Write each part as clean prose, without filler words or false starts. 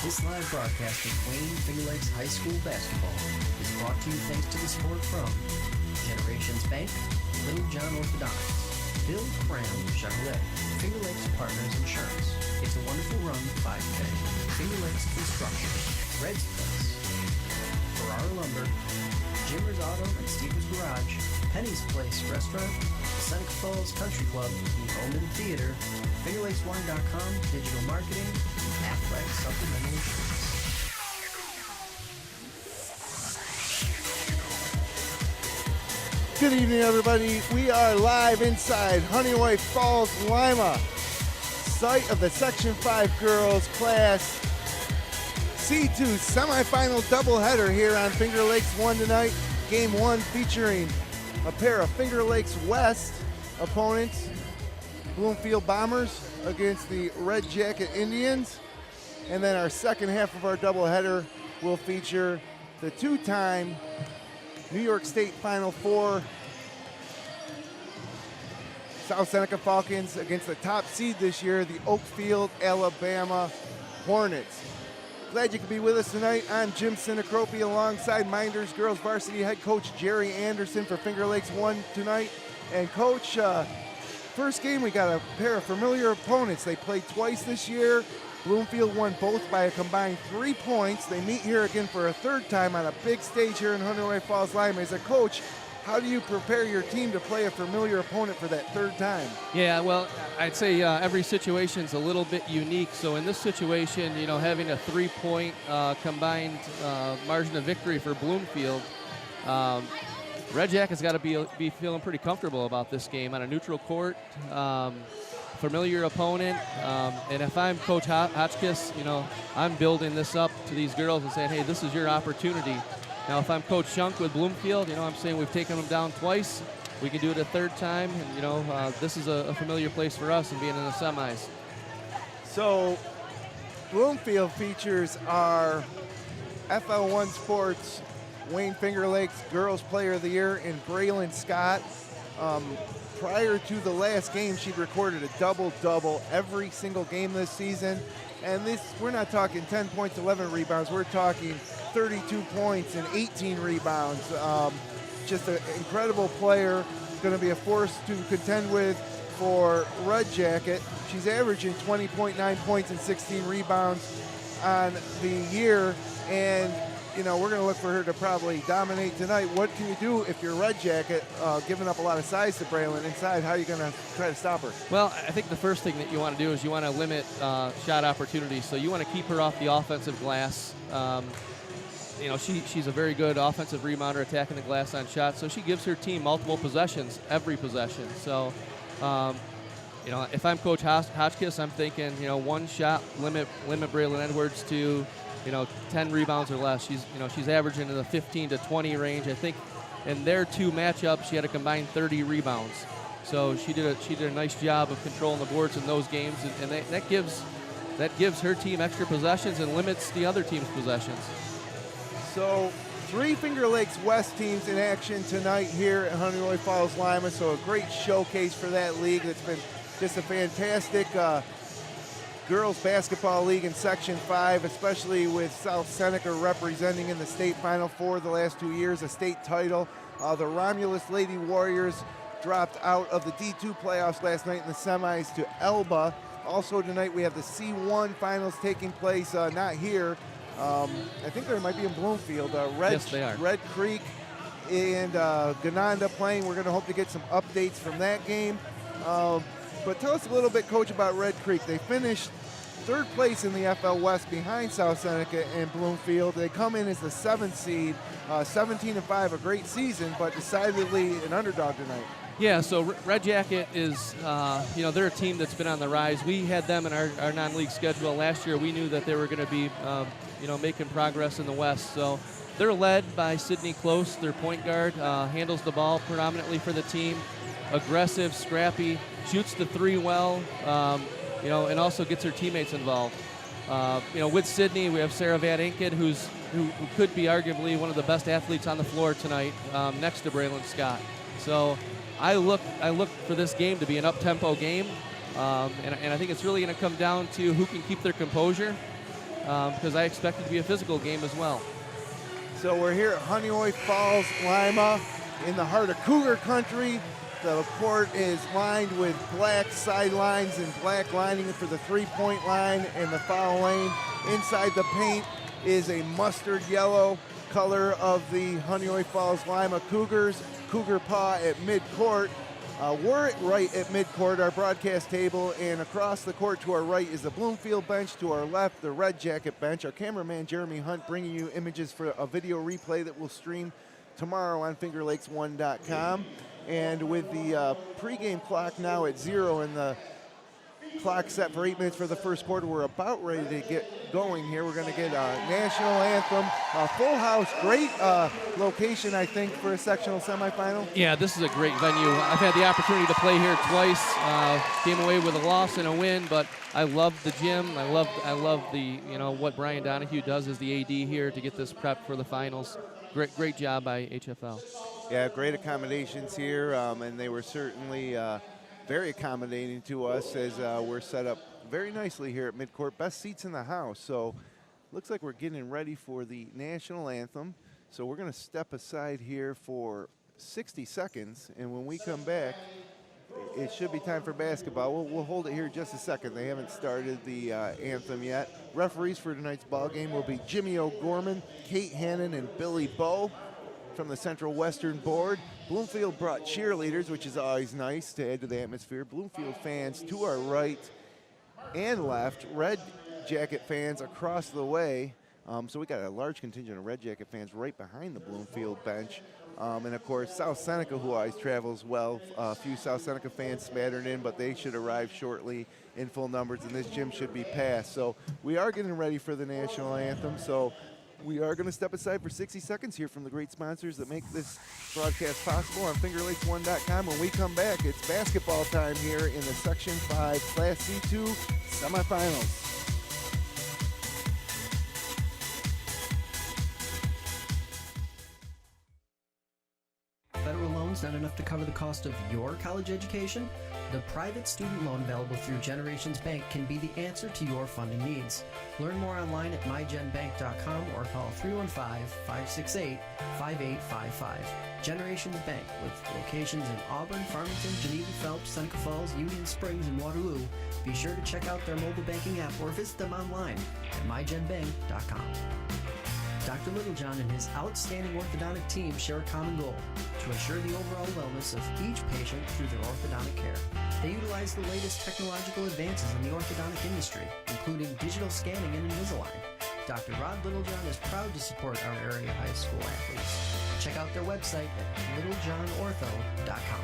This live broadcast of Wayne Finger Lakes High School basketball is brought to you thanks to the support from Generations Bank, Little John Orthodontics, Bill Cram Chevrolet, Finger Lakes Partners Insurance, It's a Wonderful Run 5K, Finger Lakes Construction, Red's Place, Ferrara Lumber, Jimmer's Auto and Steve's Garage, Penny's Place Restaurant, Seneca Falls Country Club, the Omen Theater, FingerLakesWine.com, Digital Marketing, and Aflac Supplemental Insurance. Good evening, everybody. We are live inside Honeoye-Falls, Lima, site of the Section 5 Girls Class C2 semifinal doubleheader here on Finger Lakes 1 tonight. Game 1 featuring a pair of Finger Lakes West opponents, Bloomfield Bombers against the Red Jacket Indians. And then our second half of our doubleheader will feature the two-time New York State Final Four South Seneca Falcons against the top seed this year, the Oakfield, Alabama Hornets. Glad you could be with us tonight. I'm Jim Sinicropi alongside Minders Girls Varsity Head Coach Jerry Anderson for Finger Lakes 1 tonight. And Coach, first game we got a pair of familiar opponents. They played twice this year. Bloomfield won both by a combined 3 points. They meet here again for a third time on a big stage here in Honeoye-Falls, Lima. As a coach, how do you prepare your team to play a familiar opponent for that third time? Yeah, well, I'd say every situation's a little bit unique. So in this situation, you know, having a 3-point combined margin of victory for Bloomfield, Red Jacket's got to be feeling pretty comfortable about this game on a neutral court. Familiar opponent, and if I'm Coach Hotchkiss, you know, I'm building this up to these girls and saying, hey, this is your opportunity. Now, if I'm Coach Shunk with Bloomfield, you know, I'm saying we've taken them down twice. We can do it a third time, and, you know, this is a familiar place for us and being in the semis. So, Bloomfield features our FL1 Sports Wayne Finger Lakes Girls Player of the Year in Braylon Scott. Prior to the last game, she'd recorded a double-double every single game this season. And we're not talking 10 points, 11 rebounds. We're talking 32 points and 18 rebounds. Just an incredible player. Going to be a force to contend with for Red Jacket. She's averaging 20.9 points and 16 rebounds on the year. And you know, we're going to look for her to probably dominate tonight. What can you do if you're Red Jacket, giving up a lot of size to Braylon inside? How are you going to try to stop her? Well, I think the first thing that you want to do is you want to limit shot opportunities. So you want to keep her off the offensive glass. You know, she's a very good offensive rebounder, attacking the glass on shots. So she gives her team multiple possessions, every possession. So, you know, if I'm Coach Hotchkiss, I'm thinking, you know, one shot, limit Braylon Edwards to, you know, 10 rebounds or less. She's averaging in the 15 to 20 range. I think in their two matchups, she had a combined 30 rebounds. So she did a nice job of controlling the boards in those games, and that gives her team extra possessions and limits the other team's possessions. So 3 Finger Lakes West teams in action tonight here at Honeoye-Falls, Lima. So a great showcase for that league. It's been just a fantastic girls basketball league in Section 5, especially with South Seneca representing in the state Final Four the last 2 years, a state title. The Romulus Lady Warriors dropped out of the D2 playoffs last night in the semis to Elba. Also tonight we have the C1 finals taking place, not here. I think they might be in Bloomfield. Yes, they are. Red Creek and Gananda playing. We're going to hope to get some updates from that game. But tell us a little bit, Coach, about Red Creek. They finished third place in the FL West behind South Seneca and Bloomfield. They come in as the 7th seed, 17-5, a great season, but decidedly an underdog tonight. Yeah, so Red Jacket is, you know, they're a team that's been on the rise. We had them in our non-league schedule last year. We knew that they were going to be, you know, making progress in the West. So they're led by Sydney Close, their point guard, handles the ball predominantly for the team. Aggressive, scrappy, shoots the 3 well, you know, and also gets her teammates involved. You know, with Sydney, we have Sarah Van Enken, who could be arguably one of the best athletes on the floor tonight, next to Braylon Scott. So I look for this game to be an up-tempo game, and I think it's really going to come down to who can keep their composure because I expect it to be a physical game as well. So we're here at Honeoye-Falls, Lima, in the heart of Cougar country. The court is lined with black sidelines and black lining for the three-point line and the foul lane. Inside the paint is a mustard yellow color of the Honeoye-Falls Lima Cougars. Cougar paw at midcourt. We're right at midcourt, our broadcast table, and across the court to our right is the Bloomfield bench. To our left, the Red Jacket bench. Our cameraman, Jeremy Hunt, bringing you images for a video replay that will stream tomorrow on FingerLakes1.com. And with the pregame clock now at 0 and the clock set for 8 minutes for the first quarter, we're about ready to get going here. We're going to get a national anthem, a full house, great location, I think, for a sectional semifinal. Yeah, this is a great venue. I've had the opportunity to play here twice. Came away with a loss and a win, but I love the gym. I love the what Brian Donahue does as the AD here to get this prep for the finals. Great job by HFL. Yeah, great accommodations here, and they were certainly very accommodating to us as we're set up very nicely here at midcourt. Best seats in the house. So looks like we're getting ready for the national anthem. So we're going to step aside here for 60 seconds, and when we come back, it should be time for basketball. We'll hold it here just a second. They haven't started the anthem yet. Referees for tonight's ball game will be Jimmy O'Gorman, Kate Hannon, and Billy Bowe from the Central Western Board. Bloomfield brought cheerleaders, which is always nice to add to the atmosphere. Bloomfield fans to our right and left. Red Jacket fans across the way. So we got a large contingent of Red Jacket fans right behind the Bloomfield bench. And of course, South Seneca, who always travels well. A few South Seneca fans smattered in, but they should arrive shortly in full numbers, and this gym should be packed. So we are getting ready for the national anthem. So we are going to step aside for 60 seconds here from the great sponsors that make this broadcast possible on FingerLakes1.com. When we come back, it's basketball time here in the Section 5 Class C2 semifinals. Federal loans not enough to cover the cost of your college education? The private student loan available through Generations Bank can be the answer to your funding needs. Learn more online at mygenbank.com or call 315-568-5855. Generations Bank, with locations in Auburn, Farmington, Geneva, Phelps, Seneca Falls, Union Springs, and Waterloo. Be sure to check out their mobile banking app or visit them online at mygenbank.com. Dr. Littlejohn and his outstanding orthodontic team share a common goal: to ensure the overall wellness of each patient through their orthodontic care. They utilize the latest technological advances in the orthodontic industry, including digital scanning and Invisalign. Dr. Rod Littlejohn is proud to support our area high school athletes. Check out their website at littlejohnortho.com.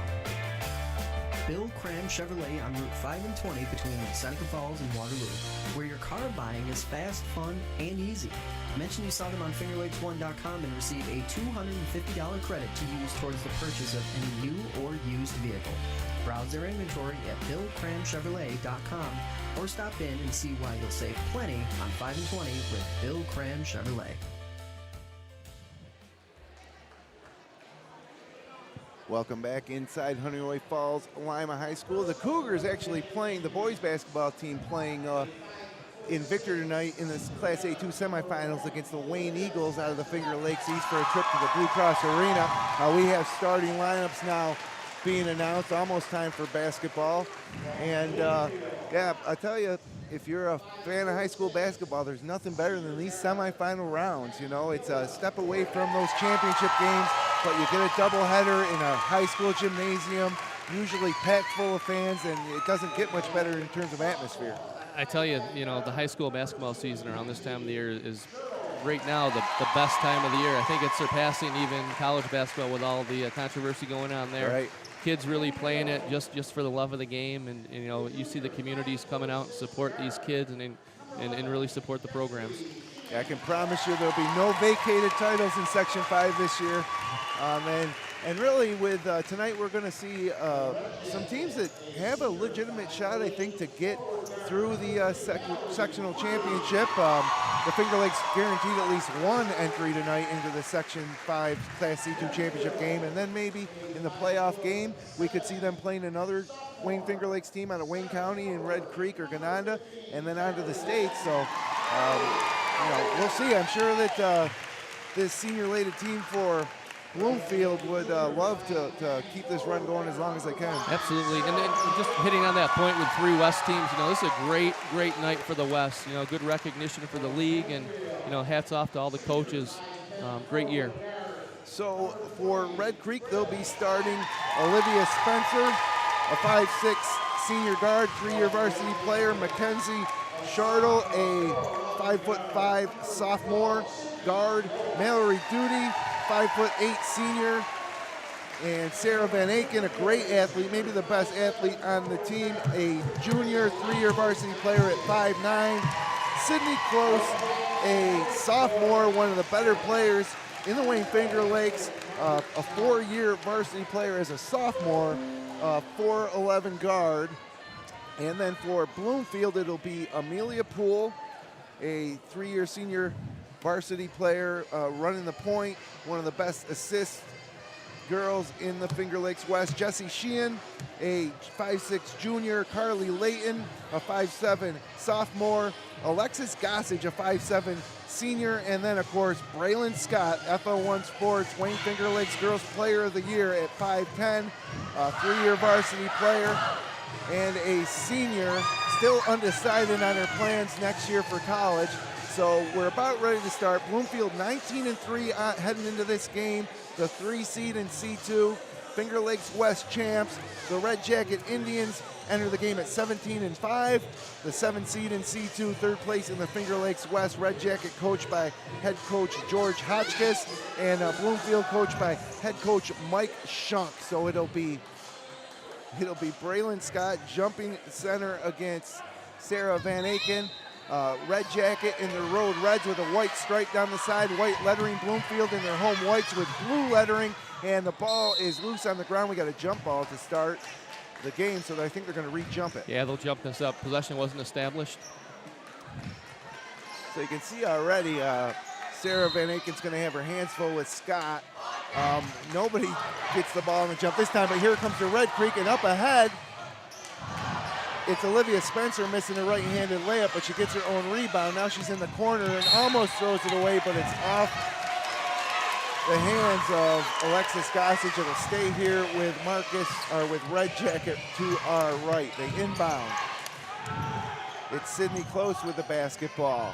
Bill Cram Chevrolet on Route 5 and 20 between Seneca Falls and Waterloo, where your car buying is fast, fun, and easy. Mention you saw them on FingerLakes1.com and receive a $250 credit to use towards the purchase of any new or used vehicle. Browse their inventory at BillCramChevrolet.com or stop in and see why you'll save plenty on 5 and 20 with Bill Cram Chevrolet. Welcome back inside Honeoye-Falls Lima High School. The Cougars actually playing, the boys basketball team playing in victory tonight in this Class A2 semifinals against the Wayne Eagles out of the Finger Lakes East for a trip to the Blue Cross Arena. We have starting lineups now being announced. Almost time for basketball. And yeah, I tell you, if you're a fan of high school basketball, there's nothing better than these semifinal rounds. You know, it's a step away from those championship games, but you get a doubleheader in a high school gymnasium, usually packed full of fans, and it doesn't get much better in terms of atmosphere. I tell you, the high school basketball season around this time of the year is right now the best time of the year. I think it's surpassing even college basketball with all the controversy going on there. Right. Kids really playing it just for the love of the game, and you see the communities coming out and support these kids and really support the programs. Yeah, I can promise you there'll be no vacated titles in Section 5 this year. And really with tonight we're going to see some teams that have a legitimate shot, I think, to get through the sectional championship. The Finger Lakes guaranteed at least one entry tonight into the Section 5 Class C2 championship game, and then maybe in the playoff game we could see them playing another Wayne Finger Lakes team out of Wayne County in Red Creek or Gananda, and then on to the state. So We'll see. I'm sure that this senior-laden team for Bloomfield would love to keep this run going as long as they can. Absolutely, and just hitting on that point with 3 West teams, this is a great night for the West. Good recognition for the league, and hats off to all the coaches. Great year. So for Red Creek, they'll be starting Olivia Spencer, a 5'6" senior guard, 3-year varsity player. Mackenzie Shardle, a 5'5" sophomore guard. Mallory Duty, 5'8" senior. And Sarah Van Aken, a great athlete, maybe the best athlete on the team, a junior, 3-year varsity player at 5'9". Sydney Close, a sophomore, one of the better players in the Wayne Finger Lakes, a 4-year varsity player as a sophomore, 4'11" guard. And then for Bloomfield, it'll be Amelia Poole, a 3-year senior varsity player, running the point, one of the best assist girls in the Finger Lakes West. Jessie Sheehan, a 5'6" junior. Carly Layton, a 5'7" sophomore. Alexis Gossage, a 5'7" senior. And then, of course, Braylon Scott, FL1 Sports Wayne Finger Lakes Girls Player of the Year at 5'10", a 3-year varsity player and a senior, still undecided on her plans next year for college. So we're about ready to start. Bloomfield 19-3 heading into this game. The 3 seed in C2, Finger Lakes West champs. The Red Jacket Indians enter the game at 17-5. The 7 seed in C2, 3rd place in the Finger Lakes West. Red Jacket coached by head coach George Hotchkiss, and Bloomfield coached by head coach Mike Shunk. So it'll be Braylon Scott jumping center against Sarah Van Aken. Red Jacket in the road reds with a white stripe down the side, white lettering. Bloomfield in their home whites with blue lettering, and the ball is loose on the ground. We got a jump ball to start the game, so I think they're going to re-jump it. Yeah, they'll jump this up. Possession wasn't established. So you can see already Sarah Van Aken's going to have her hands full with Scott. Nobody gets the ball on the jump this time, but here comes the Red Creek, and up ahead, it's Olivia Spencer missing a right-handed layup, but she gets her own rebound. Now she's in the corner and almost throws it away, but it's off the hands of Alexis Gossage. It'll stay here with with Red Jacket to our right. They inbound. It's Sydney Close with the basketball.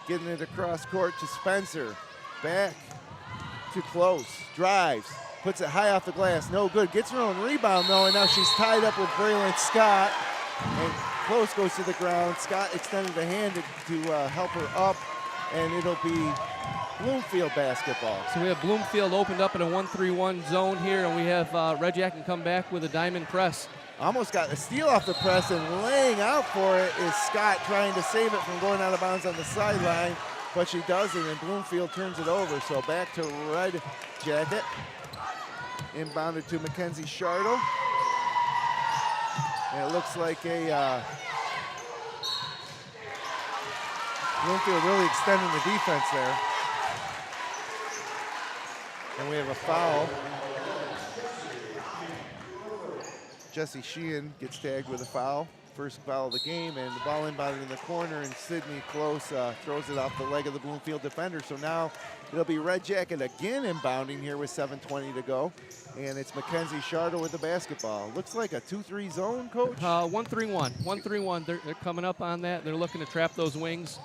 Getting it across court to Spencer. Back to Close. Drives. Puts it high off the glass, no good. Gets her own rebound though, and now she's tied up with Braylon Scott. And Close goes to the ground. Scott extended a hand to help her up, and it'll be Bloomfield basketball. So we have Bloomfield opened up in a 1-3-1 zone here, and we have Red Jacket come back with a diamond press. Almost got a steal off the press, and laying out for it is Scott, trying to save it from going out of bounds on the sideline, but she doesn't, and Bloomfield turns it over. So back to Red Jacket. Inbounded to Mackenzie Shardle. And it looks like a Bloomfield really extending the defense there. And we have a foul. Jessie Sheehan gets tagged with a foul. First foul of the game, and the ball inbounded in the corner, and Sydney Close throws it off the leg of the Bloomfield defender. So now it'll be Red Jacket again inbounding here with 7:20 to go. And it's Mackenzie Shardle with the basketball. Looks like a 2-3 zone, Coach? 1-3-1. 1-3-1. They're coming up on that. They're looking to trap those wings.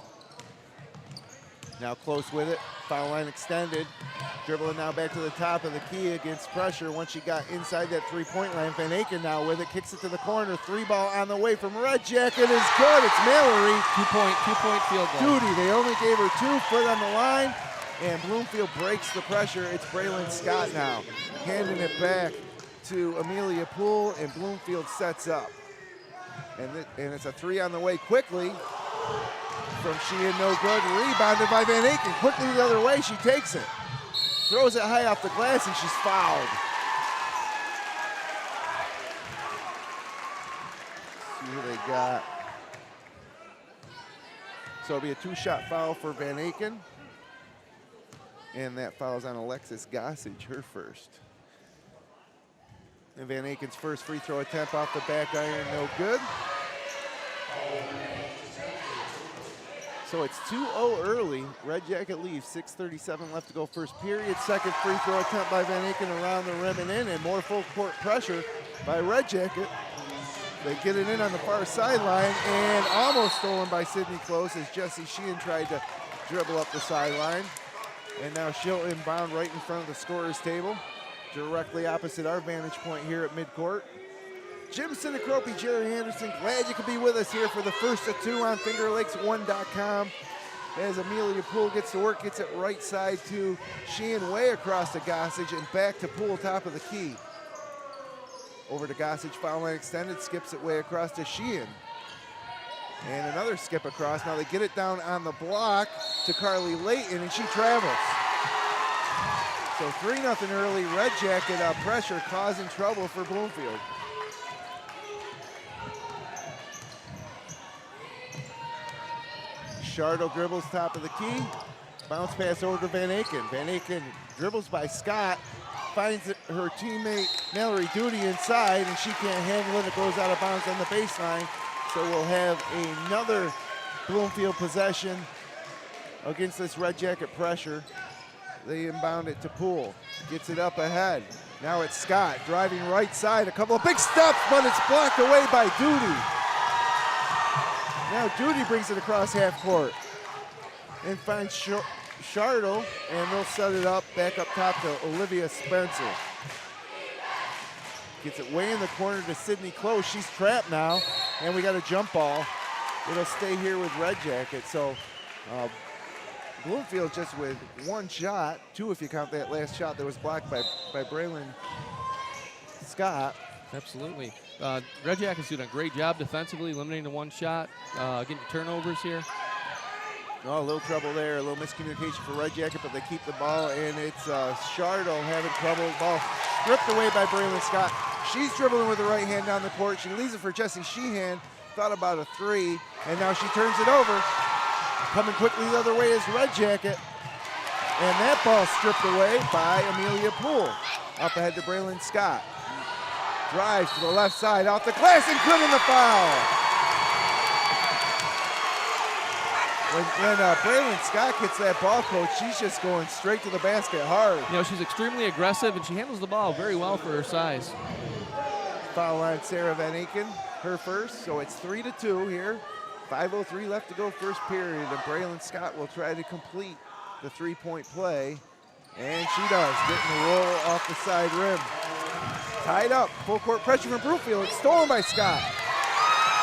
Now Close with it. Foul line extended. Dribbling now back to the top of the key against pressure. Once she got inside that three-point line, Van Aken now with it. Kicks it to the corner. 3-ball on the way from Red Jacket is good. It's Mallory. Two-point field goal. Duty. They only gave her 2 foot on the line. And Bloomfield breaks the pressure. It's Braylon Scott now, handing it back to Amelia Poole, and Bloomfield sets up. And it's a 3 on the way quickly from Sheehan, no good. Rebounded by Van Aken. Quickly the other way, she takes it. Throws it high off the glass, and she's fouled. Let's see who they got. So it'll be a 2-shot foul for Van Aken. And that foul's on Alexis Gossage, her first. And Van Aken's first free throw attempt off the back iron, no good. So it's 2-0 early. Red Jacket leaves. 6:37 left to go first period. Second free throw attempt by Van Aken around the rim and in, and more full court pressure by Red Jacket. They get it in on the far sideline and almost stolen by Sydney Close as Jessie Sheehan tried to dribble up the sideline. And now she'll inbound right in front of the scorer's table, directly opposite our vantage point here at midcourt. Jim Sinicropi, Jerry Anderson, glad you could be with us here for the first of two on FingerLakes1.com. As Amelia Poole gets to work, gets it right side to Sheehan, way across to Gossage and back to Poole, top of the key. Over to Gossage, foul line extended, skips it way across to Sheehan. And another skip across. Now they get it down on the block to Carly Layton, and she travels. So 3-0 early. Red Jacket pressure causing trouble for Bloomfield. Shardo dribbles top of the key. Bounce pass over to Van Aken. Van Aken dribbles by Scott. Finds her teammate Mallory Duty inside, and she can't handle it. It goes out of bounds on the baseline. So we'll have another Bloomfield possession against this Red Jacket pressure. They inbound it to Poole. Gets it up ahead. Now it's Scott driving right side. A couple of big steps, but it's blocked away by Duty. Now Duty brings it across half court and finds Shardo, and they'll set it up back up top to Olivia Spencer. Gets it way in the corner to Sydney Close. She's trapped now, and we got a jump ball. It'll stay here with Red Jacket. So Bloomfield just with one shot, two if you count that last shot that was blocked by Braylon Scott. Absolutely. Red Jacket's doing a great job defensively, limiting to one shot, getting turnovers here. Oh, a little trouble there, a little miscommunication for Red Jacket, but they keep the ball, and it's Shardo having trouble. Ball stripped away by Braylon Scott. She's dribbling with the right hand down the court. She leaves it for Jessie Sheehan. Thought about a three, and now she turns it over. Coming quickly the other way is Red Jacket. And that ball stripped away by Amelia Poole. Up ahead to Braylon Scott. Drives to the left side, off the glass, and good in the foul. When Braylon Scott gets that ball, coach, she's just going straight to the basket hard. You know, she's extremely aggressive, and she handles the ball very well for her size. Foul line, Sarah Van Aken, her first, so it's 3-2 here. 5:03 left to go first period, and Braylon Scott will try to complete the three-point play, and she does, getting the roll off the side rim. Tied up, full court pressure from Bloomfield. It's stolen by Scott.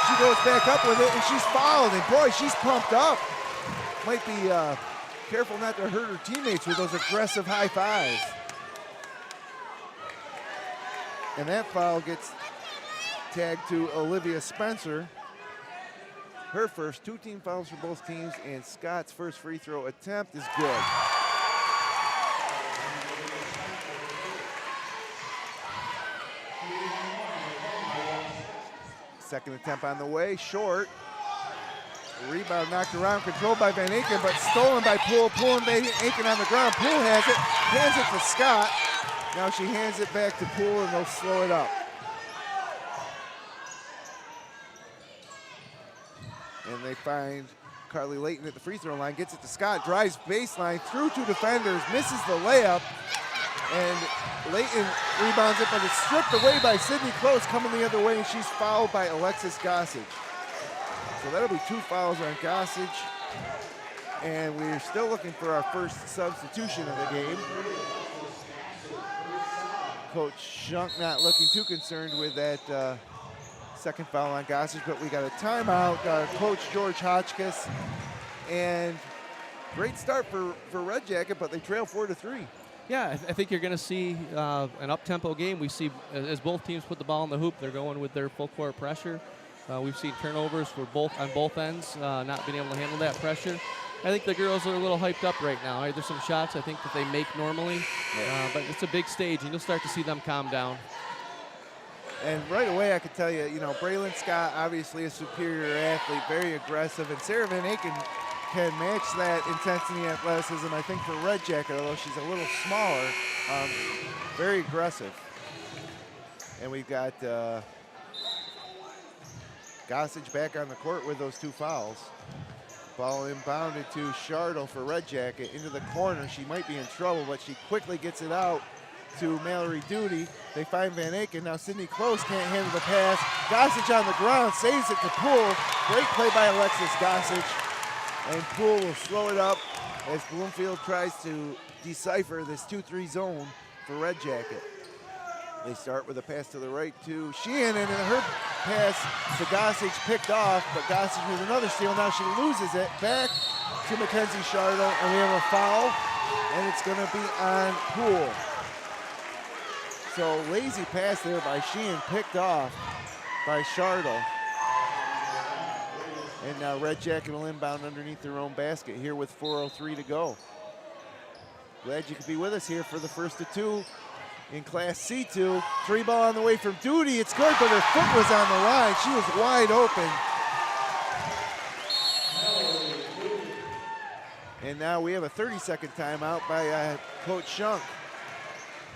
She goes back up with it, and she's fouled, and boy, she's pumped up. Might be careful not to hurt her teammates with those aggressive high fives. And that foul gets tagged to Olivia Spencer. Her first, two team fouls for both teams, and Scott's first free throw attempt is good. Second attempt on the way, short. Rebound knocked around, controlled by Van Aken, but stolen by Poole. Poole and Van Aken on the ground. Poole has it, hands it to Scott. Now she hands it back to Poole, and they'll slow it up. And they find Carly Layton at the free throw line, gets it to Scott, drives baseline through two defenders, misses the layup, and Layton rebounds it, but it's stripped away by Sydney Close coming the other way, and she's fouled by Alexis Gossage. So that'll be two fouls on Gossage, and we're still looking for our first substitution of the game. Coach Shunk not looking too concerned with that second foul on Gossage, but we got a timeout. Coach George Hotchkiss, and great start for Red Jacket, but they trail 4-3. Yeah, I think you're going to see an up-tempo game. We see, as both teams put the ball in the hoop, they're going with their full-court pressure. We've seen turnovers for on both ends, not being able to handle that pressure. I think the girls are a little hyped up right now. There's some shots I think that they make normally, but it's a big stage, and you'll start to see them calm down. And right away, I could tell you, Braylon Scott, obviously a superior athlete, very aggressive, and Sarah Van Aken can match that intensity and athleticism, I think, for Red Jacket, although she's a little smaller, very aggressive. And we've got Gossage back on the court with those two fouls. Ball inbounded to Shardle for Red Jacket into the corner. She might be in trouble, but she quickly gets it out to Mallory Duty. They find Van Aken. Now Sydney Close can't handle the pass. Gossage on the ground, saves it to Poole. Great play by Alexis Gossage. And Poole will slow it up as Bloomfield tries to decipher this 2-3 zone for Red Jacket. They start with a pass to the right to Sheehan, and her pass to Gossage picked off, but Gossage with another steal. Now she loses it. Back to Mackenzie Shardle, and we have a foul, and it's going to be on Poole. So lazy pass there by Sheehan, picked off by Shardle. And now Red Jacket will inbound underneath their own basket here with 4:03 to go. Glad you could be with us here for the first of two in Class C2. 3 ball on the way from Duty. It's good, but her foot was on the line. She was wide open. And now we have a 30-second timeout by Coach Shunk.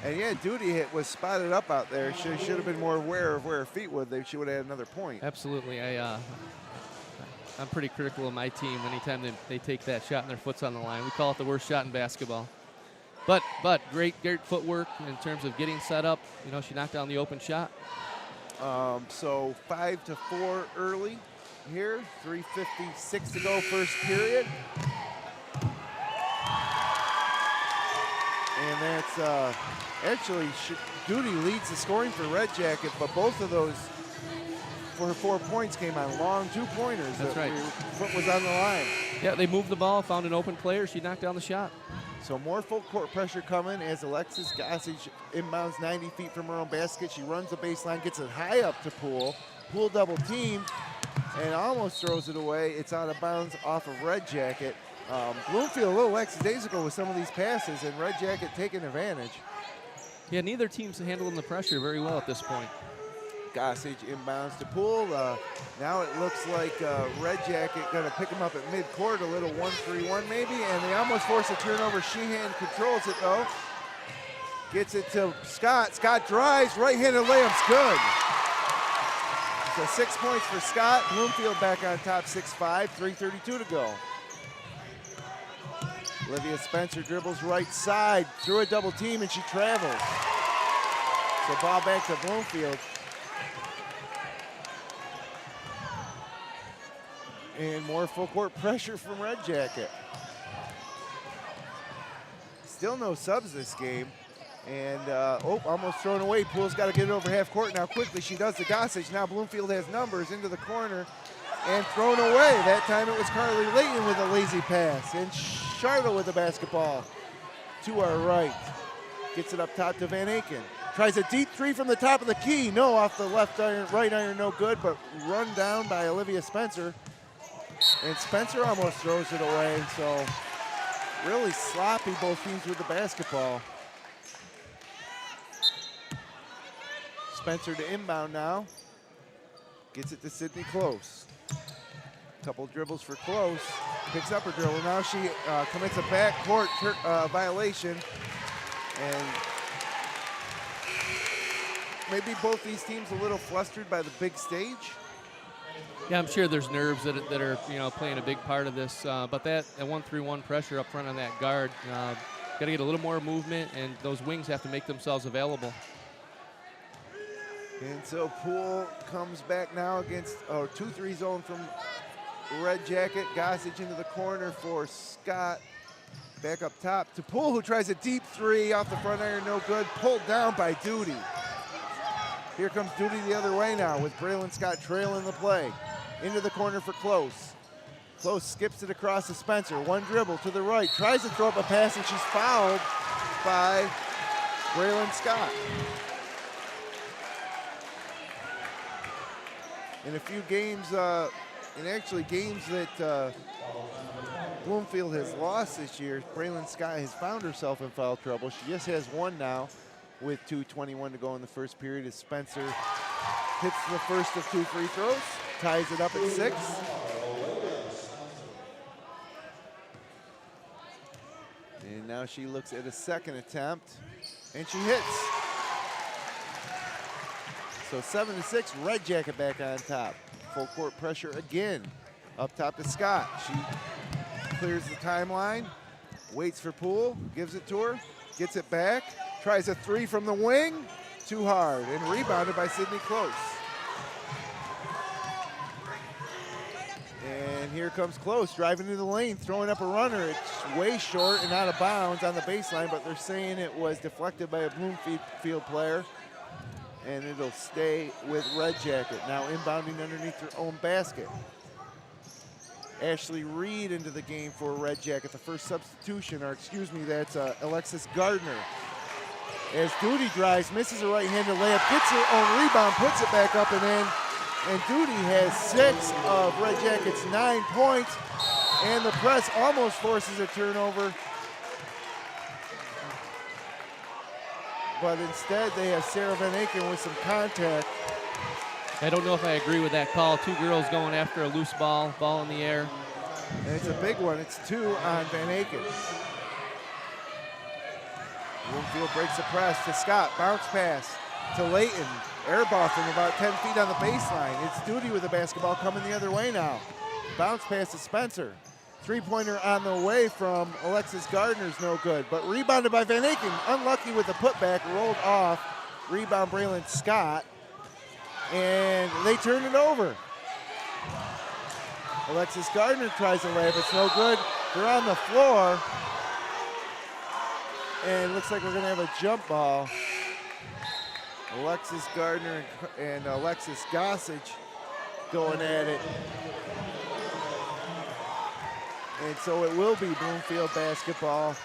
And yeah, Duty was spotted up out there. She should have been more aware of where her feet were. She would have had another point. Absolutely. I'm pretty critical of my team anytime they take that shot and their foot's on the line. We call it the worst shot in basketball. But great footwork in terms of getting set up. You know, she knocked down the open shot. So 5-4 early here. 3:56 to go first period. And that's actually Duty leads the scoring for Red Jacket, but both of those for her 4 points came on long 2-pointers. That's right. Foot was on the line. Yeah, they moved the ball, found an open player. She knocked down the shot. So more full court pressure coming as Alexis Gossage inbounds 90 feet from her own basket. She runs the baseline, gets it high up to Poole. Poole double team and almost throws it away. It's out of bounds off of Red Jacket. Bloomfield a little lackadaisical with some of these passes, and Red Jacket taking advantage. Yeah, neither team's handling the pressure very well at this point. Gossage inbounds to Poole. Now it looks like Red Jacket going to pick him up at midcourt, a little 1-3-1 maybe, and they almost force a turnover. Sheehan controls it though. Gets it to Scott. Scott drives, right-handed layup's good. So 6 points for Scott. Bloomfield back on top, 6-5, 3:32 to go. Olivia Spencer dribbles right side through a double team, and she travels. So ball back to Bloomfield. And more full court pressure from Red Jacket. Still no subs this game. And almost thrown away. Poole's got to get it over half court now quickly. She does the Gossage. Now Bloomfield has numbers into the corner and thrown away. That time it was Carly Layton with a lazy pass. And Charlotte with the basketball to our right. Gets it up top to Van Aken. Tries a deep three from the top of the key. No, off the left iron, right iron, no good, but run down by Olivia Spencer. And Spencer almost throws it away, so really sloppy both teams with the basketball. Spencer to inbound now. Gets it to Sydney Close. Couple dribbles for Close. Picks up her dribble. Now she commits a backcourt violation. And maybe both these teams a little flustered by the big stage. Yeah, I'm sure there's nerves that are playing a big part of this. But that 1-3-1 pressure up front on that guard, got to get a little more movement, and those wings have to make themselves available. And so Poole comes back now against a 2-3 zone from Red Jacket. Gossage into the corner for Scott. Back up top to Poole, who tries a deep three off the front iron, no good. Pulled down by Duty. Here comes Duty the other way now with Braylon Scott trailing the play. Into the corner for Close. Close skips it across to Spencer. One dribble to the right. Tries to throw up a pass, and she's fouled by Braylon Scott. In a few games, and actually games that Bloomfield has lost this year, Braylon Scott has found herself in foul trouble. She just has one now with 2:21 to go in the first period as Spencer hits the first of 2 free throws, ties it up at 6. And now she looks at a second attempt, and she hits. So 7-6, Red Jacket back on top. Full court pressure again Up top to Scott. She clears the timeline, waits for Poole, gives it to her, gets it back, tries a three from the wing, too hard, and rebounded by Sydney Close. And here comes Close, driving into the lane, throwing up a runner. It's way short and out of bounds on the baseline, but they're saying it was deflected by a Bloomfield player, and it'll stay with Red Jacket. Now inbounding underneath their own basket. Ashley Reed into the game for Red Jacket, the first substitution, or excuse me, that's Alexis Gardner. As Duty drives, misses a right-handed layup, gets her own rebound, puts it back up and in. And Duty has 6 of Red Jacket's 9 points, and the press almost forces a turnover. But instead, they have Sarah Van Aken with some contact. I don't know if I agree with that call. 2 girls going after a loose ball in the air. And it's a big one. It's 2 on Van Aken. Bloomfield breaks the press to Scott. Bounce pass to Layton. Air ball from about 10 feet on the baseline. It's Duty with the basketball coming the other way now. Bounce pass to Spencer. Three-pointer on the way from Alexis Gardner's no good, but rebounded by Van Aken. Unlucky with the putback, rolled off. Rebound Braylon Scott. And they turn it over. Alexis Gardner tries to layup, it's no good. They're on the floor. And it looks like we're gonna have a jump ball. Alexis Gardner and Alexis Gossage going at it. And so it will be Bloomfield basketball.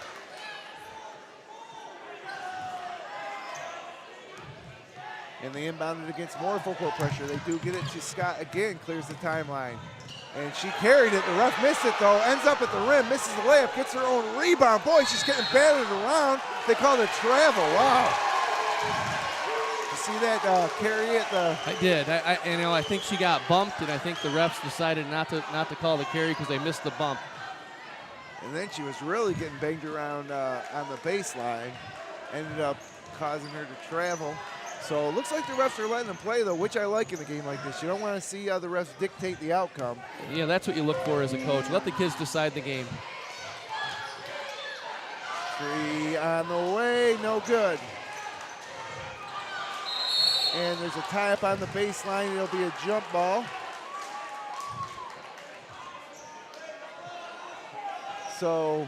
And they inbounded against more full court pressure. They do get it to Scott again, clears the timeline. And she carried it, the ref missed it though, ends up at the rim, misses the layup, gets her own rebound. Boy, she's getting battered around. They called it travel, wow. See that carry at the? I did. I think she got bumped, and I think the refs decided not to call the carry because they missed the bump. And then she was really getting banged around on the baseline. Ended up causing her to travel. So it looks like the refs are letting them play, though, which I like in a game like this. You don't want to see the refs dictate the outcome. Yeah, that's what you look for as a coach. Let the kids decide the game. 3 on the way, no good. And there's a tie-up on the baseline. It'll be a jump ball. So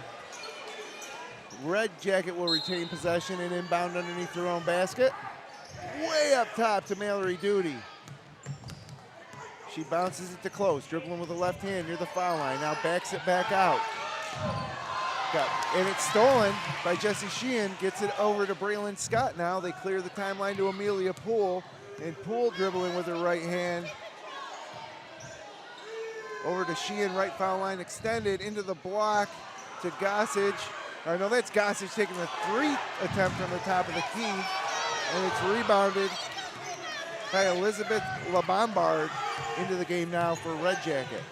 Red Jacket will retain possession and inbound underneath their own basket. Way up top to Mallory Duty. She bounces it to Close, dribbling with the left hand near the foul line. Now backs it back out. And it's stolen by Jessie Sheehan. Gets it over to Braylon Scott now. They clear the timeline to Amelia Poole. And Poole dribbling with her right hand. Over to Sheehan, right foul line extended into the block to Gossage. Or no, that's Gossage taking the 3 attempt from the top of the key. And it's rebounded by Elizabeth LaBombard into the game now for Red Jacket.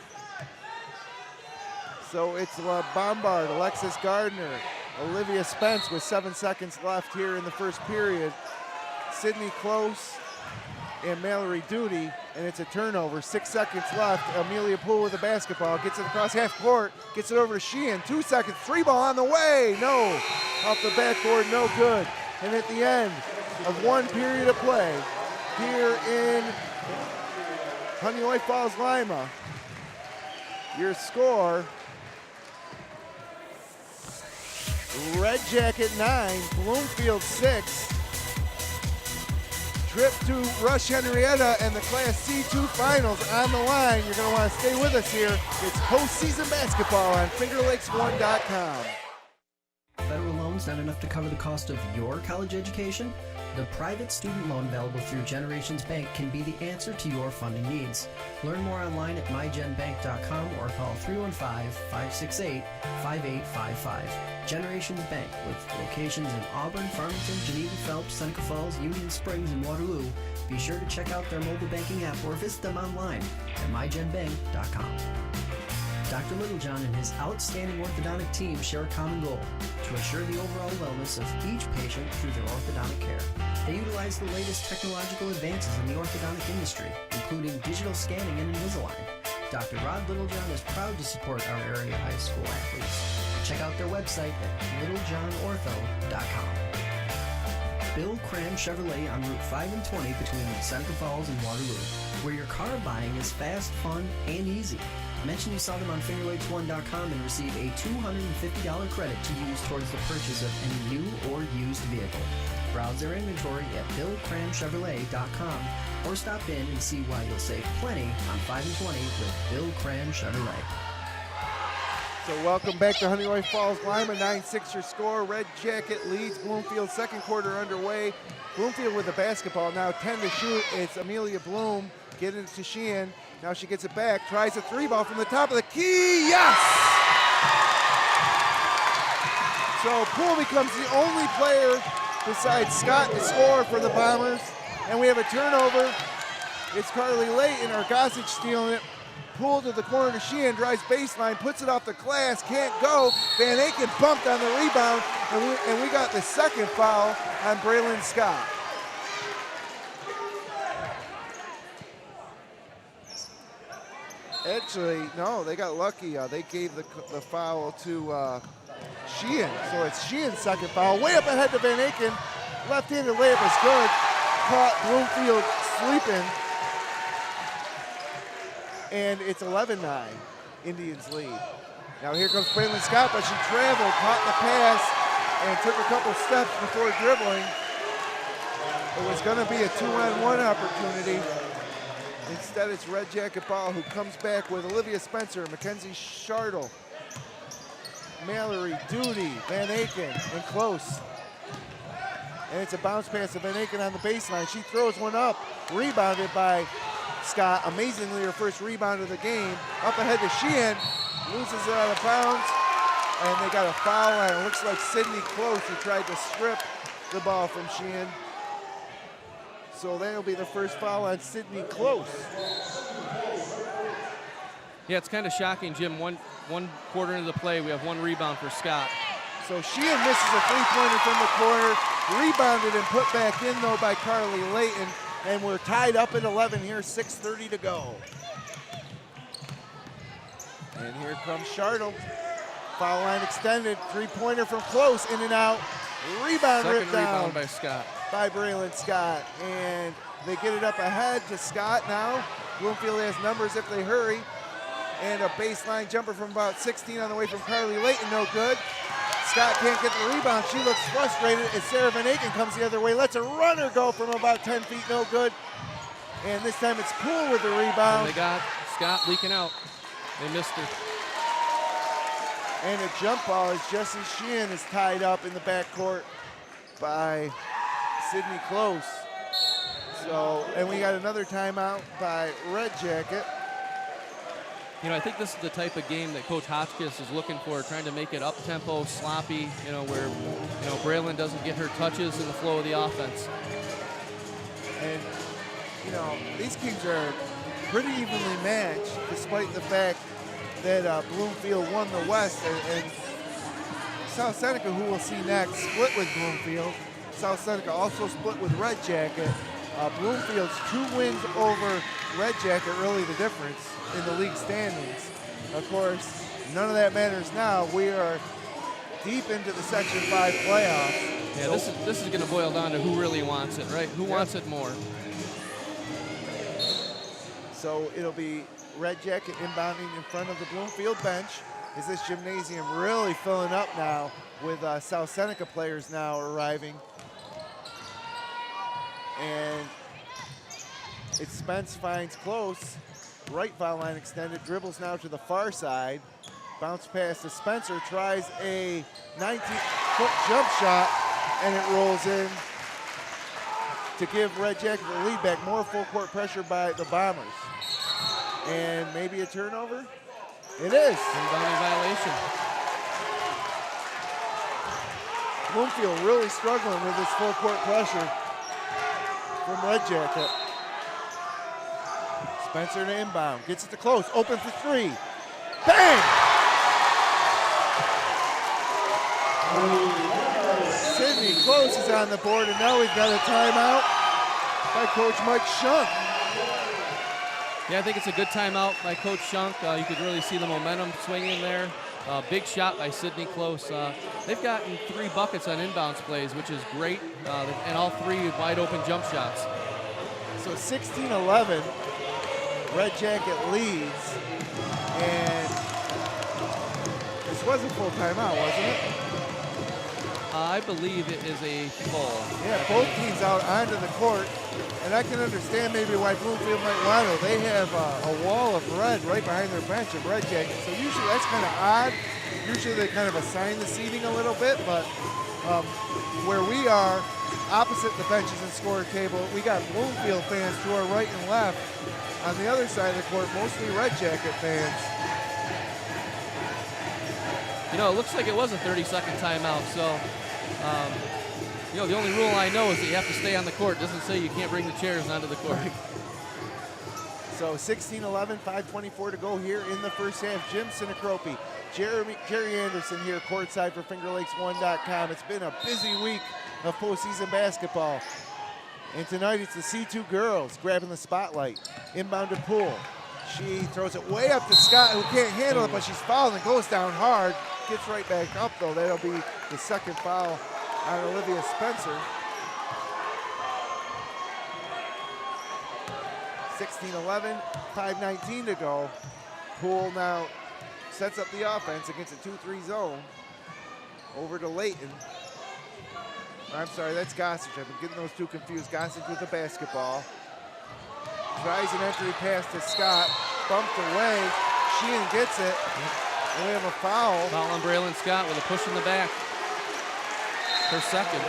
So it's LaBombard, Alexis Gardner, Olivia Spence with 7 seconds left here in the first period. Sydney Close and Mallory Duty, and it's a turnover. 6 seconds left. Amelia Poole with the basketball, gets it across half court, gets it over to Sheehan. 2 seconds, 3 ball on the way. No, off the backboard, no good. And at the end of 1 period of play here in Honeoye-Falls, Lima, your score: Red Jacket 9, Bloomfield 6. Trip to Rush Henrietta and the Class C2 Finals on the line. You're going to want to stay with us here. It's postseason basketball on FingerLakes1.com. Federal loans not enough to cover the cost of your college education? The private student loan available through Generations Bank can be the answer to your funding needs. Learn more online at mygenbank.com or call 315-568-5855. Generations Bank, with locations in Auburn, Farmington, Geneva, Phelps, Seneca Falls, Union Springs, and Waterloo. Be sure to check out their mobile banking app or visit them online at mygenbank.com. Dr. Littlejohn and his outstanding orthodontic team share a common goal: to assure the overall wellness of each patient through their orthodontic care. They utilize the latest technological advances in the orthodontic industry, including digital scanning and Invisalign. Dr. Rod Littlejohn is proud to support our area high school athletes. Check out their website at littlejohnortho.com. Bill Cram Chevrolet on Route 5 and 20 between Seneca Falls and Waterloo, where your car buying is fast, fun, and easy. Mention you saw them on FingerLakes1.com and receive a $250 credit to use towards the purchase of any new or used vehicle. Browse their inventory at BillCramChevrolet.com or stop in and see why you'll save plenty on 5 and 20 with Bill Cram Chevrolet. So welcome back to Honeoye-Falls, Lima, 9-6 your score. Red Jacket leads Bloomfield, second quarter underway. Bloomfield with the basketball, now 10 to shoot. It's Amelia Bloom, getting it to Sheehan. Now she gets it back, tries a three ball from the top of the key, yes! So Poole becomes the only player besides Scott to score for the Bombers. And we have a turnover. It's Carly Layton, or Gossage stealing it. Poole to the corner to Sheehan, drives baseline, puts it off the glass, can't go. Van Aken bumped on the rebound, and we got the second foul on Braylon Scott. Actually, no, they got lucky. They gave the foul to Sheehan, so it's Sheehan's second foul. Way up ahead to Van Aken. Left-handed layup is good. Caught Bloomfield sleeping. And it's 11-9, Indians lead. Now here comes Braylon Scott, but she traveled, caught the pass, and took a couple steps before dribbling. It was gonna be a 2-on-1 opportunity. Instead, it's Red Jacket ball, who comes back with Olivia Spencer, Mackenzie Shartle, Mallory, Duty, Van Aken, and close. And it's a bounce pass to Van Aken on the baseline. She throws one up, rebounded by Scott. Amazingly, her first rebound of the game. Up ahead to Sheehan, loses it out of bounds, and they got a foul on it. Looks like Sydney Close, who tried to strip the ball from Sheehan. So that'll be the first foul on Sydney Close. Yeah, it's kind of shocking, Jim. One quarter into the play, we have one rebound for Scott. So Sheehan misses a three-pointer from the corner, rebounded and put back in, though, by Carly Layton. And we're tied up at 11 here, 6:30 to go. And here comes Shartle. Foul line extended, three-pointer from close, in and out. Rebound Second ripped down rebound by Scott. By Braylon Scott. And they get it up ahead to Scott now. Bloomfield has numbers if they hurry. And a baseline jumper from about 16 on the way from Carly Layton, no good. Scott can't get the rebound. She looks frustrated as Sarah Van Aken comes the other way. Lets a runner go from about 10 feet, no good. And this time it's Poole with the rebound. And they got Scott leaking out. They missed it. And a jump ball as Jessie Sheehan is tied up in the backcourt by Sydney Close. So, and we got another timeout by Red Jacket. You know, I think this is the type of game that Coach Hotchkiss is looking for, trying to make it up-tempo, sloppy, you know, where, you know, Braylon doesn't get her touches in the flow of the offense. And, you know, these teams are pretty evenly matched, despite the fact that Bloomfield won the West, and South Seneca, who we'll see next, split with Bloomfield. South Seneca also split with Red Jacket. Bloomfield's 2 wins over Red Jacket, really the difference in the league standings. Of course, none of that matters now. We are deep into the Section 5 playoffs. Yeah, this is going to boil down to who really wants it, right? Who wants it more? So it'll be Red Jacket inbounding in front of the Bloomfield bench. Is this gymnasium really filling up now with South Seneca players now arriving? And it's Spence finds Close. Right foul line extended, dribbles now to the far side. Bounce pass to Spencer, tries a 19-foot jump shot, and it rolls in to give Red Jacket the lead back. More full court pressure by the Bombers. And maybe a turnover? It is. Inbounding violation. Bloomfield really struggling with this full court pressure from Red Jacket. Spencer to inbound, gets it to Close, open for 3. Bang! Sydney Close is on the board, and now we've got a timeout by Coach Mike Shunk. Yeah, I think it's a good timeout by Coach Shunk. You could really see the momentum swinging there. Big shot by Sydney Close. They've gotten 3 buckets on inbounds plays, which is great, and all 3 wide open jump shots. So 16-11, Red Jacket leads, and this was a full timeout, wasn't it? I believe it is a full. Yeah, both teams out onto the court, and I can understand maybe why Bloomfield might want to. They have a wall of red right behind their bench of Red Jackets, so usually that's kind of odd. Usually they kind of assign the seating a little bit, but where we are, opposite the benches and score table, we got Bloomfield fans to our right and left. On the other side of the court, mostly Red Jacket fans. You know, it looks like it was a 30-second timeout, so, you know, the only rule I know is that you have to stay on the court. It doesn't say you can't bring the chairs onto the court. So 16-11, 5:24 to go here in the first half. Jim Sinicropi, Jerry Anderson here courtside for FingerLakes1.com. It's been a busy week of postseason basketball. And tonight it's the C2 girls grabbing the spotlight. Inbound to Poole. She throws it way up to Scott, who can't handle it, but she's fouled and goes down hard. Gets right back up, though. That'll be the second foul on Olivia Spencer. 16-11, 5:19 to go. Poole now sets up the offense against a 2-3 zone. Over to Layton. I'm sorry, that's Gossage. I've been getting those two confused. Gossage with the basketball. Tries an entry pass to Scott. Bumped away. Sheehan gets it. And we have a foul. Foul on Braylon Scott with a push in the back. Her second.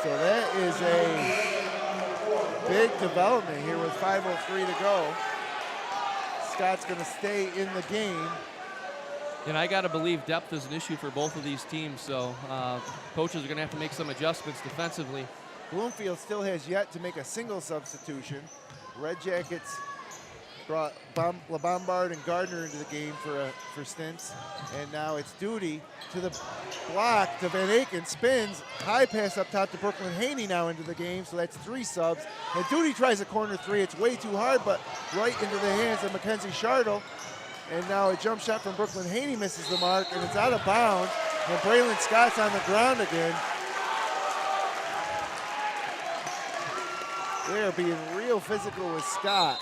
So that is a big development here with 5:03 to go. Scott's going to stay in the game. And I got to believe depth is an issue for both of these teams, so coaches are going to have to make some adjustments defensively. Bloomfield still has yet to make a single substitution. Red Jackets brought LaBombard and Gardner into the game for stints. And now it's Duty to the block to Van Aken, spins, high pass up top to Brooklyn Haney now into the game, so that's 3 subs. And Duty tries a corner 3, it's way too hard, but right into the hands of Mackenzie Shardle. And now a jump shot from Brooklyn Haney misses the mark, and it's out of bounds. And Braylon Scott's on the ground again. They're being real physical with Scott.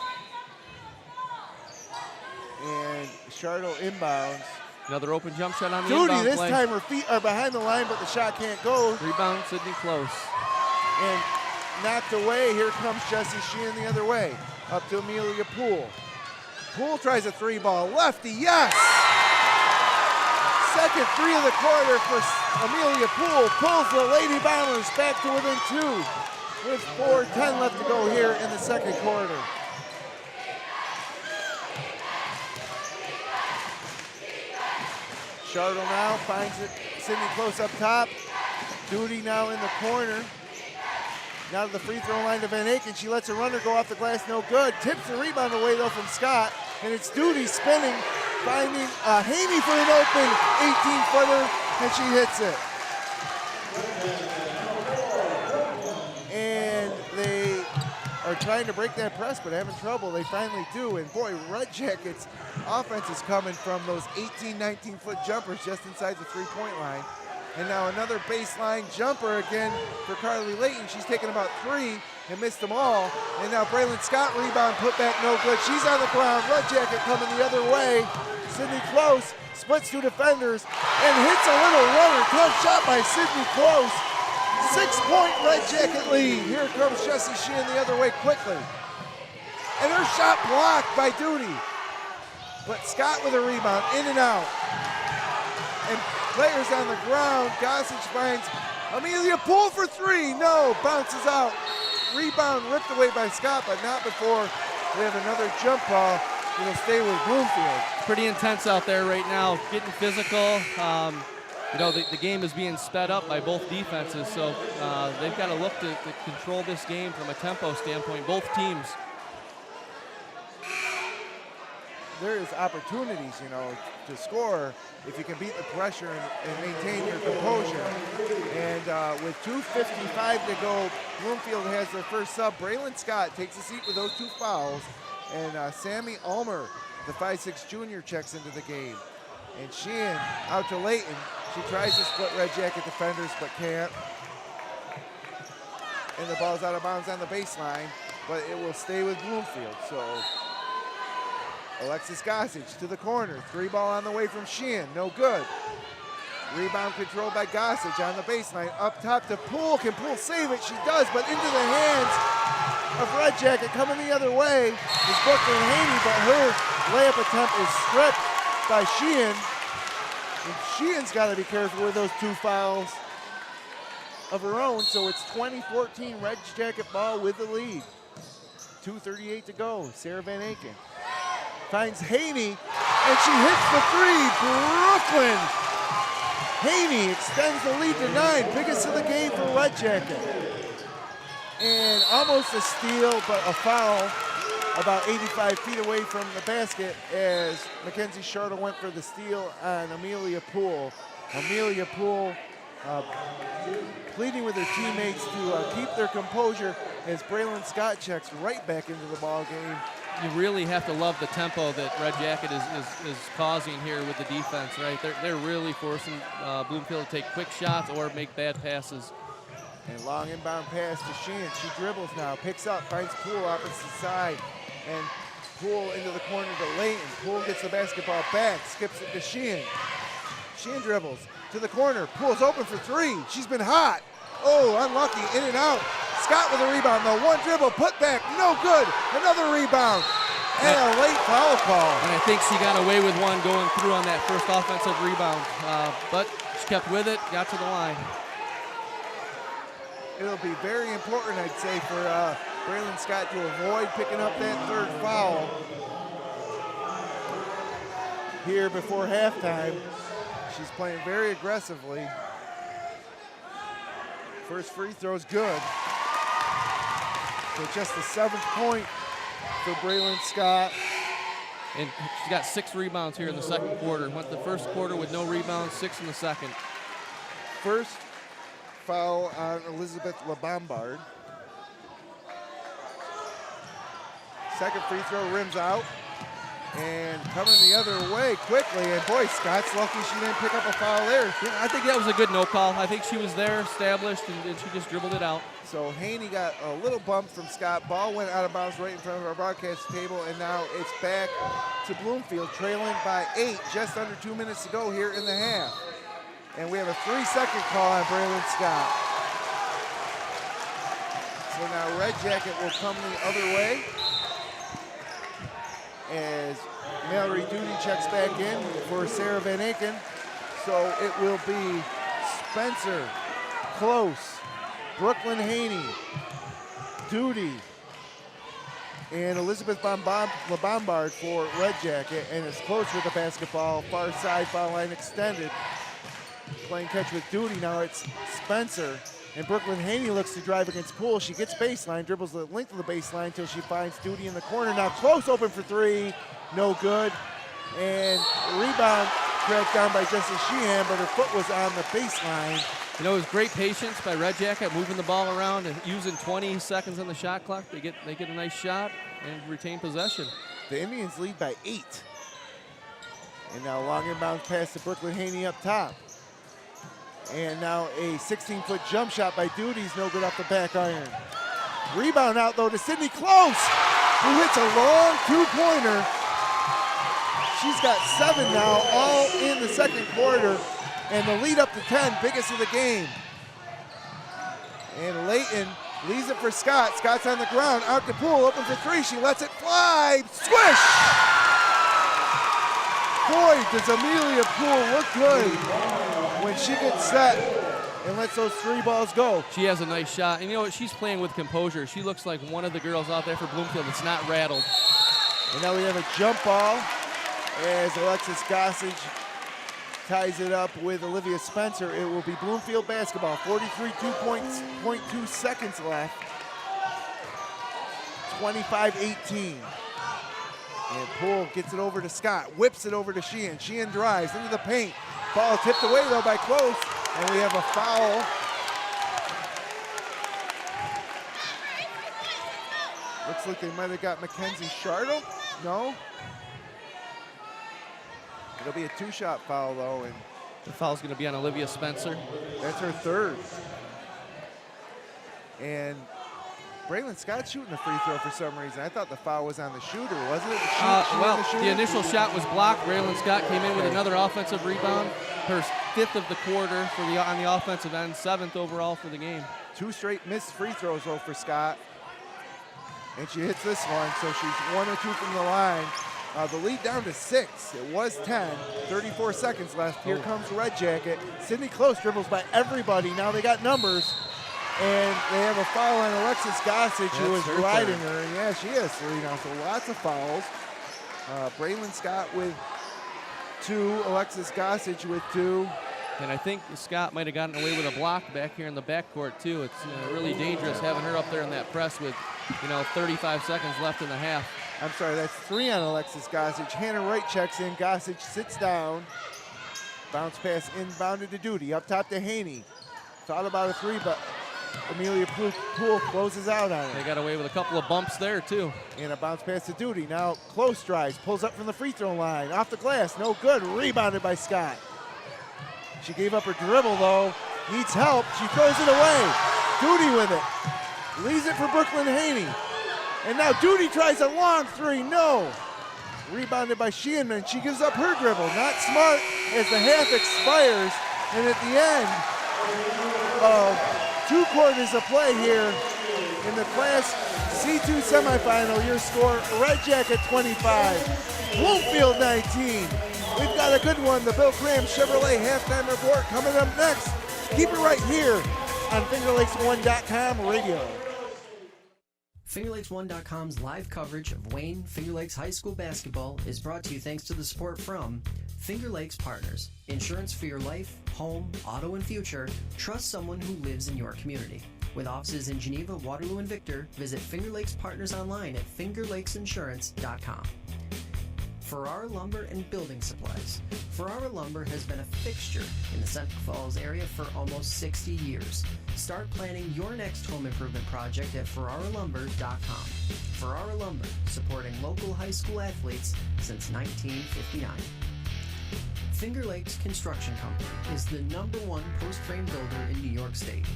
And Shardle inbounds. Another open jump shot on the Duty, inbound this play. time her feet are behind the line, but the shot can't go. Rebound, Sydney Close. And knocked away. Here comes Jessie Sheehan the other way. Up to Amelia Poole. Poole tries a 3-ball. Lefty, yes! Second 3 of the quarter for Amelia Poole. Pulls the Lady Bombers back to within 2. With 4:10 left to go here in the second quarter. Shardle now finds it. Sydney Close up top. Duty now in the corner. Now to the free throw line to Van Aken. She lets a runner go off the glass, no good. Tips the rebound away though from Scott. And it's Duty spinning, finding Haney for an open 18-footer, and she hits it. And they are trying to break that press, but having trouble. They finally do. And boy, Red Jackets offense is coming from those 18, 19-foot jumpers just inside the three-point line. And now another baseline jumper again for Carly Layton. She's taken about 3 and missed them all. And now Braylon Scott rebound, put back, no good. She's on the ground. Red Jacket coming the other way. Sydney Close splits 2 defenders and hits a little runner. Tough shot by Sydney Close. 6-point Red Jacket lead. Here comes Jessie Sheehan the other way quickly. And her shot blocked by Duty. But Scott with a rebound, in and out. And players on the ground. Gossage finds Amelia Poole for 3. No, bounces out. Rebound ripped away by Scott, but not before we have another jump ball. It'll stay with Bloomfield. Pretty intense out there right now, getting physical. You know, the game is being sped up by both defenses, so they've got to look to control this game from a tempo standpoint, both teams. there is opportunities, to score if you can beat the pressure and maintain your composure. And with 2:55 to go, Bloomfield has their first sub. Braylon Scott takes a seat with those 2 fouls. And Sammy Ulmer, the 5'6" junior, checks into the game. And Sheehan out to Layton. She tries to split Red Jacket defenders, but can't. And the ball's out of bounds on the baseline, but it will stay with Bloomfield. So Alexis Gossage to the corner. 3 ball on the way from Sheehan, no good. Rebound controlled by Gossage on the baseline. Up top to Poole. Can Poole save it? She does, but into the hands of Red Jacket. Coming the other way is Brooklyn Haney, but her layup attempt is stripped by Sheehan. And Sheehan's got to be careful with those 2 fouls of her own. So it's 20-14 Red Jacket ball with the lead. 2:38 to go. Sarah Van Aken finds Haney, and she hits the 3. Brooklyn Haney extends the lead to 9. Biggest of the game for Red Jacket. And almost a steal, but a foul about 85 feet away from the basket as Mackenzie Shartle went for the steal on Amelia Poole. Amelia Poole pleading with her teammates to keep their composure as Braylon Scott checks right back into the ball game. You really have to love the tempo that Red Jacket is causing here with the defense, right? They're really forcing Bloomfield to take quick shots or make bad passes. And long inbound pass to Sheehan. She dribbles now, picks up, finds Poole opposite side. And Poole into the corner to Layton. Poole gets the basketball back, skips it to Sheehan. Sheehan dribbles to the corner. Poole's open for 3. She's been hot. Oh, unlucky, in and out. Scott with a rebound though. 1 dribble, put back, no good. Another rebound. And a late foul call. And I think she got away with one going through on that first offensive rebound. But she kept with it, got to the line. It'll be very important, I'd say, for Braylon Scott to avoid picking up that 3rd foul here before halftime. She's playing very aggressively. First free throw's good. So just the 7th point for Braylon Scott. And she's got 6 rebounds here in the second quarter. Went the first quarter with no rebounds, 6 in the second. First foul on Elizabeth LeBombard. Second free throw rims out. And coming the other way quickly, and boy, Scott's lucky she didn't pick up a foul there. Yeah, I think that was a good no call. I think she was there, established, and she just dribbled it out. So Haney got a little bump from Scott. Ball went out of bounds right in front of our broadcast table, and now it's back to Bloomfield, trailing by 8, just under 2 minutes to go here in the half. And we have a 3-second call on Braylon Scott. So now Red Jacket will come the other way as Mallory Duty checks back in for Sarah Van Aken. So it will be Spencer, Close, Brooklyn Haney, Duty, and Elizabeth LeBombard for Red Jacket, and it's Close with the basketball, far side foul line extended. Playing catch with Duty, now it's Spencer. And Brooklyn Haney looks to drive against Poole. She gets baseline, dribbles the length of the baseline until she finds Duty in the corner. Now Close open for 3, no good. And rebound tracked down by Justice Sheehan, but her foot was on the baseline. You know, it was great patience by Red Jacket, moving the ball around and using 20 seconds on the shot clock. They get a nice shot and retain possession. The Indians lead by 8. And now long inbound pass to Brooklyn Haney up top. And now a 16-foot jump shot by Duty's no good off the back iron. Rebound out though to Sydney Close, who hits a long 2-pointer. She's got 7 now, all in the second quarter, and the lead up to 10, biggest of the game. And Layton leaves it for Scott. Scott's on the ground, out to Poole, open for 3. She lets it fly, swish! Boy, does Amelia Poole look good when she gets set and lets those 3 balls go. She has a nice shot. And you know what? She's playing with composure. She looks like one of the girls out there for Bloomfield that's not rattled. And now we have a jump ball as Alexis Gossage ties it up with Olivia Spencer. It will be Bloomfield basketball. 43.2 seconds left. 25-18. And Poole gets it over to Scott, whips it over to Sheehan. Sheehan drives into the paint. Ball tipped away though by Close, and we have a foul. Looks like they might have got Mackenzie Shartle. No. It'll be a two-shot foul though, and The foul's going to be on Olivia Spencer. that's her third. And Braylon Scott's shooting the free throw for some reason. I thought the foul was on the shooter, wasn't it? The initial shot was blocked. Braylon Scott came in with another offensive rebound. Her 5th of the quarter for on the offensive end, 7th overall for the game. 2 straight missed free throws though for Scott. And she hits this one, so she's 1 or 2 from the line. The lead down to 6. It was 10. 34 seconds left. Here comes Red Jacket. Sydney Close dribbles by everybody. Now they got numbers. And they have a foul on Alexis Gossage, who is riding her. Yeah, she has 3 now, so lots of fouls. Braylon Scott with 2, Alexis Gossage with 2. And I think Scott might have gotten away with a block back here in the backcourt, too. It's really dangerous having her up there in that press with, 35 seconds left in the half. I'm sorry, that's 3 on Alexis Gossage. Hannah Wright checks in. Gossage sits down. Bounce pass inbounded to Duty. Up top to Haney. Thought about a 3, but Amelia Poole closes out on it. They got away with a couple of bumps there, too. And a bounce pass to Duty. Now Close drives, pulls up from the free throw line. Off the glass, no good. Rebounded by Scott. She gave up her dribble, though. Needs help. She throws it away. Duty with it. Leaves it for Brooklyn Haney. And now Duty tries a long 3. No. Rebounded by Sheehan. She gives up her dribble. Not smart as the half expires. And at the end of 2 quarters of play here in the Class C2 semifinal, your score, Red Jacket 25, Bloomfield 19. We've got a good one, the Bill Cram Chevrolet halftime report coming up next. Keep it right here on FingerLakes1.com radio. FingerLakes1.com's live coverage of Wayne Finger Lakes High School basketball is brought to you thanks to the support from Finger Lakes Partners. Insurance for your life, home, auto, and future. Trust someone who lives in your community. With offices in Geneva, Waterloo, and Victor, visit Finger Lakes Partners online at fingerlakesinsurance.com. Ferrara Lumber and Building Supplies. Ferrara Lumber has been a fixture in the Seneca Falls area for almost 60 years. Start planning your next home improvement project at ferraralumber.com. Ferrara Lumber, supporting local high school athletes since 1959. Finger Lakes Construction Company is the #1 post-frame builder in New York State,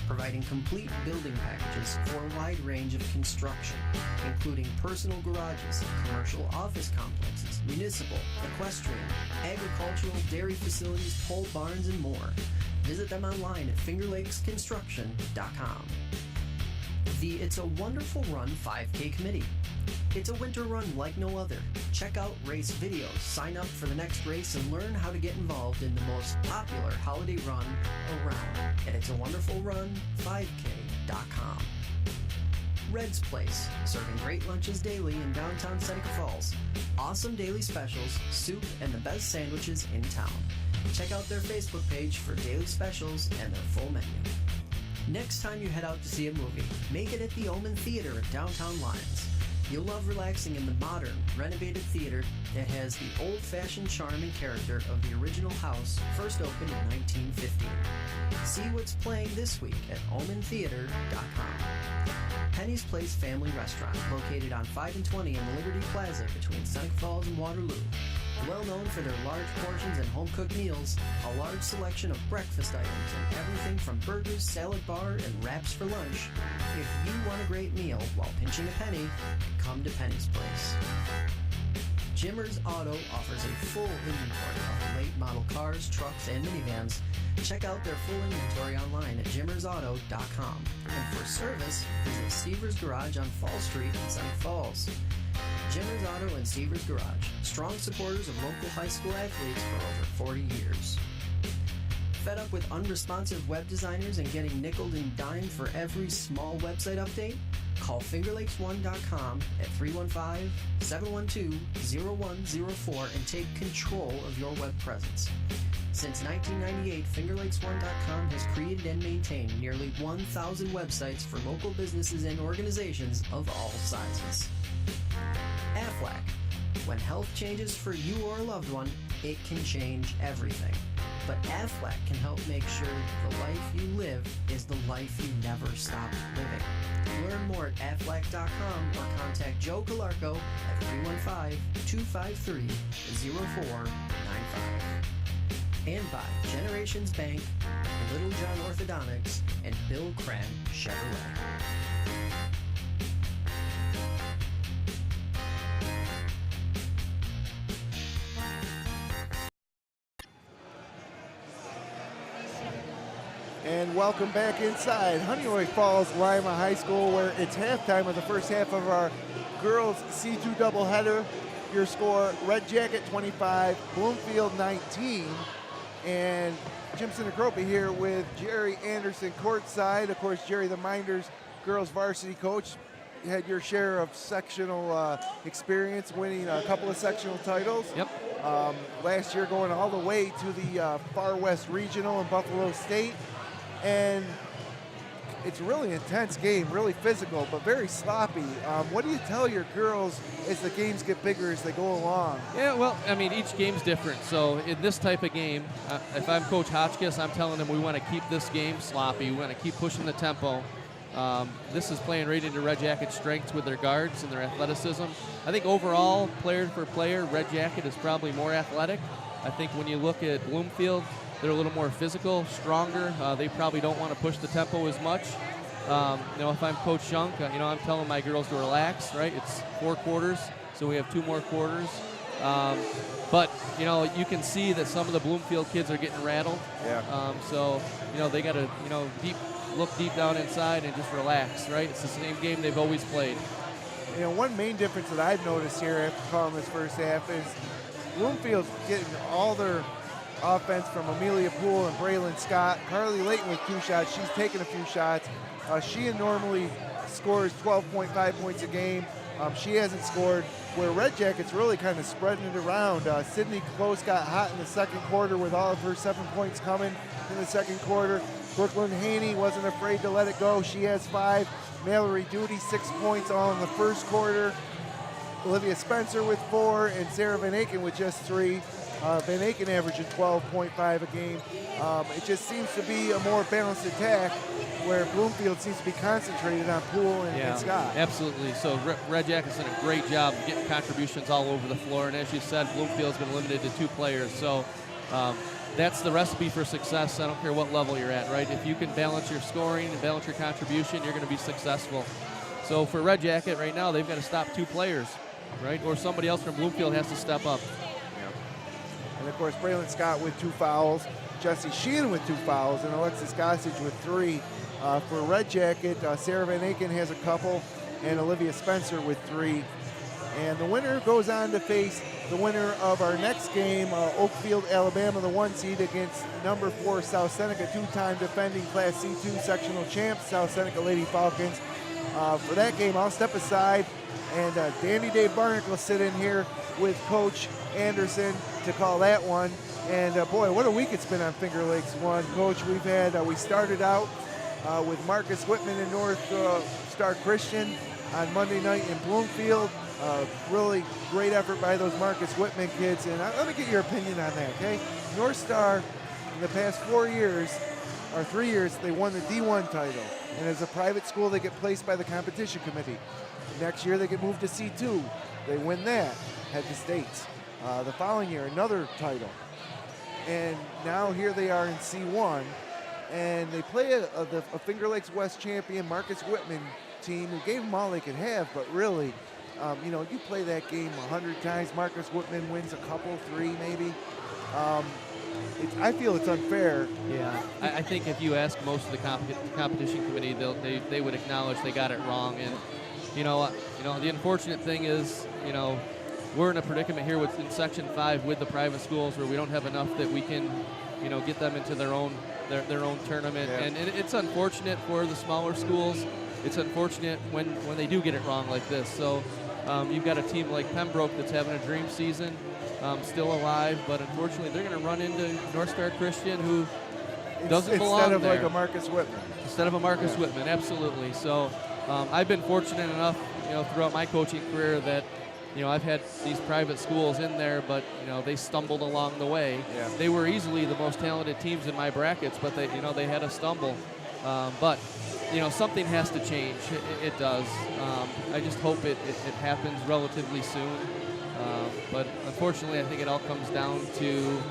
providing complete building packages for a wide range of construction, including personal garages, commercial office complexes, municipal, equestrian, agricultural, dairy facilities, pole barns, and more. Visit them online at fingerlakesconstruction.com. The It's a Wonderful Run 5K Committee. It's a winter run like no other. Check out race videos, sign up for the next race, and learn how to get involved in the most popular holiday run around at itsawonderfulrun5k.com. Red's Place, serving great lunches daily in downtown Seneca Falls. Awesome daily specials, soup, and the best sandwiches in town. Check out their Facebook page for daily specials and their full menu. Next time you head out to see a movie, make it at the Omen Theater at downtown Lyons. You'll love relaxing in the modern, renovated theater that has the old-fashioned charm and character of the original house, first opened in 1915. See what's playing this week at omentheater.com. Penny's Place Family Restaurant, located on 5 and 20 in the Liberty Plaza between Seneca Falls and Waterloo. Well known for their large portions and home-cooked meals, a large selection of breakfast items, and everything from burgers, salad bar, and wraps for lunch. If you want a great meal while pinching a penny, come to Penny's Place. Jimmer's Auto offers a full inventory of late model cars, trucks, and minivans. Check out their full inventory online at jimmersauto.com. And for service, visit Seaver's Garage on Fall Street in Seneca Falls. Jimmer's Auto and Seaver's Garage, strong supporters of local high school athletes for over 40 years. Fed up with unresponsive web designers and getting nickeled and dimed for every small website update? Call FingerLakes1.com at 315-712-0104 and take control of your web presence. Since 1998, FingerLakes1.com has created and maintained nearly 1,000 websites for local businesses and organizations of all sizes. Aflac, When health changes for you or a loved one, it can change everything. But Aflac can help make sure the life you live is the life you never stop living. Learn more at aflac.com or contact Joe Calarco at 315-253-0495. And by Generations Bank, Little John Orthodontics, and Bill Cram Chevrolet. And welcome back inside Honeoye-Falls Lima High School, where it's halftime of the first half of our girls C2 doubleheader. Your score, Red Jacket 25, Bloomfield 19. And Jim Sinicropi here with Jerry Anderson courtside. Of course, Jerry, the Minders girls varsity coach. You had your share of sectional experience, winning a couple of sectional titles. Yep. Last year going all the way to the Far West Regional in Buffalo State. And it's a really intense game, really physical, but very sloppy. What do you tell your girls as the games get bigger as they go along? Yeah, well, I mean, each game's different. So in this type of game, if I'm Coach Hotchkiss, I'm telling them we want to keep this game sloppy. We want to keep pushing the tempo. This is playing right into Red Jacket's strengths with their guards and their athleticism. I think overall, player for player, Red Jacket is probably more athletic. I think when you look at Bloomfield, they're a little more physical, stronger. They probably don't want to push the tempo as much. If I'm Coach Shunk, I'm telling my girls to relax, right? It's 4 quarters, so we have 2 more quarters. But you can see that some of the Bloomfield kids are getting rattled. Yeah. They got to, look deep down inside and just relax, right? It's the same game they've always played. One main difference that I've noticed here after calling this first half is Bloomfield's getting all their offense from Amelia Poole and Braylon Scott. Carly Layton with 2 shots. She's taken a few shots. She normally scores 12.5 points a game. She hasn't scored. Where Red Jackets really kind of spreading it around. Sydney Close got hot in the second quarter with all of her 7 points coming in the second quarter. Brooklyn Haney wasn't afraid to let it go. She has 5. Mallory Duty, 6 points all in the first quarter. Olivia Spencer with 4, and Sarah Van Aken with just 3. Van Aken averaging 12.5 a game. It just seems to be a more balanced attack where Bloomfield seems to be concentrated on Poole and Scott. Absolutely. So Red Jackets did a great job getting contributions all over the floor. And as you said, Bloomfield's been limited to 2 players. So that's the recipe for success. I don't care what level you're at, right? If you can balance your scoring and balance your contribution, you're going to be successful. So for Red Jacket right now, they've got to stop 2 players, right? Or somebody else from Bloomfield has to step up. And of course, Braylon Scott with 2 fouls, Jesse Sheehan with 2 fouls, and Alexis Gossage with 3. For Red Jacket, Sarah Van Aken has a couple, and Olivia Spencer with 3. And the winner goes on to face the winner of our next game, Oakfield, Alabama, the 1 seed against number 4 South Seneca, 2-time defending Class C2 sectional champs, South Seneca Lady Falcons. For that game, I'll step aside, and Danny Dave Barnick will sit in here with Coach Anderson to call that one. And boy, what a week it's been on Finger Lakes 1. Coach, we started out with Marcus Whitman and North Star Christian on Monday night in Bloomfield. Really great effort by those Marcus Whitman kids. And let me get your opinion on that, okay? North Star, in the past 4 years, or 3 years, they won the D1 title. And as a private school, they get placed by the competition committee. Next year, they get moved to C2. They win that, head to states. The following year, another title. And now here they are in C1. And they play a Finger Lakes West champion, Marcus Whitman team, who gave them all they could have. But really, you play that game 100 times. Marcus Whitman wins a couple, 3 maybe. I feel it's unfair. Yeah, I think if you ask most of the competition committee, they would acknowledge they got it wrong. And the unfortunate thing is, we're in a predicament here in Section 5 with the private schools where we don't have enough that we can, get them into their own tournament. Yeah. And it's unfortunate for the smaller schools. It's unfortunate when they do get it wrong like this. So you've got a team like Pembroke that's having a dream season, still alive, but unfortunately they're going to run into North Star Christian, who doesn't belong there. Instead of like a Marcus Whitman. Instead of a Marcus Whitman, absolutely. So I've been fortunate enough, throughout my coaching career that, I've had these private schools in there, but they stumbled along the way. Yeah. They were easily the most talented teams in my brackets, but they had a stumble. But something has to change. It does. I just hope it happens relatively soon. But unfortunately, I think it all comes down to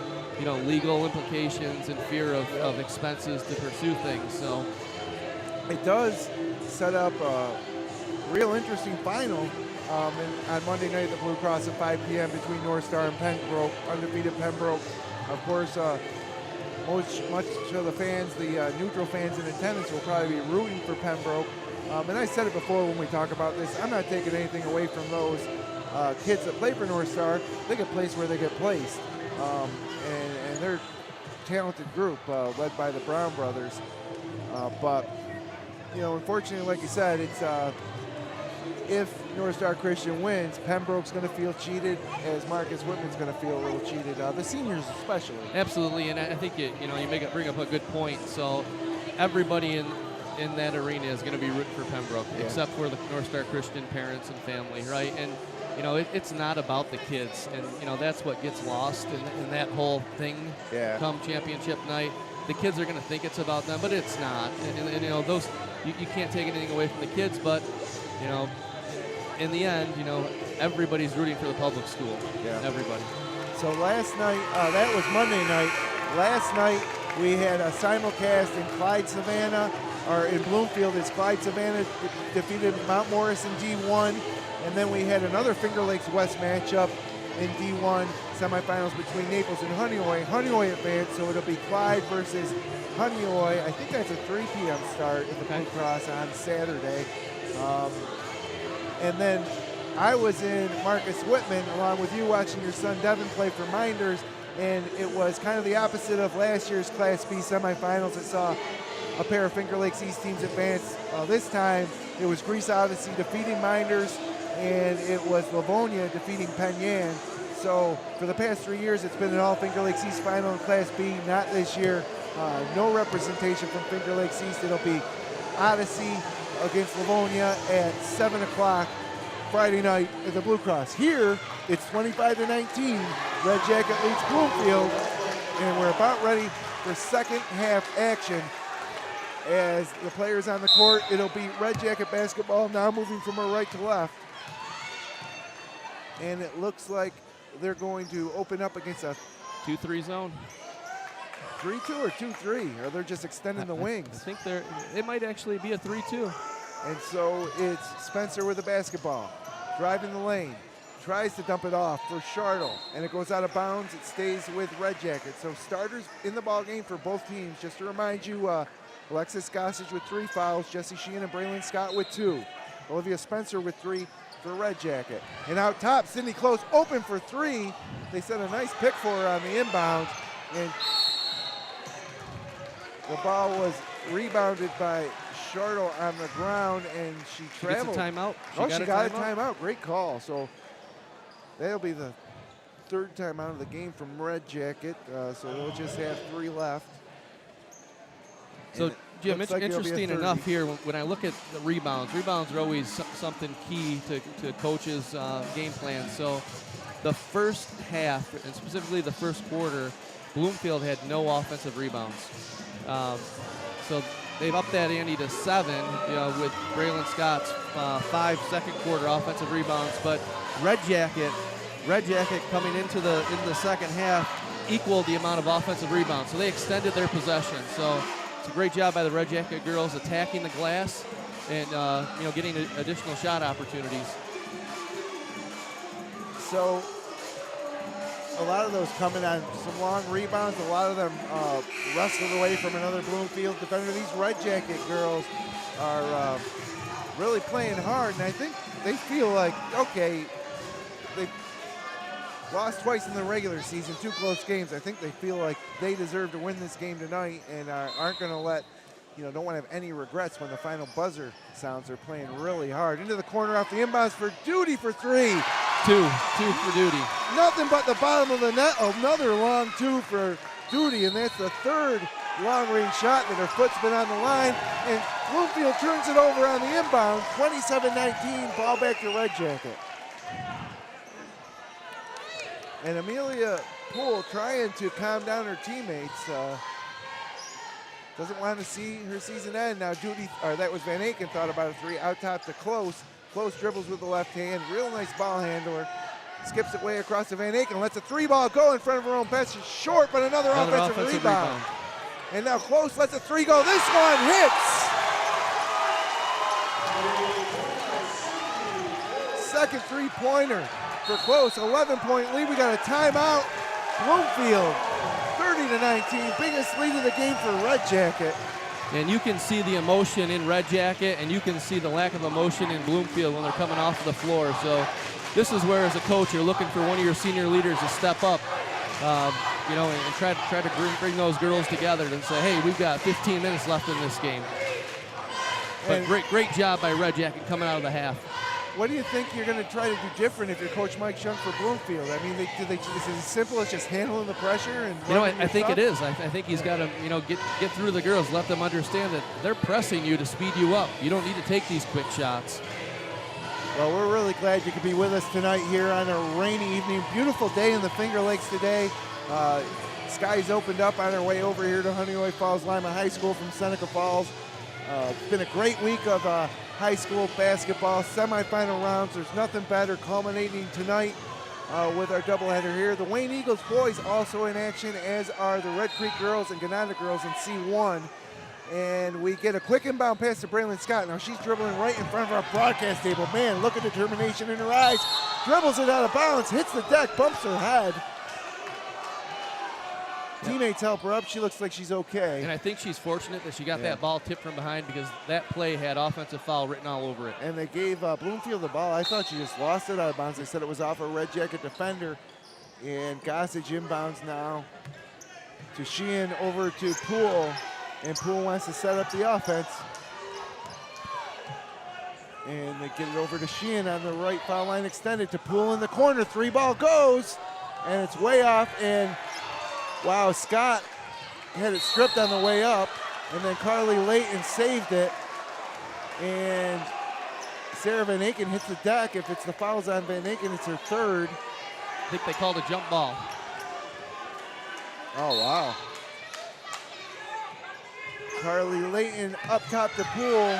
legal implications and fear of expenses to pursue things. So it does set up a real interesting final on Monday night at the Blue Cross at 5 p.m. between North Star and Pembroke, undefeated Pembroke. Of course, much of the fans, the neutral fans in attendance will probably be rooting for Pembroke. And I said it before when we talk about this, I'm not taking anything away from those kids that play for North Star. They get placed where they get placed. And they're a talented group led by the Brown brothers. But, unfortunately, like you said, it's if North Star Christian wins, Pembroke's going to feel cheated, as Marcus Whitman's going to feel a little cheated. The seniors especially. Absolutely, and I think you bring up a good point. So everybody in that arena is going to be rooting for Pembroke, except for the North Star Christian parents and family, right? And it's not about the kids, and that's what gets lost in that whole thing. Yeah. Come championship night, the kids are going to think it's about them, but it's not. And those you can't take anything away from the kids, but in the end, everybody's rooting for the public school. Yeah. Everybody. So last night, that was Monday night. Last night we had a simulcast in Clyde Savannah, or in Bloomfield. It's Clyde Savannah defeated Mount Morris in D1. And then we had another Finger Lakes West matchup in D1 semifinals between Naples and Honeoye. Honeoye advanced, so it'll be Clyde versus Honeoye. I think that's a 3 p.m. start at the Blue Cross on Saturday. And then I was in Marcus Whitman along with you watching your son Devin play for Minders, and it was kind of the opposite of last year's Class B semifinals. It saw a pair of Finger Lakes East teams advance. This time it was Greece Odyssey defeating Minders, and it was Livonia defeating Penn Yan. So for the past 3 years, it's been an all Finger Lakes East final in Class B. Not this year. No representation from Finger Lakes East. It'll be Odyssey against Livonia at 7 o'clock Friday night at the Blue Cross. Here, it's 25-19. Red Jacket leads Bloomfield, and we're about ready for second half action. As the players on the court, it'll be Red Jacket basketball now moving from our right to left. And it looks like they're going to open up against a 2-3 zone. 3-2 or 2-3, or they're just extending the wings. I think it might actually be a 3-2. And so it's Spencer with the basketball, driving the lane, tries to dump it off for Chartle, and it goes out of bounds. It stays with Red Jacket. So starters in the ball game for both teams. Just to remind you, Alexis Gossage with 3 fouls, Jesse Sheehan and Braylon Scott with 2. Olivia Spencer with 3 for Red Jacket. And out top, Sydney Close open for 3. They set a nice pick for her on the inbound, and the ball was rebounded by Chartle on the ground, and she traveled. She gets a timeout. She got a timeout. Great call. So that'll be the 3rd timeout of the game from Red Jacket. So they'll just have 3 left. So, and Jim, like interesting enough here, when I look at the rebounds are always something key to coaches' game plan. So the first half, and specifically the first quarter, Bloomfield had no offensive rebounds. So they've upped that ante to 7, with Braylon Scott's 5 second quarter offensive rebounds. But Red Jacket coming into the second half equaled the amount of offensive rebounds. So they extended their possession. So it's a great job by the Red Jacket girls attacking the glass and getting additional shot opportunities. So a lot of those coming on some long rebounds. A lot of them wrestled away from another Bloomfield defender. These Red Jacket girls are really playing hard, and I think they feel like, okay, they lost twice in the regular season, 2 close games. I think they feel like they deserve to win this game tonight and aren't going to let, don't want to have any regrets when the final buzzer sounds. They're playing really hard. Into the corner off the inbounds for Duty for 3. 2 for Duty. Nothing but the bottom of the net. Another long 2 for Duty, and that's the 3rd long-range shot that her foot's been on the line. And Bloomfield turns it over on the inbound. 27-19, ball back to Red Jacket. And Amelia Poole trying to calm down her teammates. Doesn't want to see her season end. Now that was Van Aken, thought about a three. Out top to Close. Close dribbles with the left hand. Real nice ball handler. Skips it way across to Van Aken. Lets a three ball go in front of her own bench. Short, but another offensive rebound. And now Close lets a three go. This one hits. Second three-pointer for Close. 11-point lead. We got a timeout. Bloomfield, 30-19. Biggest lead of the game for Red Jacket. And you can see the emotion in Red Jacket, and you can see the lack of emotion in Bloomfield when they're coming off of the floor. So this is where, as a coach, you're looking for one of your senior leaders to step up, and try to bring those girls together and say, hey, we've got 15 minutes left in this game. But great job by Red Jacket coming out of the half. What do you think you're going to try to do different if you're Coach Mike Shunk for Bloomfield? I mean, is it as simple as just handling the pressure? And I think it is. I think he's got to, get through the girls, let them understand that they're pressing you to speed you up. You don't need to take these quick shots. Well, we're really glad you could be with us tonight here on a rainy evening. Beautiful day in the Finger Lakes today. Skies opened up on our way over here to Honeoye-Falls Lima High School from Seneca Falls. It's been a great week of high school basketball, semifinal rounds. There's nothing better, culminating tonight with our doubleheader here. The Wayne Eagles boys also in action, as are the Red Creek girls and Gananda girls in C1. And we get a quick inbound pass to Braylon Scott. Now she's dribbling right in front of our broadcast table. Man, look at determination in her eyes. Dribbles it out of bounds, hits the deck, bumps her head. Teammates help her up. She looks like she's okay. And I think she's fortunate that she got that ball tipped from behind, because that play had offensive foul written all over it. And they gave Bloomfield the ball. I thought she just lost it out of bounds. They said it was off a Red Jacket defender. And Gossage inbounds now to Sheehan over to Poole. And Poole wants to set up the offense. And they get it over to Sheehan on the right, foul line extended to Poole in the corner. Three ball goes, and it's way off. And wow, Scott had it stripped on the way up, and then Carly Layton saved it. And Sarah Van Aken hits the deck. If it's the fouls on Van Aken, it's her third. I think they called a jump ball. Oh, wow. Carly Layton up top to Poole.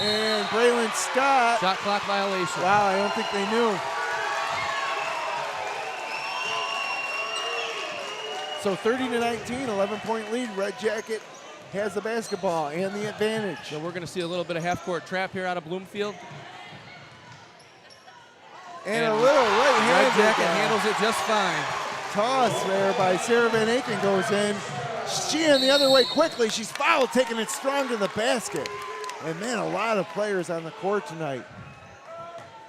And Braylon Scott. Shot clock violation. Wow, I don't think they knew. So 30-19, 11-point lead. Red Jacket has the basketball and the advantage. So we're going to see a little bit of half-court trap here out of Bloomfield. And a little right-handed. Red Jacket handles it just fine. Toss there by Sarah Van Aken goes in. Sheehan the other way quickly. She's fouled, taking it strong to the basket. And man, a lot of players on the court tonight.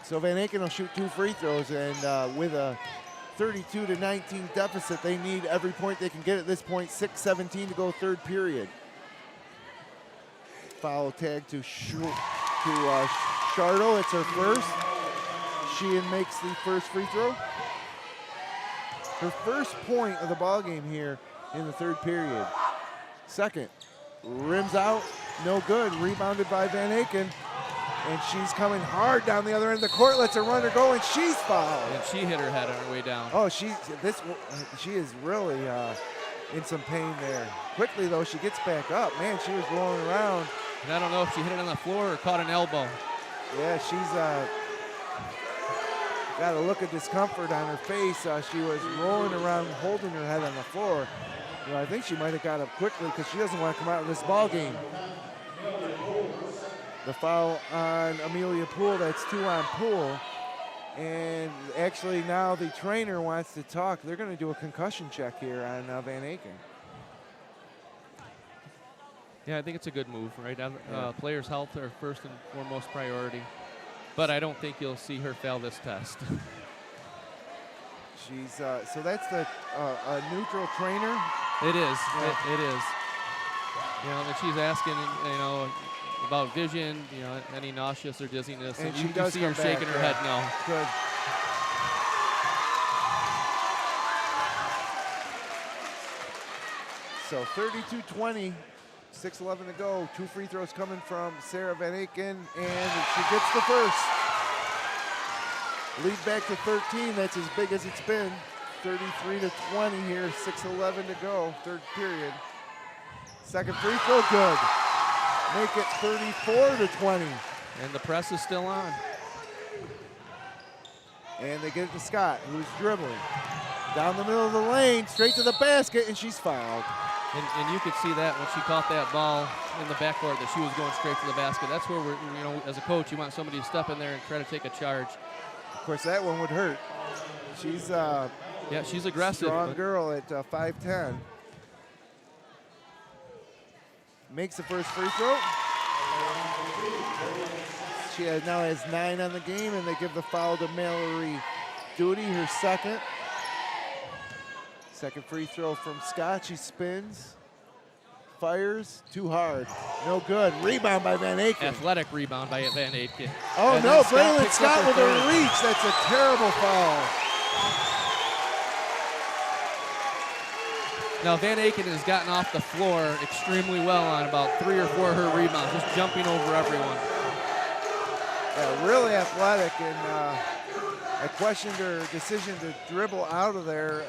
So Van Aken will shoot 2 free throws, and with a 32-19 deficit, they need every point they can get at this point. 6:17 to go, third period. Foul tag to Shardo. It's her first. Sheehan makes the first free throw. Her first point of the ball game here in the third period. Second, rims out, no good. Rebounded by Van Aken. And she's coming hard down the other end of the court, lets her runner go, and she's fouled. And she hit her head on her way down. Oh, she is really in some pain there. Quickly, though, she gets back up. Man, she was rolling around. And I don't know if she hit it on the floor or caught an elbow. Yeah, she's got a look of discomfort on her face. She was rolling around, holding her head on the floor. You know, I think she might have got up quickly because she doesn't want to come out of this ball game. The foul on Amelia Poole, that's 2 on Poole. And actually now the trainer wants to talk. They're going to do a concussion check here on Van Aken. Yeah, I think it's a good move, right? Players' health are first and foremost priority. But I don't think you'll see her fail this test. She's so that's the a neutral trainer. It is. Yeah. It is. You know, and she's asking, about vision, any nauseous or dizziness. And you she does see her come shaking back, her head no. Good. So 32-20, 6:11 to go. 2 free throws coming from Sarah Van Aken, and she gets the first. Lead back to 13. That's as big as it's been. 33-20 here. 6:11 to go. Third period. Second free throw, good. Make it 34-20. And the press is still on. And they get it to Scott, who's dribbling. Down the middle of the lane, straight to the basket, and she's fouled. And you could see that when she caught that ball in the backcourt that she was going straight to the basket. That's where as a coach, you want somebody to step in there and try to take a charge. Of course, that one would hurt. She's she's aggressive. Strong girl at 5'10". Makes the first free throw. She now has 9 on the game, and they give the foul to Mallory Duty, her second. Second free throw from Scott. She spins, fires, too hard. No good. Rebound by Van Aken. Athletic rebound by Van Aken. Oh, and no, Braylon Scott with third. a reach. That's a terrible foul. Now, Van Aken has gotten off the floor extremely well on about 3 or 4 of her rebounds, just jumping over everyone. Yeah, really athletic, and I questioned her decision to dribble out of there,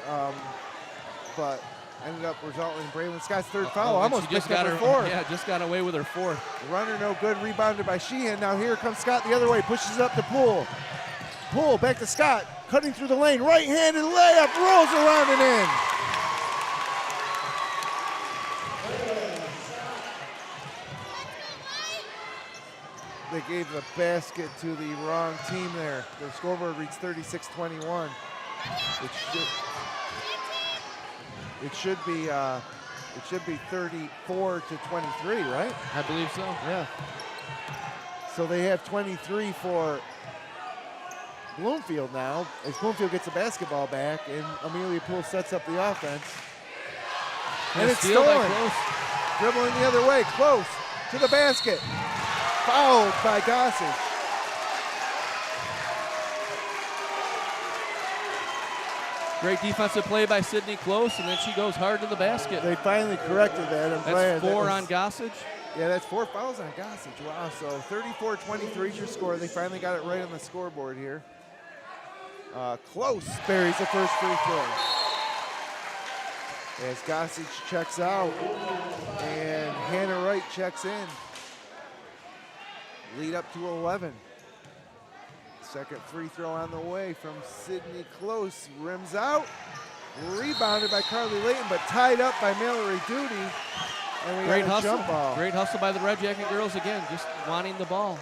but ended up resulting in Braylon Scott's third foul. Almost just picked got up her her fourth. Yeah, just got away with her fourth. Runner no good, rebounded by Sheehan. Now here comes Scott the other way, pushes up to Poole. Poole back to Scott, cutting through the lane, right-handed layup, rolls around and in. They gave the basket to the wrong team there. The scoreboard reads 36-21. It should be 34-23, right? I believe so. Yeah. So they have 23 for Bloomfield now, as Bloomfield gets the basketball back, and Amelia Poole sets up the offense. And it's stolen. Dribbling the other way, close to the basket. Fouled by Gossage. Great defensive play by Sydney Close, and then she goes hard to the basket. They finally corrected that. I'm glad. That's 4 on Gossage. Yeah, that's 4 fouls on Gossage. Wow, so 34-23 is your score. They finally got it right on the scoreboard here. Close buries the first free throw. As Gossage checks out, and Hannah Wright checks in. Lead up to 11. Second free throw on the way from Sydney Close. Rims out. Rebounded by Carly Layton, but tied up by Mallory Duty. And we Great got a hustle. jump ball. Great hustle by the Red Jacket girls again, just wanting the ball.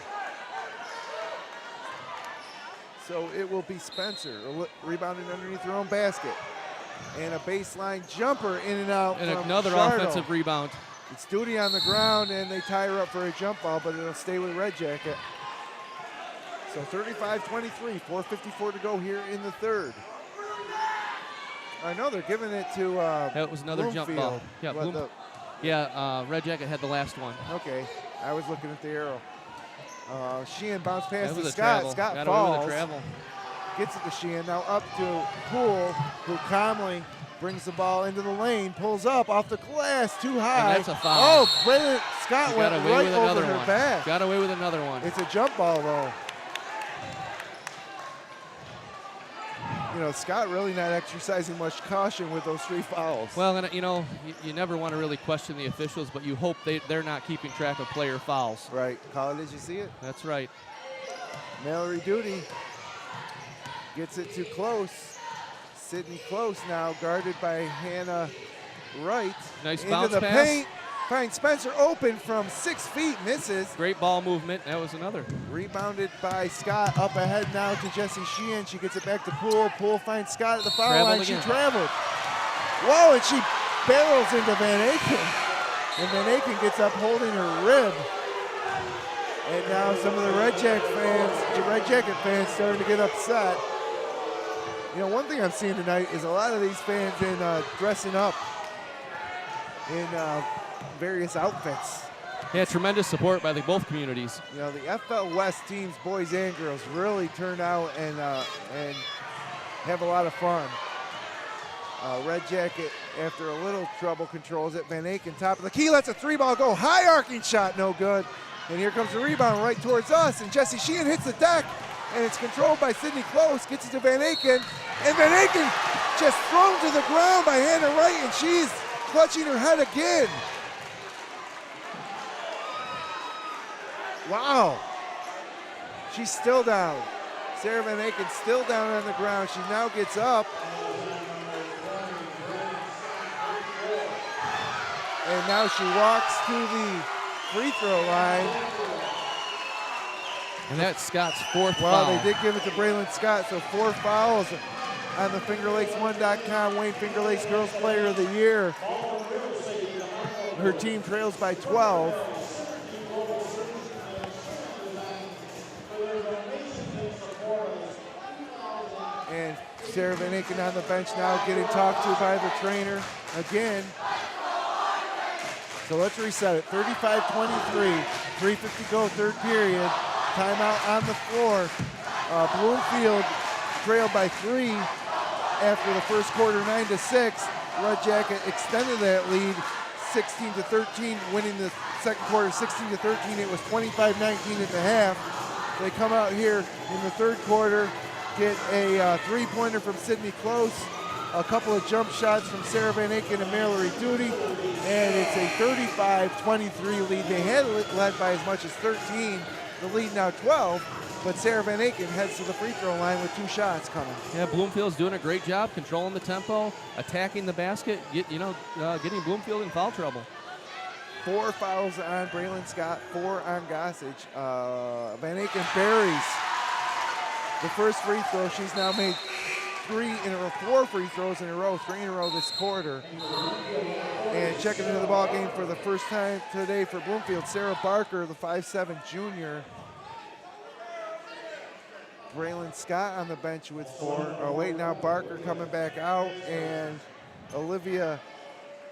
So it will be Spencer rebounding underneath her own basket. And a baseline jumper in and out. And from another Shardo. offensive rebound. It's Duty on the ground, and they tie her up for a jump ball, but it'll stay with Red Jacket. So 35-23, 4:54 to go here in the third. I know they're giving it to That was another jump ball. Yeah, Red Jacket had the last one. Okay, I was looking at the arrow. Sheehan bounced past That was to a Scott. travel. Scott Got falls. away with a travel. Gets it to Sheehan. Now up to Poole, who calmly brings the ball into the lane, pulls up off the glass, too high. And that's a foul. Oh, Braylon Scott went right over her back. Got away with another one. It's a jump ball, though. You know, Scott really not exercising much caution with those 3 fouls. Well, and you never want to really question the officials, but you hope they're not keeping track of player fouls. Right. Colin, did you see it? That's right. Mallory Duty gets it too close. Sydney Close now guarded by Hannah Wright. Nice into bounce the pass. paint. Finds Spencer open from 6 feet, misses. Great ball movement. That was another. Rebounded by Scott. Up ahead now to Jessie Sheehan. She gets it back to Poole. Poole finds Scott at the foul line. She traveled. Whoa, and she barrels into Van Aken. And Van Aken gets up holding her rib. And now some of the Red Jacket fans starting to get upset. You know, one thing I'm seeing tonight is a lot of these fans dressing up in various outfits. Yeah, tremendous support by both communities. You know, the FL West teams, boys and girls, really turn out and have a lot of fun. Red Jacket, after a little trouble, controls it. Van Aken, top of the key, lets a 3-ball go. High arcing shot, no good. And here comes the rebound right towards us, and Jessie Sheehan hits the deck. and it's controlled by Sydney Close, gets it to Van Aken, and Van Aken just thrown to the ground by Hannah Wright, and she's clutching her head again. Wow. She's still down. Sarah Van Aken still down on the ground. She now gets up. And now she walks to the free throw line. And that's Scott's fourth foul. Well, they did give it to Braylon Scott, so 4 fouls on the FingerLakes1.com Wayne Finger Lakes Girls Player of the Year. Her team trails by 12. And Sarah Van Aken on the bench now getting talked to by the trainer again. So let's reset it. 35-23, 3:50 go, third period. Timeout on the floor. Bloomfield trailed by 3 after the first quarter, 9-6. Red Jacket extended that lead 16-13, winning the second quarter 16-13. It was 25-19 at the half. They come out here in the third quarter, get a three-pointer from Sydney Close, a couple of jump shots from Sarah Van Aken and Mallory Duty, and it's a 35-23 lead. They had led by as much as 13. The lead now 12, but Sarah Van Aken heads to the free throw line with 2 shots coming. Yeah, Bloomfield's doing a great job controlling the tempo, attacking the basket, getting Bloomfield in foul trouble. 4 fouls on Braylon Scott, 4 on Gossage. Van Aken buries the first free throw. She's now made 4 free throws in a row, 3 in a row this quarter. And checking into the ball game for the first time today for Bloomfield, Sarah Barker, the 5'7" junior. Braylon Scott on the bench with 4. Oh wait, now Barker coming back out, and Olivia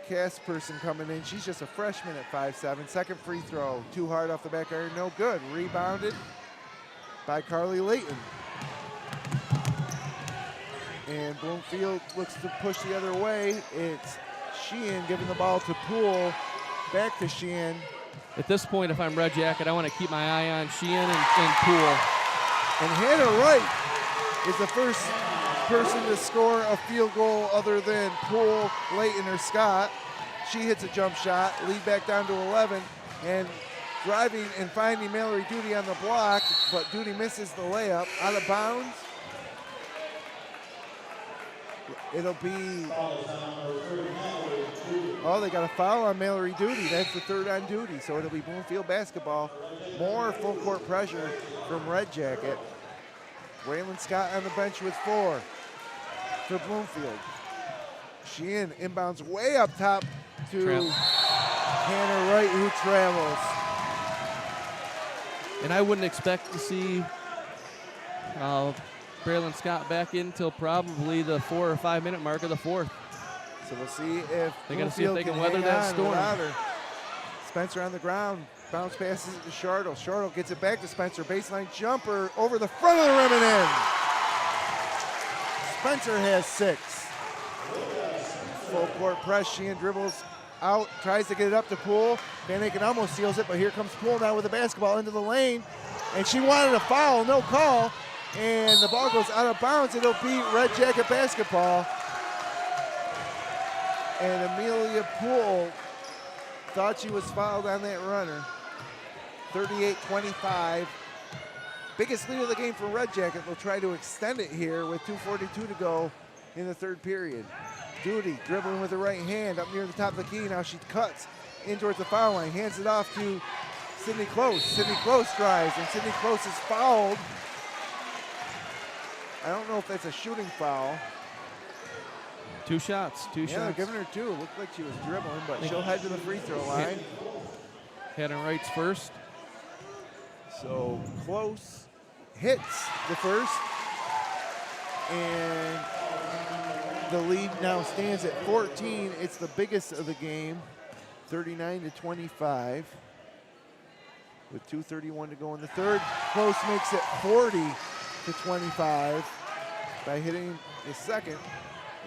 Casperson coming in. She's just a freshman at 5'7". Second free throw, too hard off the back iron, no good. Rebounded by Carly Layton. And Bloomfield looks to push the other way. It's Sheehan giving the ball to Poole. Back to Sheehan. At this point, if I'm Red Jacket, I want to keep my eye on Sheehan and Poole. And Hannah Wright is the first person to score a field goal other than Poole, Layton, or Scott. She hits a jump shot, lead back down to 11, and driving and finding Mallory Duty on the block, but Duty misses the layup. Out of bounds. It'll be, oh, they got a foul on Mallory Duty. That's the 3rd on Duty, so it'll be Bloomfield basketball. More full court pressure from Red Jacket. Braylon Scott on the bench with 4 for Bloomfield. Sheehan inbounds way up top to Hannah Wright, who travels. And I wouldn't expect to see Braylon Scott back in until probably the 4 or 5 minute mark of the 4th. So we'll see if they got to see if they can weather that storm. Spencer on the ground, bounce passes it to Shardle. Shardle gets it back to Spencer. Baseline jumper over the front of the rim and in. Spencer has 6. Full court press. Sheehan dribbles out, tries to get it up to Poole. Van Aken almost steals it, but here comes Poole now with the basketball into the lane. And she wanted a foul, no call. And the ball goes out of bounds. It'll be Red Jacket basketball. And Amelia Poole thought she was fouled on that runner. 38-25. Biggest lead of the game for Red Jacket. They'll try to extend it here with 2:42 to go in the third period. Duty dribbling with the right hand up near the top of the key. Now she cuts in towards the foul line. Hands it off to Sydney Close. Sydney Close drives, and Sydney Close is fouled. I don't know if that's a shooting foul. 2 shots, 2 Yeah, shots. they're giving her 2. Looked like she was dribbling, but she'll head to the free throw line. Hannah Wright's first. So Close hits the first. And the lead now stands at 14. It's the biggest of the game, 39-25. With 2:31 to go in the third. Close makes it 40-25 by hitting the second.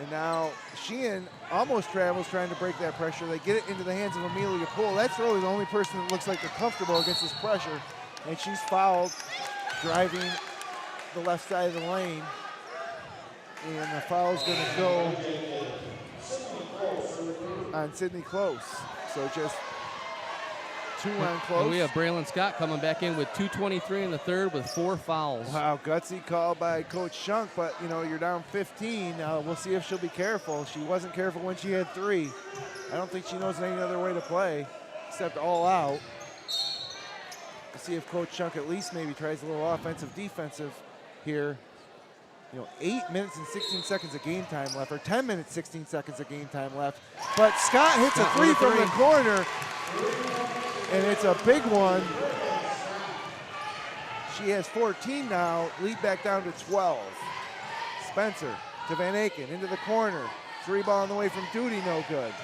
And now Sheehan almost travels trying to break that pressure. They get it into the hands of Amelia Poole. That's really the only person that looks like they're comfortable against this pressure. And she's fouled, driving the left side of the lane. And the foul's going to go on Sydney Close. So just 2 on Close. And we have Braylon Scott coming back in with 2:23 in the third with 4 fouls. Wow, gutsy call by Coach Shunk, but you know, you're down 15. We'll see if she'll be careful. She wasn't careful when she had 3. I don't think she knows any other way to play except all out. We'll see if Coach Shunk at least maybe tries a little offensive, defensive here. You know, 8 minutes and 16 seconds of game time left, or 10 minutes, 16 seconds of game time left. But Scott hits a 3 from the corner, and it's a big one. She has 14 now, lead back down to 12. Spencer to Van Aken, into the corner. 3 ball on the way from Duty, no good.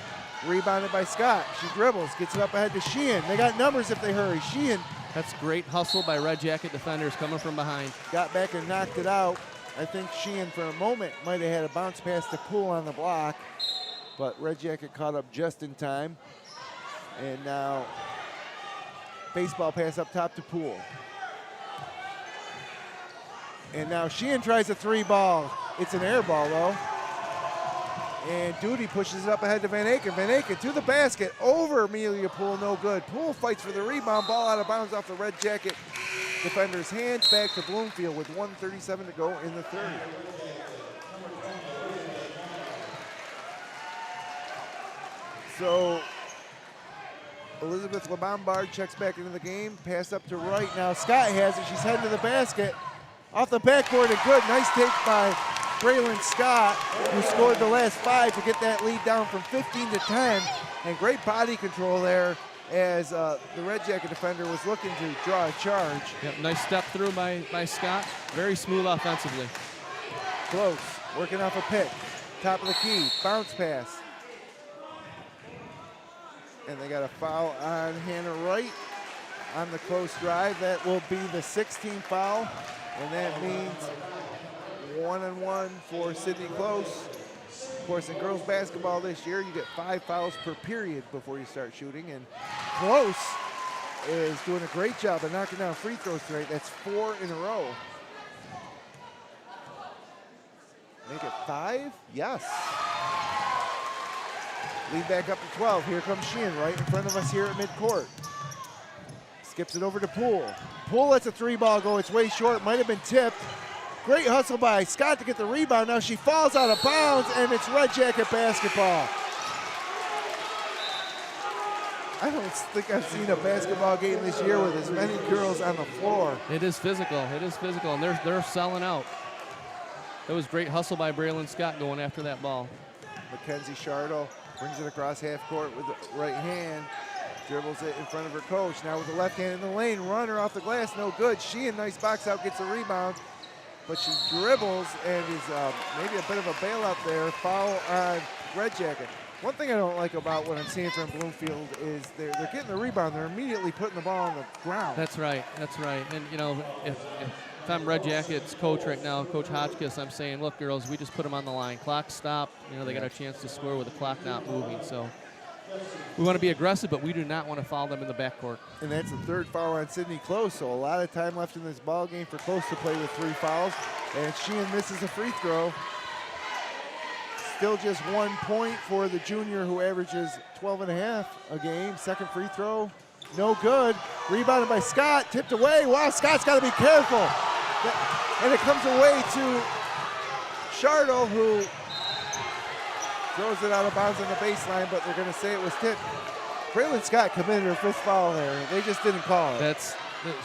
Rebounded by Scott. She dribbles, gets it up ahead to Sheehan. They got numbers if they hurry. Sheehan. That's great hustle by Red Jacket defenders coming from behind. Got back and knocked it out. I think Sheehan for a moment might have had a bounce pass to Poole on the block, but Red Jacket caught up just in time. And now baseball pass up top to Poole. And now Sheehan tries a 3 ball. It's an air ball though. And Duty pushes it up ahead to Van Aken. Van Aken to the basket, over Amelia Poole, no good. Poole fights for the rebound, ball out of bounds off the Red Jacket defender's hands, back to Bloomfield with 1:37 to go in the third. So Elizabeth LeBombard checks back into the game, pass up to right. Now Scott has it, she's heading to the basket. Off the backboard and good, nice take by Braylon Scott, who scored the last 5 to get that lead down from 15 to 10. And great body control there as the Red Jacket defender was looking to draw a charge. Yep, nice step through by Scott. Very smooth offensively. Close, working off a pick. Top of the key, bounce pass. And they got a foul on Hannah Wright on the close drive. That will be the 16th foul. And that means 1-on-1 for Sydney Close. Of course, in girls basketball this year, you get 5 fouls per period before you start shooting. And Close is doing a great job of knocking down free throws tonight. That's 4 in a row. Make it 5? Yes. Lead back up to 12. Here comes Sheehan right in front of us here at midcourt. Skips it over to Poole. Poole lets a 3 ball go. It's way short. Might have been tipped. Great hustle by Scott to get the rebound. Now she falls out of bounds, and it's Red Jacket basketball. I don't think I've seen a basketball game this year with as many girls on the floor. It is physical. It is physical, and they're selling out. That was great hustle by Braylon Scott going after that ball. Mackenzie Shartle brings it across half court with the right hand. Dribbles it in front of her coach. Now with the left hand in the lane. Runner off the glass, no good. Sheehan, nice box out, gets a rebound. But she dribbles and is maybe a bit of a bailout there. Foul on Red Jacket. One thing I don't like about what I'm seeing from Bloomfield is they're getting the rebound. They're immediately putting the ball on the ground. That's right. That's right. And, you know, if I'm Red Jacket's coach right now, Coach Hotchkiss, I'm saying, look, girls, we just put them on the line. Clock stop. You know, they got a chance to score with the clock not moving. So we want to be aggressive, but we do not want to foul them in the backcourt. And that's the 3rd foul on Sydney Close, so a lot of time left in this ball game for Close to play with 3 fouls. And Sheehan misses a free throw. Still just 1 point for the junior, who averages 12.5 a game. 2nd free throw, no good. Rebounded by Scott, tipped away. Wow, Scott's got to be careful. And it comes away to Shartle, who throws it out of bounds on the baseline, but they're going to say it was tipped. Braylon Scott committed her 5th foul there. They just didn't call it.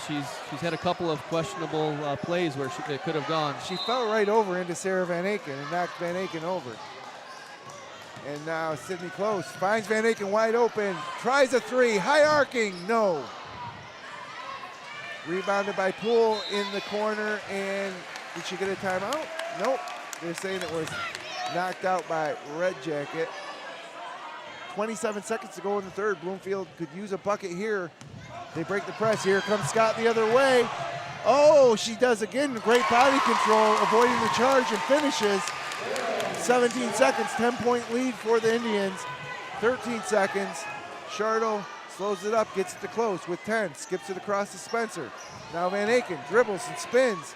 She's had a couple of questionable plays where it could have gone. She fell right over into Sarah Van Aken and knocked Van Aken over. And now Sydney Close finds Van Aken wide open, tries a 3, high arcing, no. Rebounded by Poole in the corner, and did she get a timeout? Nope. They're saying it was knocked out by Red Jacket. 27 seconds to go in the third. Bloomfield could use a bucket here. They break the press. Here comes Scott the other way. Oh, she does again. Great body control, avoiding the charge, and finishes. 17 seconds, 10-point lead for the Indians. 13 seconds. Shartle slows it up, gets it to Close with 10. Skips it across to Spencer. Now Van Aken dribbles and spins.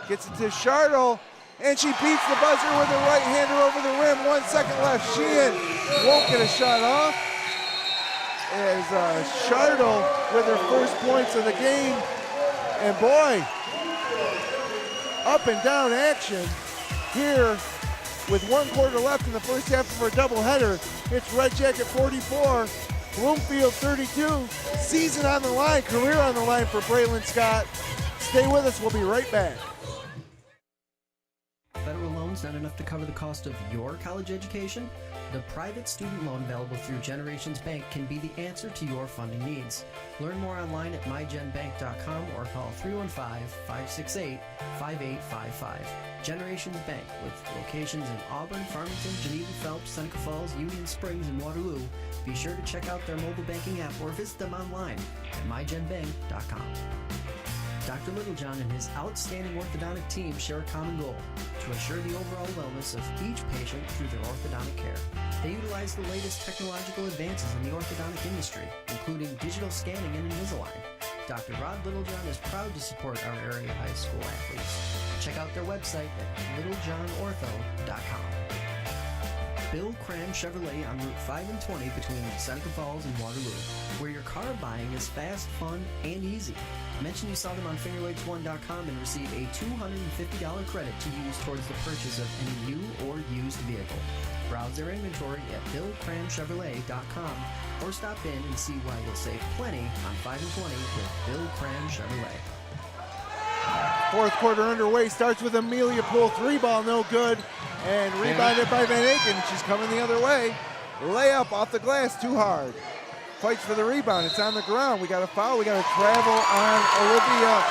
Gets it to Shartle, and she beats the buzzer with her right-hander over the rim. 1 second left. Sheehan won't get a shot off. As Shartle with her first points of the game. And boy, up and down action here with 1 quarter left in the first half of our doubleheader. It's Red Jacket 44, Bloomfield 32. Season on the line, career on the line for Braylon Scott. Stay with us, we'll be right back. Federal loans not enough to cover the cost of your college education? The private student loan available through Generations Bank can be the answer to your funding needs. Learn more online at mygenbank.com or call 315-568-5855. Generations Bank, with locations in Auburn, Farmington, Geneva, Phelps, Seneca Falls, Union Springs, and Waterloo. Be sure to check out their mobile banking app or visit them online at mygenbank.com. Dr. Littlejohn and his outstanding orthodontic team share a common goal: to assure the overall wellness of each patient through their orthodontic care. They utilize the latest technological advances in the orthodontic industry, including digital scanning and Invisalign. Dr. Rod Littlejohn is proud to support our area high school athletes. Check out their website at littlejohnortho.com. Bill Cram Chevrolet on Route 5 and 20 between Seneca Falls and Waterloo, where your car buying is fast, fun, and easy. Mention you saw them on fingerlakes1.com and receive a $250 credit to use towards the purchase of any new or used vehicle. Browse their inventory at billcramchevrolet.com or stop in and see why you'll save plenty on 5 and 20 with Bill Cram Chevrolet. Fourth quarter underway, starts with Amelia Poole, 3-ball, no good, and rebounded by Van Aken. She's coming the other way. Layup off the glass, too hard. Fights for the rebound, it's on the ground. We got a foul, we got a travel on Olivia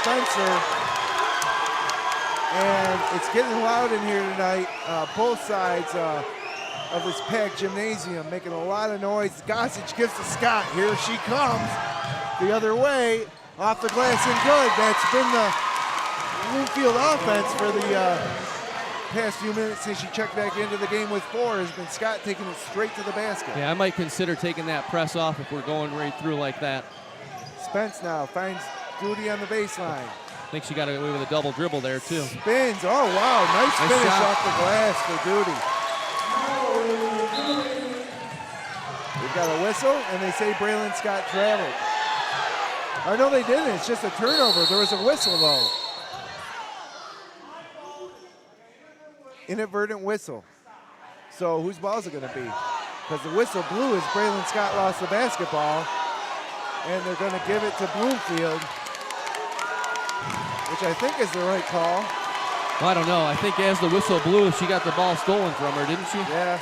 Spencer. And it's getting loud in here tonight. Both sides of this packed gymnasium making a lot of noise. Gossage gives to Scott, here she comes. The other way, off the glass and good. That's been the Bloomfield offense for the past few minutes since she checked back into the game with 4. Has been Scott taking it straight to the basket. Yeah, I might consider taking that press off if we're going right through like that. Spence now finds Duty on the baseline. I think she got away with a double dribble there too. Spins, oh wow, nice finish shot off the glass for Duty. We've got a whistle and they say Braylon Scott traveled. Oh no, they didn't, it's just a turnover. There was a whistle though. Inadvertent whistle. So whose ball is it going to be? Because the whistle blew as Braylon Scott lost the basketball, and they're going to give it to Bloomfield, which I think is the right call. Well, I don't know. I think as the whistle blew, she got the ball stolen from her, didn't she? Yeah.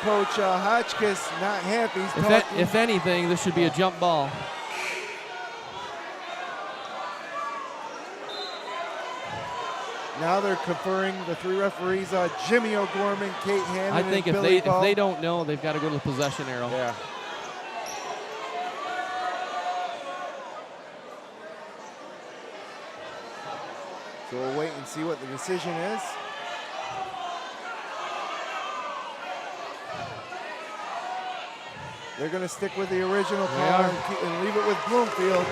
Coach Hotchkiss not happy. If anything, this should be a jump ball. Now they're conferring, the 3 referees, Jimmy O'Gorman, Kate Hannon, I think and if Billy they don't know, they've got to go to the possession arrow. Yeah. So we'll wait and see what the decision is. They're going to stick with the original call and leave it with Bloomfield.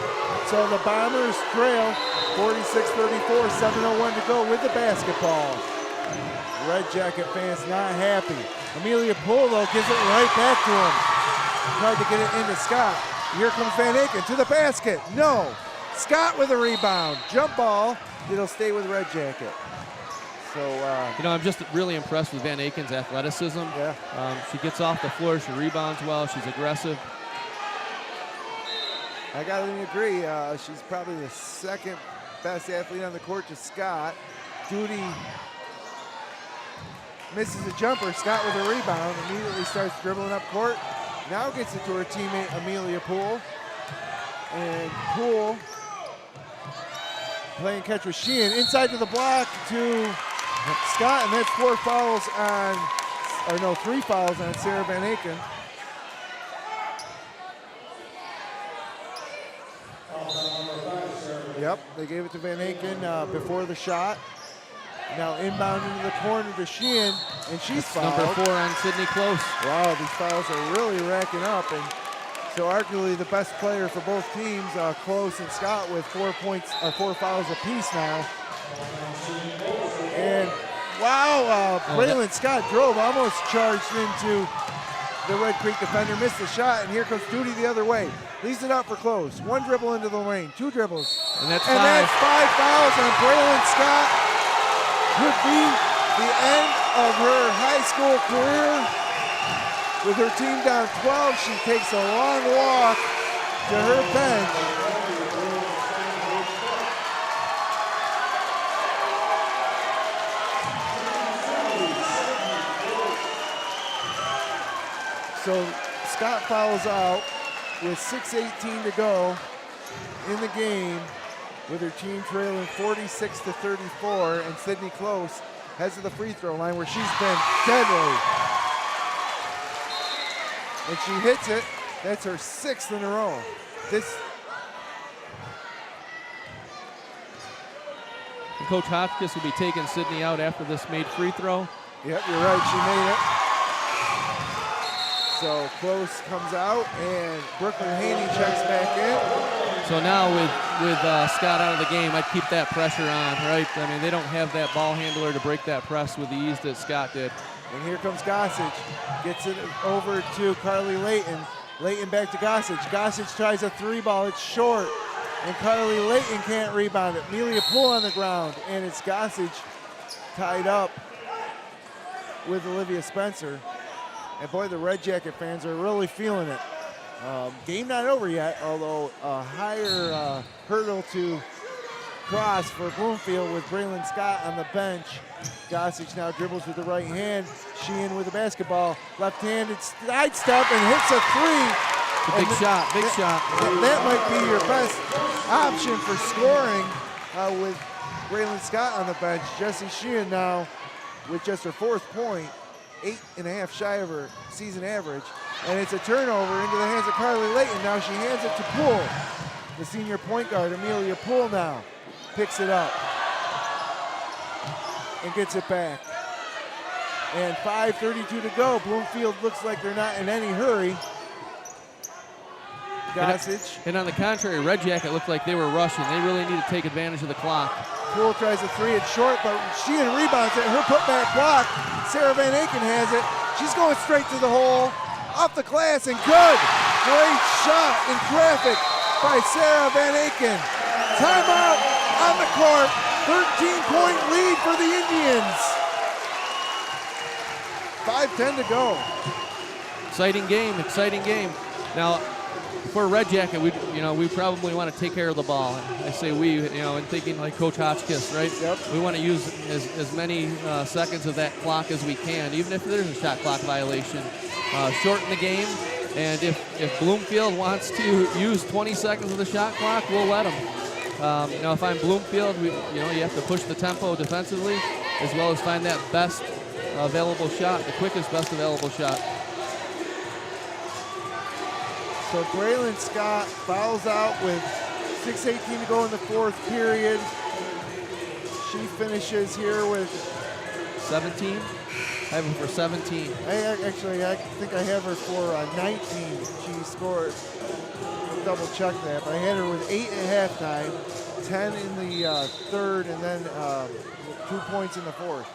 So the Bombers trail 46-34, 7:01 to go with the basketball. Red Jacket fans not happy. Amelia Poole, though, gives it right back to him. Tried to get it into Scott. Here comes Van Aken to the basket. No. Scott with a rebound. Jump ball. It'll stay with Red Jacket. So, I'm just really impressed with Van Aken's athleticism. Yeah. She gets off the floor. She rebounds well. She's aggressive. I got to agree. She's probably the second best athlete on the court to Scott. Duty misses a jumper. Scott with a rebound. Immediately starts dribbling up court. Now gets it to her teammate Amelia Poole. And Poole playing catch with Sheehan. Inside to the block to Scott, and that's 3 fouls on Sarah Van Aken. Yep, they gave it to Van Aken before the shot. Now inbound into the corner to Sheehan, and she's fouled. Number 4 on Sydney Close. Wow, these fouls are really racking up, and So arguably the best player for both teams, Close and Scott, with 4 points, 4 fouls apiece now. And wow, Braylon Scott drove, almost charged into the Red Creek defender, missed the shot, and here comes Duty the other way. Leaves it out for Close. 1 dribble into the lane, 2 dribbles. And that's 5. And that's 5 fouls on Braylon Scott. Could be the end of her high school career. With her team down 12, she takes a long walk to her bench. So Scott fouls out with 6:18 to go in the game, with her team trailing 46-34, and Sydney Close heads to the free throw line where she's been deadly. And she hits it. That's her 6th in a row. And Coach Hotchkiss will be taking Sydney out after this made free throw. Yep, you're right, she made it. So Close comes out, and Brooklyn Haney checks back in. So now with Scott out of the game, I'd keep that pressure on, right? I mean, they don't have that ball handler to break that press with the ease that Scott did. And here comes Gossage. Gets it over to Carly Layton. Layton back to Gossage. Gossage tries a 3-ball. It's short. And Carly Layton can't rebound it. Amelia Poole on the ground. And it's Gossage tied up with Olivia Spencer. And boy, the Red Jacket fans are really feeling it. Game not over yet, although a higher hurdle to cross for Bloomfield with Braylon Scott on the bench. Gossage now dribbles with the right hand. Sheehan with the basketball. Left-handed sidestep and hits a 3. Big shot. And that might be your best option for scoring with Braylon Scott on the bench. Jessie Sheehan now with just her 4th point, 8.5 shy of her season average. And it's a turnover into the hands of Carly Layton. Now she hands it to Poole. The senior point guard, Amelia Poole, now picks it up and gets it back. And 5:32 to go. Bloomfield looks like they're not in any hurry. Gossage. And on the contrary, Red Jacket looked like they were rushing. They really need to take advantage of the clock. Poole tries a 3, it's short, but Sheehan rebounds it. Her putback block. Sarah Van Aken has it. She's going straight to the hole. Off the glass and good. Great shot in traffic by Sarah Van Aken. Timeout on the court. 13-point lead for the Indians. 5:10 to go. Exciting game. Now, for Red Jacket, we probably want to take care of the ball. I say we, and thinking like Coach Hotchkiss, right? Yep. We want to use as many seconds of that clock as we can, even if there's a shot clock violation. Shorten the game, and if Bloomfield wants to use 20 seconds of the shot clock, we'll let them. If I'm Bloomfield, you have to push the tempo defensively, as well as find that best available shot, the quickest best available shot. So Braylon Scott fouls out with 6:18 to go in the 4th period. She finishes here with 17. I have her for 17. I think I have her for 19. She scored. I'll double check that. But I had her with 8 at halftime, 10 in the 3rd, and then 2 points in the 4th.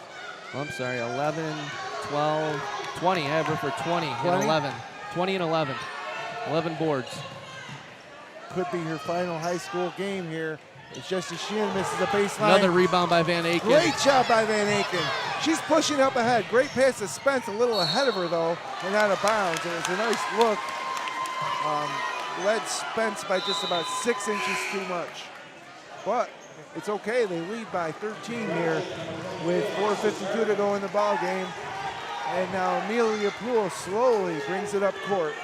I'm sorry, 11, 12, 20. I have her for 20 and 11. 20 and 11. 11 boards. Could be her final high school game here. It's Jessie Sheehan misses a baseline. Another rebound by Van Aken. Great job by Van Aken. She's pushing up ahead. Great pass to Spence, a little ahead of her though, and out of bounds. And it's a nice look. Led Spence by just about 6 inches too much. But it's okay. They lead by 13 here with 4:52 to go in the ball game. And now Amelia Poole slowly brings it up court.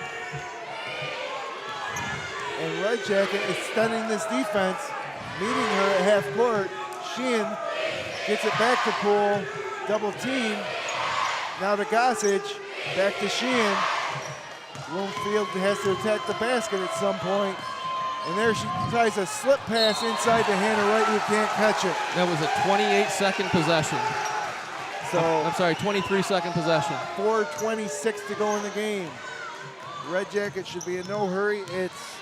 And Red Jacket is stunning this defense, meeting her at half court. Sheehan gets it back to Poole, double team. Now to Gossage, back to Sheehan. Bloomfield has to attack the basket at some point. And there she tries a slip pass inside to Hannah Wright, who can't catch it. That was a 28-second possession. So I'm sorry, 23-second possession. 4:26 to go in the game. Red Jackets should be in no hurry. It's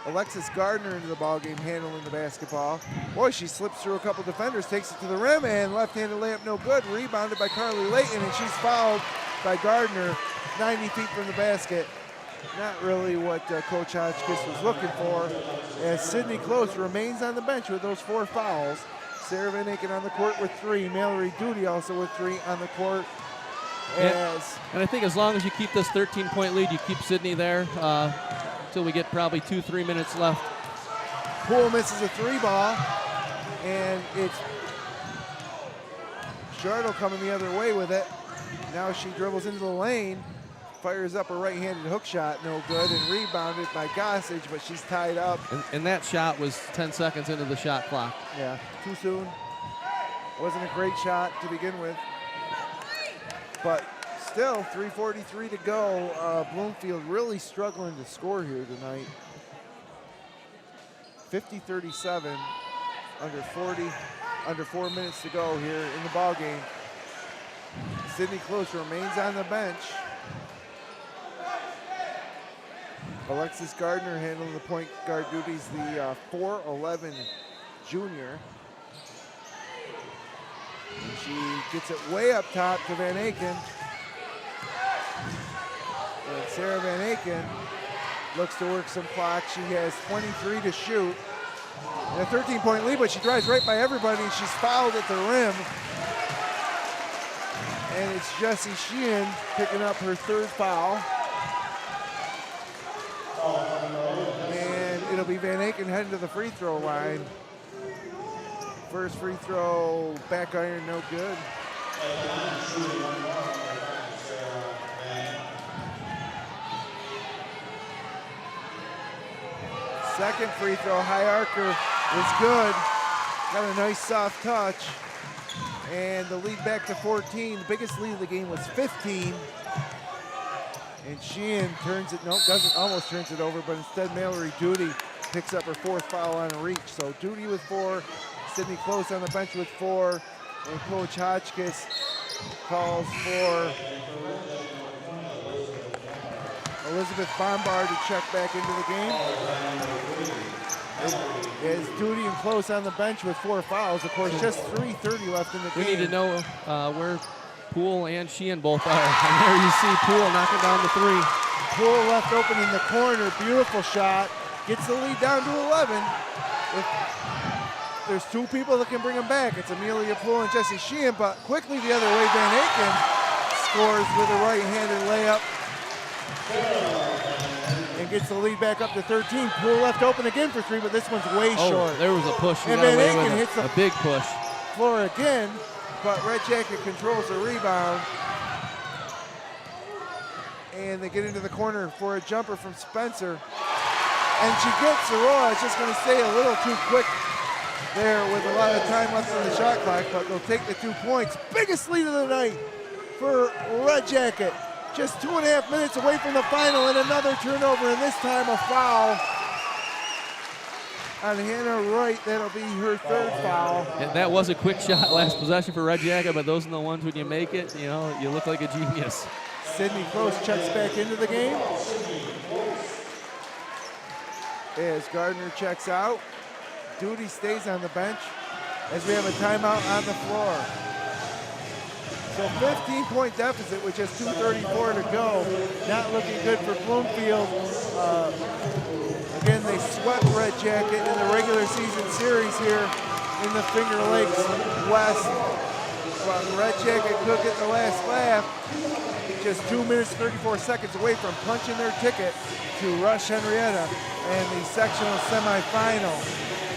Alexis Gardner into the ballgame handling the basketball. Boy, she slips through a couple defenders, takes it to the rim, and left-handed layup no good. Rebounded by Carly Layton, and she's fouled by Gardner 90 feet from the basket. Not really what Coach Hotchkiss was looking for, as Sydney Close remains on the bench with those 4 fouls. Sarah Van Aken on the court with 3. Mallory Duty also with 3 on the court. And I think as long as you keep this 13-point lead, you keep Sydney there until we get probably 2-3 minutes left. Poole misses a 3-ball, and it's Shartle coming the other way with it. Now she dribbles into the lane, fires up a right-handed hook shot, no good, and rebounded by Gossage, but she's tied up. And that shot was 10 seconds into the shot clock. Yeah, too soon. Wasn't a great shot to begin with. But still, 3:43 to go. Bloomfield really struggling to score here tonight. 50-37, under 4 minutes to go here in the ball game. Sydney Close remains on the bench. Alexis Gardner handling the point guard duties, the 4'11" junior. And she gets it way up top to Van Aken. And Sarah Van Aken looks to work some clock. She has 23 to shoot. And a 13-point lead, but she drives right by everybody. She's fouled at the rim. And it's Jessie Sheehan picking up her 3rd foul. And it'll be Van Aken heading to the free throw line. First free throw, back iron, no good. Second free throw, high archer is good. Got a nice soft touch. And the lead back to 14. The biggest lead of the game was 15. And Sheehan turns it, almost turns it over, but instead Mallory Duty picks up her 4th foul on a reach. So Duty with 4, Sydney Close on the bench with 4, and Coach Hotchkiss calls for Elizabeth Bombard to check back into the game. As Duty and Close on the bench with 4 fouls. Of course, just 3:30 left in the game. We need to know where Poole and Sheehan both are. And there you see Poole knocking down the 3. Poole left open in the corner. Beautiful shot. Gets the lead down to 11. If there's 2 people that can bring them back, it's Amelia Poole and Jessie Sheehan, but quickly the other way, Van Aken scores with a right-handed layup and gets the lead back up to 13. Poole left open again for 3, but this one's way short. There was a push. And Van Aken hits a big push. Floor again, but Red Jacket controls the rebound. And they get into the corner for a jumper from Spencer. And she gets the roll. I was just going to say a little too quick there with a lot of time left on the shot clock, but they'll take the 2 points. Biggest lead of the night for Red Jacket. Just 2.5 minutes away from the final, and another turnover, and this time a foul on Hannah Wright. That'll be her 3rd foul. And that was a quick shot last possession for Red Jacket, but those are the ones when you make it, you know, you look like a genius. Sydney Close checks back into the game. As Gardner checks out, Duty stays on the bench as we have a timeout on the floor. So 15-point deficit with just 2:34 to go. Not looking good for Bloomfield. Again, they swept Red Jacket in the regular season series here in the Finger Lakes West. But Red Jacket could get the last laugh. Just 2 minutes, 34 seconds away from punching their ticket to Rush Henrietta and the sectional semifinal.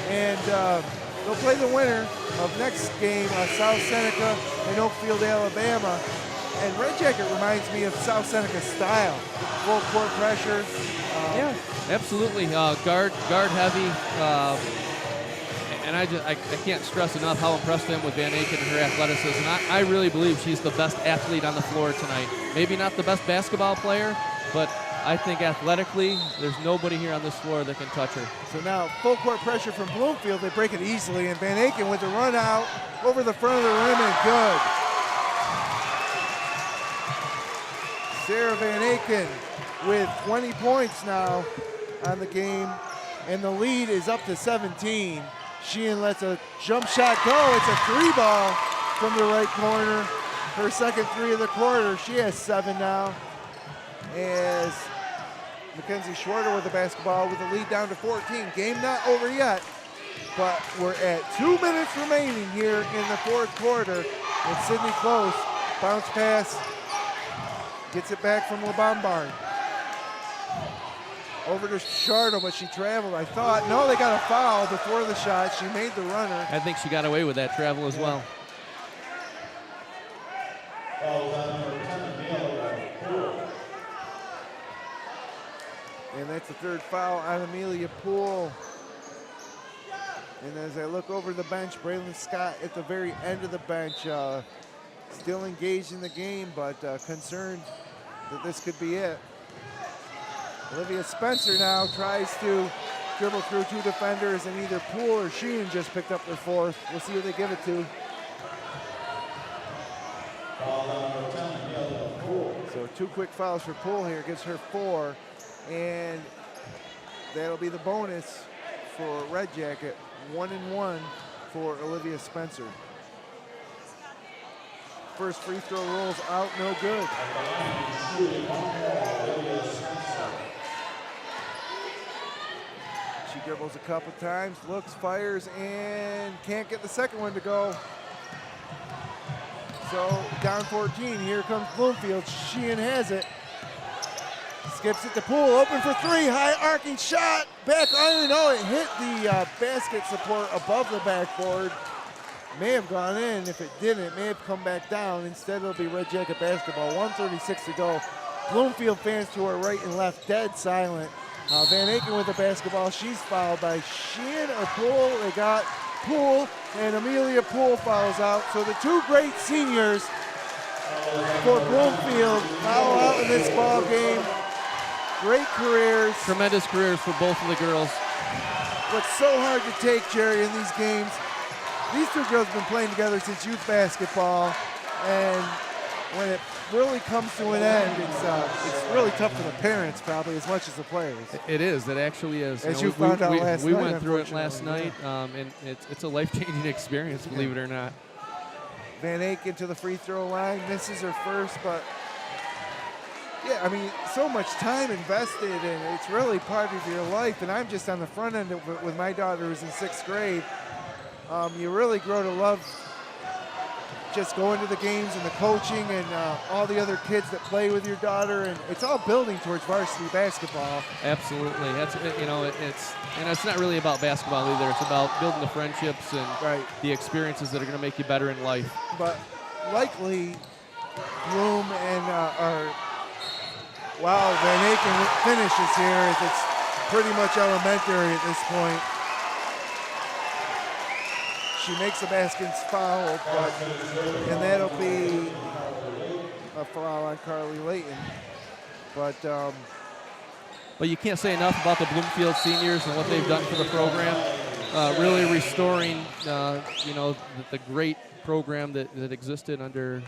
And they'll play the winner of next game, South Seneca in Oakfield, Alabama. And Red Jacket reminds me of South Seneca style. Full court pressure. Yeah, absolutely. Guard heavy. And I can't stress enough how impressed I am with Van Aken and her athleticism. I really believe she's the best athlete on the floor tonight. Maybe not the best basketball player, but I think athletically, there's nobody here on this floor that can touch her. So now full court pressure from Bloomfield. They break it easily, and Van Aken with the run out over the front of the rim and good. Sarah Van Aken with 20 points now on the game, and the lead is up to 17. Sheehan lets a jump shot go. It's a 3-ball from the right corner. Her second 3 of the quarter. She has 7 now. As Mackenzie Schwarter with the basketball with the lead down to 14. Game not over yet, but we're at 2 minutes remaining here in the fourth quarter. And Sydney Close, bounce pass, gets it back from LeBombard. Over to Shardo, but she traveled. I thought, no, they got a foul before the shot. She made the runner. I think she got away with that travel as well. And that's the third foul on Amelia Poole. And as I look over the bench, Braylon Scott at the very end of the bench, still engaged in the game, but concerned that this could be it. Olivia Spencer now tries to dribble through 2 defenders, and either Poole or Sheehan just picked up their 4th. We'll see who they give it to. So 2 quick fouls for Poole here, gives her 4, and that'll be the bonus for Red Jacket. 1 and 1 for Olivia Spencer. First free throw rolls out, no good. She dribbles a couple times, looks, fires, and can't get the second one to go. So down 14, here comes Bloomfield. Sheehan has it. Skips it to Poole, open for 3, high arcing shot, back iron. Oh, it hit the basket support above the backboard. May have gone in. If it didn't, it may have come back down. Instead, it'll be Red Jacket basketball. 1:36 to go. Bloomfield fans to our right and left, dead silent. Van Aken with the basketball. She's fouled by Sheehan or Poole. They got Poole, and Amelia Poole fouls out. So the 2 great seniors for Bloomfield foul out in this ball game. Great careers. Tremendous careers for both of the girls. What's so hard to take, Jerry, in these games, these 2 girls have been playing together since youth basketball, and when it really comes to an end, it's really tough for the parents probably as much as the players. It is. It actually is. As you found out last night. We went through it last night, and it's a life-changing experience, believe it or not. Van Aken to the free throw line, misses her first, but yeah, I mean, so much time invested, and it's really part of your life. And I'm just on the front end of it with my daughter who's in 6th grade. You really grow to love just going to the games and the coaching and all the other kids that play with your daughter, and it's all building towards varsity basketball. Absolutely, that's it's not really about basketball either. It's about building the friendships and the experiences that are going to make you better in life. But likely, Bloom and wow, Van Aken finishes here as it's pretty much elementary at this point. She makes the basket's foul, and that'll be a foul on Carly Layton. But you can't say enough about the Bloomfield seniors and what they've done for the program. Really restoring, the great program that existed under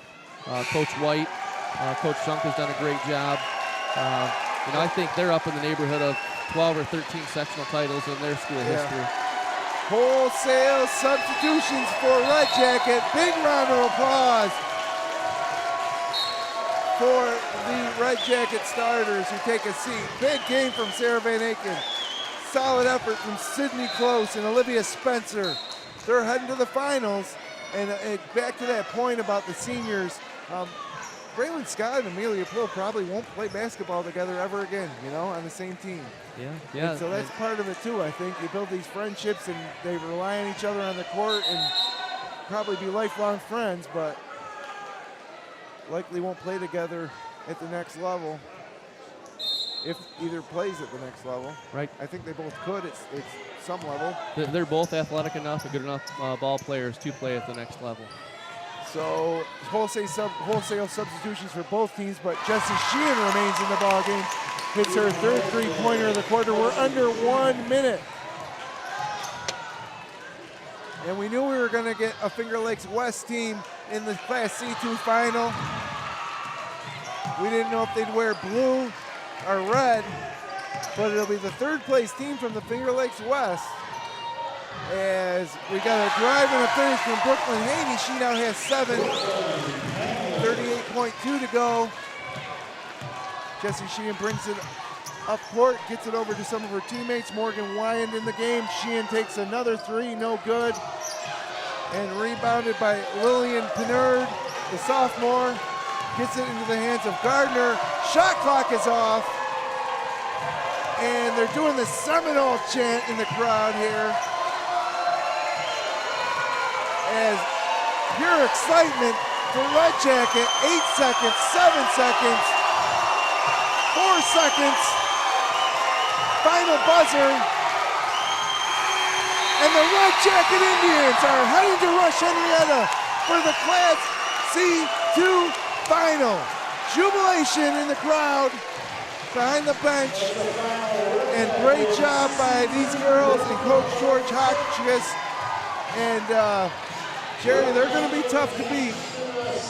Coach White. Coach Shunk has done a great job. I think they're up in the neighborhood of 12 or 13 sectional titles in their school history. Wholesale substitutions for Red Jacket. Big round of applause for the Red Jacket starters who take a seat. Big game from Sarah Van Aken. Solid effort from Sydney Close and Olivia Spencer. They're heading to the finals. And back to that point about the seniors, Braylon Scott and Amelia Poole probably won't play basketball together ever again, on the same team. Yeah. And so that's part of it too, I think. You build these friendships and they rely on each other on the court and probably be lifelong friends, but likely won't play together at the next level if either plays at the next level. Right. I think they both could at some level. They're both athletic enough and good enough ball players to play at the next level. So wholesale substitutions for both teams, but Jessie Sheehan remains in the ballgame. Hits her 3rd three-pointer of the quarter. We're under 1 minute. And we knew we were going to get a Finger Lakes West team in the Class C2 final. We didn't know if they'd wear blue or red, but it'll be the third place team from the Finger Lakes West. As we got a drive and a finish from Brooklyn Haney. She now has 7. 38.2 to go. Jessie Sheehan brings it up court, gets it over to some of her teammates. Morgan Wyand in the game. Sheehan takes another 3, no good. And rebounded by Lillian Pinard, the sophomore. Gets it into the hands of Gardner. Shot clock is off. And they're doing the Seminole chant in the crowd here. As pure excitement for Red Jacket. 8 seconds, 7 seconds, 4 seconds. Final buzzer. And the Red Jacket Indians are heading to rush Henrietta for the Class C2 final. Jubilation in the crowd behind the bench. And great job by these girls and Coach George Hotchkiss. And Jerry, they're going to be tough to beat.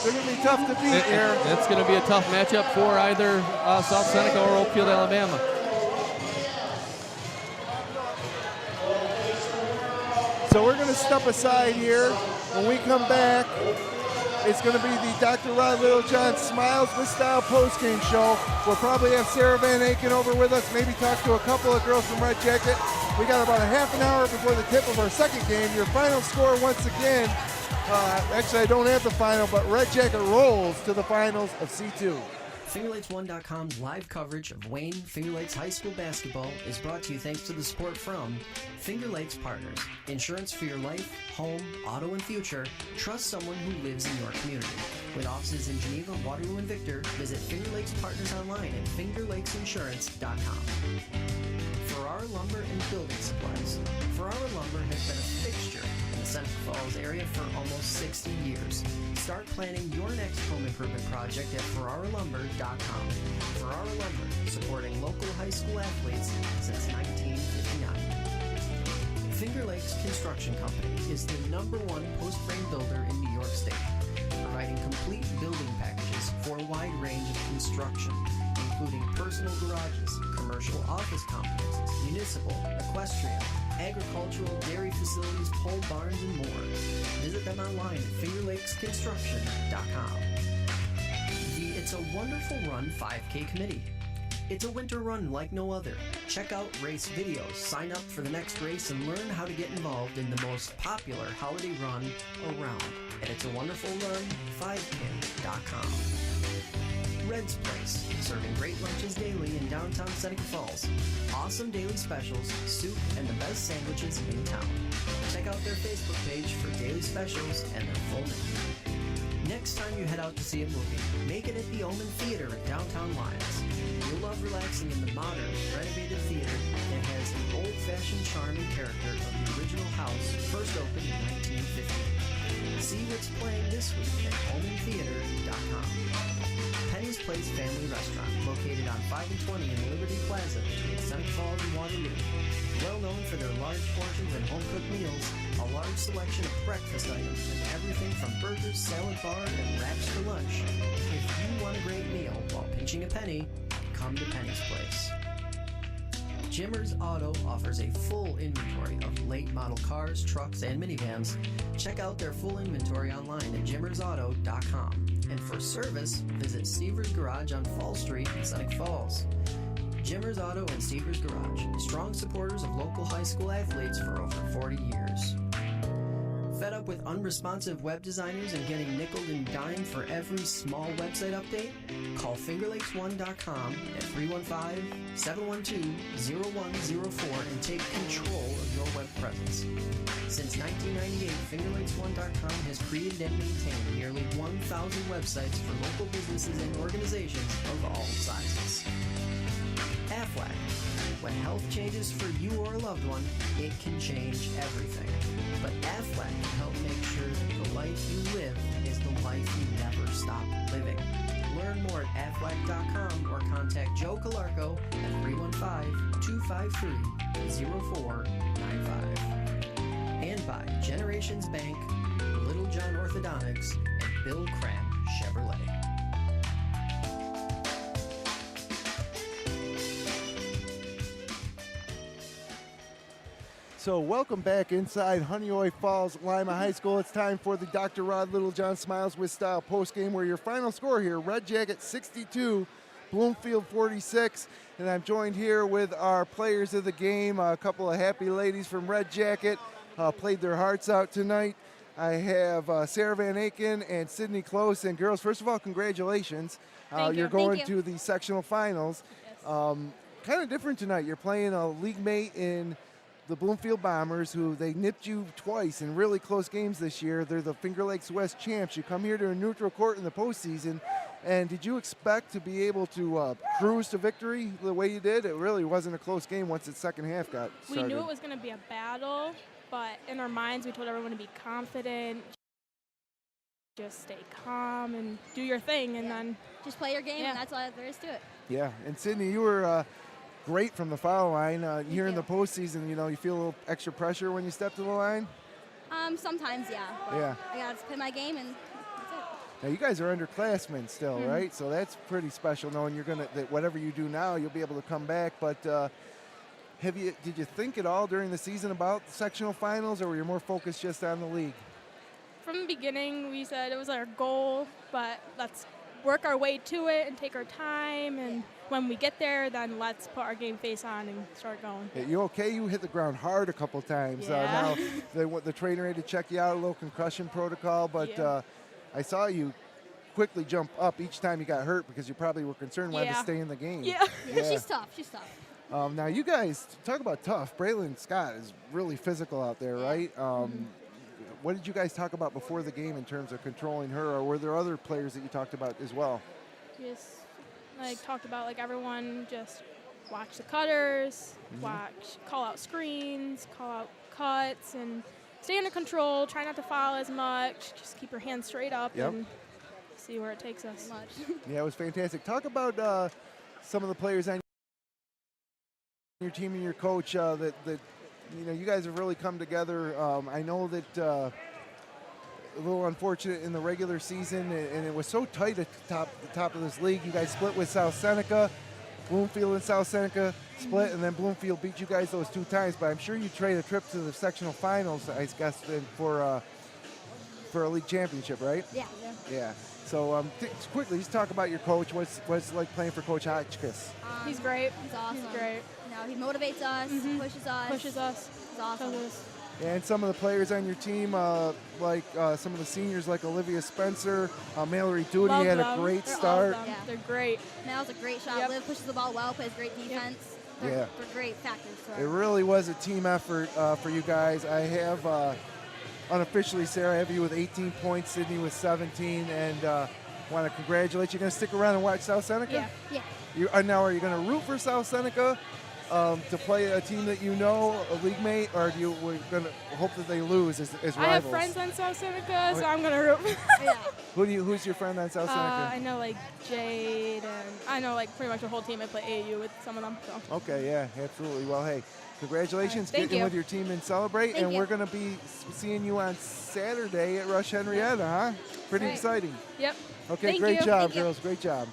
They're going to be tough to beat here. It's going to be a tough matchup for either South Seneca or Oakfield, Alabama. So we're going to step aside here. When we come back, it's going to be the Dr. Rod Littlejohn Smiles with Style postgame show. We'll probably have Sarah Van Aken over with us, maybe talk to a couple of girls from Red Jacket. We got about a half an hour before the tip of our second game. Your final score once again, actually I don't have the final, but Red Jacket rolls to the finals of C2. FingerLakes1.com's live coverage of Wayne Finger Lakes High School basketball is brought to you thanks to the support from Finger Lakes Partners. Insurance for your life, home, auto, and future. Trust someone who lives in your community. With offices in Geneva, Waterloo, and Victor, visit Finger Lakes Partners online at fingerlakesinsurance.com. Farrar Lumber and Building Supplies. Farrar Lumber has been a fixture in the Seneca Falls area for almost 60 years. Start planning your next home improvement project at FarrarLumber.com. Farrar Lumber, supporting local high school athletes since 1959. Finger Lakes Construction Company is the #1 post-frame builder in New York State, providing complete building packages for a wide range of construction, including personal garages, commercial office complexes, municipal, equestrian, agricultural, dairy facilities, pole barns, and more. Visit them online at fingerlakesconstruction.com. The It's a Wonderful Run 5K Committee. It's a winter run like no other. Check out race videos, sign up for the next race, and learn how to get involved in the most popular holiday run around at itsawonderfulrun5k.com. Red's Place, serving great lunches daily in downtown Seneca Falls. Awesome daily specials, soup, and the best sandwiches in town. Check out their Facebook page for daily specials and their full menu. Next time you head out to see a movie, make it at the Omen Theater in downtown Lyons. You'll love relaxing in the modern, renovated theater that has the old-fashioned charm and character of the original house first opened in 1950. See what's playing this week at omentheater.com. Penny's Place Family Restaurant, located on 5 and 20 in Liberty Plaza between Seneca Falls and Waterloo. Well known for their large portions and home-cooked meals, a large selection of breakfast items, and everything from burgers, salad bar, and wraps for lunch. If you want a great meal while pinching a penny, come to Penny's Place. Jimmer's Auto offers a full inventory of late model cars, trucks, and minivans. Check out their full inventory online at jimmersauto.com. And for service, visit Stever's Garage on Fall Street in Seneca Falls. Jimmer's Auto and Stever's Garage, strong supporters of local high school athletes for over 40 years. Fed up with unresponsive web designers and getting nickeled and dimed for every small website update? Call FingerLakes1.com at 315-712-0104 and take control of your web presence. Since 1998, FingerLakes1.com has created and maintained nearly 1,000 websites for local businesses and organizations of all sizes. Aflac. When health changes for you or a loved one, it can change everything. But Aflac can help make sure that the life you live is the life you never stop living. Learn more at aflac.com or contact Joe Calarco at 315-253-0495. And by Generations Bank, Little John Orthodontics, and Bill Cram Chevrolet. So welcome back inside Honeoye-Falls, Lima High School. It's time for the Dr. Rod Littlejohn Smiles with Style postgame, where your final score here, Red Jacket 62, Bloomfield 46. And I'm joined here with our players of the game, a couple of happy ladies from Red Jacket, played their hearts out tonight. I have Sarah Van Aken and Sydney Close. And girls, first of all, congratulations. Thank you. You're going Thank you. to the sectional finals. Yes. Kind of different tonight. You're playing a league mate in the Bloomfield Bombers, who they nipped you twice in really close games this year. They're the Finger Lakes West champs. You come here to a neutral court in the postseason, and did you expect to be able to cruise to victory the way you did? It really wasn't a close game once the second half got started. We knew it was going to be a battle, but in our minds we told everyone to be confident, just stay calm and do your thing, and then just play your game, and that's all there is to it. Yeah, and Sydney, you were great from the foul line. Here in you. the postseason, you feel a little extra pressure when you step to the line? Sometimes, yeah. Yeah. I got to play my game, and that's it. Now, you guys are underclassmen still, right? So that's pretty special, knowing that whatever you do now, you'll be able to come back. But did you think at all during the season about the sectional finals, or were you more focused just on the league? from the beginning we said it was our goal, but let's work our way to it and take our time, and when we get there, then let's put our game face on and start going. Yeah, you okay? You hit the ground hard a couple times. Yeah. Now the trainer had to check you out, a little concussion protocol, but Yeah. I saw you quickly jump up each time you got hurt because you probably were concerned wanted to Yeah. stay in the game. Yeah. She's tough. She's tough. Now you guys talk about tough. Braylon Scott is really physical out there, right? What did you guys talk about before the game in terms of controlling her, or were there other players that you talked about as well? Just talked about everyone just watch the cutters, call out screens, call out cuts, and stay under control. Try not to foul as much. Just keep your hands straight up and see where it takes us. Yeah, it was fantastic. Talk about some of the players on your team and your coach that you guys have really come together. I know that a little unfortunate in the regular season, and it was so tight at the top of this league. You guys split with South Seneca, Bloomfield and South Seneca split, and then Bloomfield beat you guys those 2 times. But I'm sure you trade a trip to the sectional finals, I guess, for a league championship, right? Yeah. Yeah. So quickly, just talk about your coach. What's it like playing for Coach Hotchkiss? He's great. He's awesome. He's great. He motivates us, pushes us. He's awesome. And some of the players on your team, some of the seniors like Olivia Spencer, Mallory Doody Love had them. a great They're start. awesome. They're great. Mal's a great shot. Yep. Liv pushes the ball well, plays great defense. They're great factors for It really was a team effort for you guys. I have, unofficially, Sarah, I have you with 18 points, Sydney with 17, and want to congratulate you. Going to stick around and watch South Seneca? Yeah. Now, are you going to root for South Seneca to play a team that a league mate, or we're going to hope that they lose as rivals? I have friends on South Seneca, so I'm going to root for them. Who's your friend on South Seneca? I know Jade, and I know pretty much the whole team. I play AU with some of them. So. Okay, yeah, absolutely. Well, hey, congratulations. Thank Get in you. with your team and celebrate. Thank and you. we're going to be seeing you on Saturday at Rush Henrietta, huh? Pretty Right. exciting. Yep. Okay, Thank great you. job, Thank you. girls. Great job.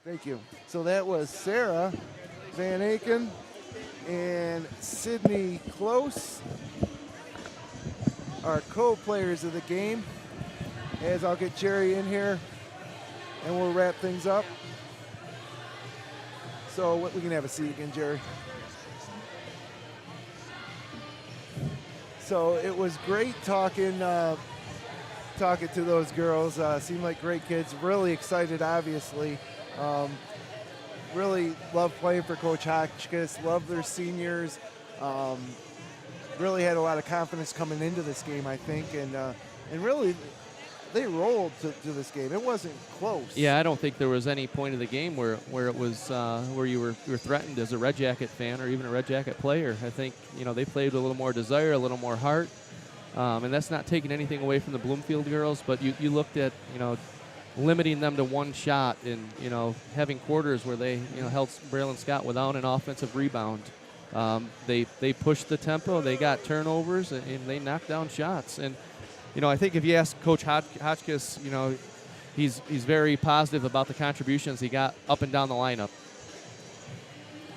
Thank you. So that was Sarah Van Aken and Sydney Close, our co-players of the game. As I'll get Jerry in here, and we'll wrap things up. So we can have a seat again, Jerry. So it was great talking to those girls. Seemed like great kids. Really excited, obviously. Really love playing for Coach Hotchkiss. Love their seniors. Really had a lot of confidence coming into this game, I think, and really they rolled to this game. It wasn't close. Yeah, I don't think there was any point of the game where it was where you were threatened as a Red Jacket fan or even a Red Jacket player. I think they played with a little more desire, a little more heart, and that's not taking anything away from the Bloomfield girls. But you looked at limiting them to one shot and having quarters where they held Braylon Scott without an offensive rebound. They pushed the tempo, they got turnovers, and they knocked down shots. And I think if you ask Coach Hotchkiss, he's very positive about the contributions he got up and down the lineup.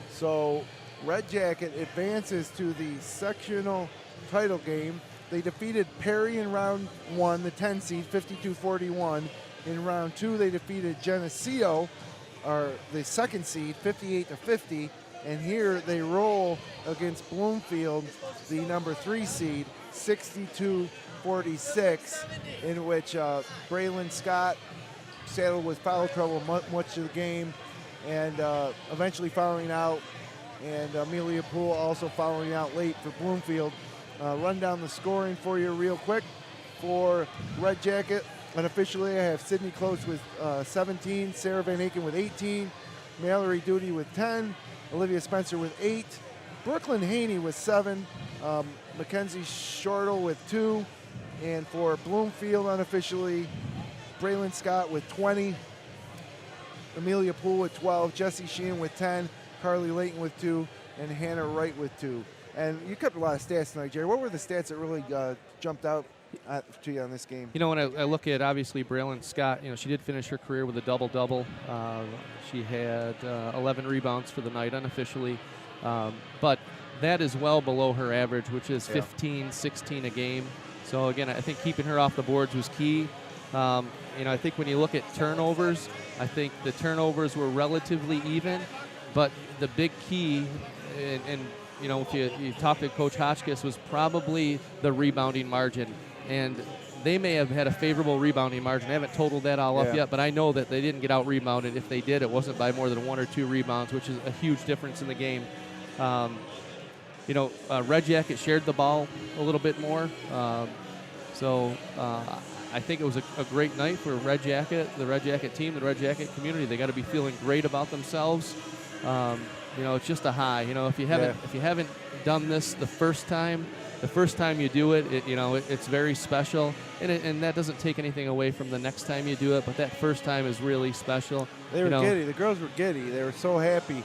So Red Jacket advances to the sectional title game. They defeated Perry in round 1, the 10 seed, 52-41. In round 2, they defeated Geneseo, or the 2nd seed, 58-50. And here they roll against Bloomfield, the number 3 seed, 62-46, in which Braylon Scott saddled with foul trouble much of the game, and eventually fouling out, and Amelia Poole also fouling out late for Bloomfield. Run down the scoring for you real quick. For Red Jacket, unofficially I have Sydney Close with 17, Sarah Van Aken with 18, Mallory Duty with 10, Olivia Spencer with 8, Brooklyn Haney with 7, Mackenzie Shortle with 2, and for Bloomfield unofficially, Braylon Scott with 20, Amelia Poole with 12, Jessie Sheehan with 10, Carly Layton with 2, and Hannah Wright with 2. And you kept a lot of stats tonight, Jerry. What were the stats that really jumped out to you on this game? You know, when I look at, obviously, Braylon Scott, she did finish her career with a double-double. She had 11 rebounds for the night unofficially. But that is well below her average, which is 15, 16 a game. So, again, I think keeping her off the boards was key. I think when you look at turnovers, I think the turnovers were relatively even. But the big key, and if you talk to Coach Hotchkiss, was probably the rebounding margin. And they may have had a favorable rebounding margin. I haven't totaled that all up yet, but I know that they didn't get out-rebounded. If they did, it wasn't by more than 1 or 2 rebounds, which is a huge difference in the game. Red Jacket shared the ball a little bit more. So I think it was a great night for Red Jacket, the Red Jacket team, the Red Jacket community. They got to be feeling great about themselves. It's just a high. If you haven't done this the first time you do it, it's very special, and that doesn't take anything away from the next time you do it. But that first time is really special. They were giddy. The girls were giddy. They were so happy,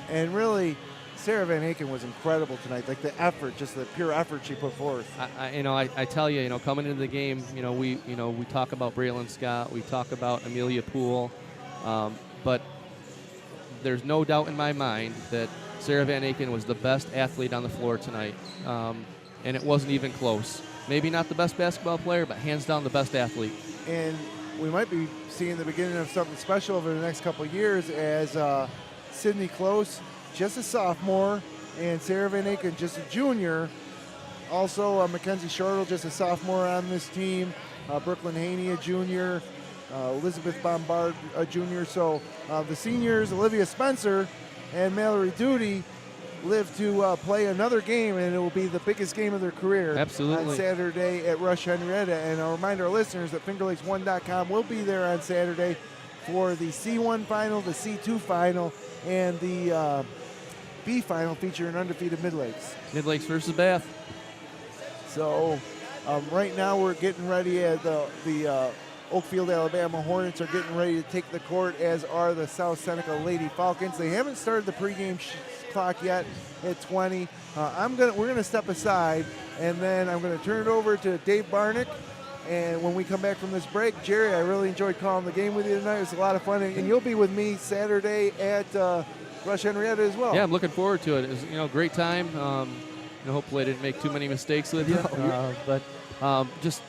and really, Sarah Van Aken was incredible tonight. Like the effort, just the pure effort she put forth. I tell you, coming into the game, we talk about Braylon Scott, we talk about Amelia Poole, but there's no doubt in my mind that Sarah Van Aken was the best athlete on the floor tonight, and it wasn't even close. Maybe not the best basketball player, but hands down the best athlete. And we might be seeing the beginning of something special over the next couple of years as Sydney Close, just a sophomore, and Sarah Van Aken, just a junior. Also, Mackenzie Shortle, just a sophomore on this team. Brooklyn Haney, a junior. Elizabeth Bombard, a junior. So the seniors, Olivia Spencer and Mallory Duty, live to play another game, and it will be the biggest game of their career. Absolutely. On Saturday at Rush Henrietta. And I'll remind our listeners that FingerLakes1.com will be there on Saturday for the C1 final, the C2 final, and the B final featuring undefeated Mid-Lakes. Mid-Lakes versus Bath. So right now we're getting ready at the Oakfield, Alabama Hornets are getting ready to take the court, as are the South Seneca Lady Falcons. They haven't started the pregame clock yet at 20. We're gonna step aside, and then I'm gonna turn it over to Dave Barnick. And when we come back from this break, Jerry, I really enjoyed calling the game with you tonight. It was a lot of fun, and you'll be with me Saturday at Rush Henrietta as well. Yeah, I'm looking forward to it. It was a great time. Hopefully I didn't make too many mistakes with you, but just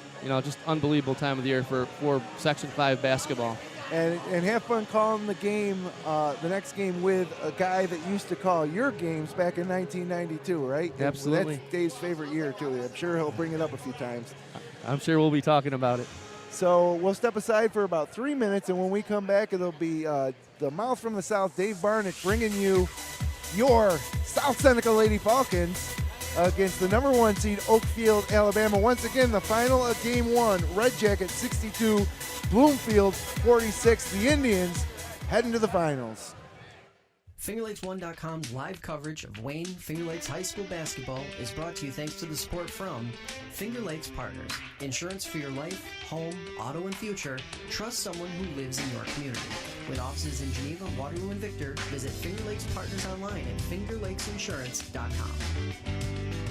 unbelievable time of the year for Section 5 basketball. And have fun calling the game, the next game, with a guy that used to call your games back in 1992, right? Absolutely. That's Dave's favorite year, too. I'm sure he'll bring it up a few times. I'm sure we'll be talking about it. So we'll step aside for about 3 minutes, and when we come back, it'll be the mouth from the South, Dave Barnick, bringing you your South Seneca Lady Falcons against the number 1 seed Oakfield, Alabama. Once again, the final of Game 1, Red Jacket 62, Bloomfield 46. The Indians heading to the finals. FingerLakes1.com's live coverage of Wayne Finger Lakes High School basketball is brought to you thanks to the support from Finger Lakes Partners. Insurance for your life, home, auto, and future. Trust someone who lives in your community. With offices in Geneva, Waterloo, and Victor, visit Finger Lakes Partners online at fingerlakesinsurance.com.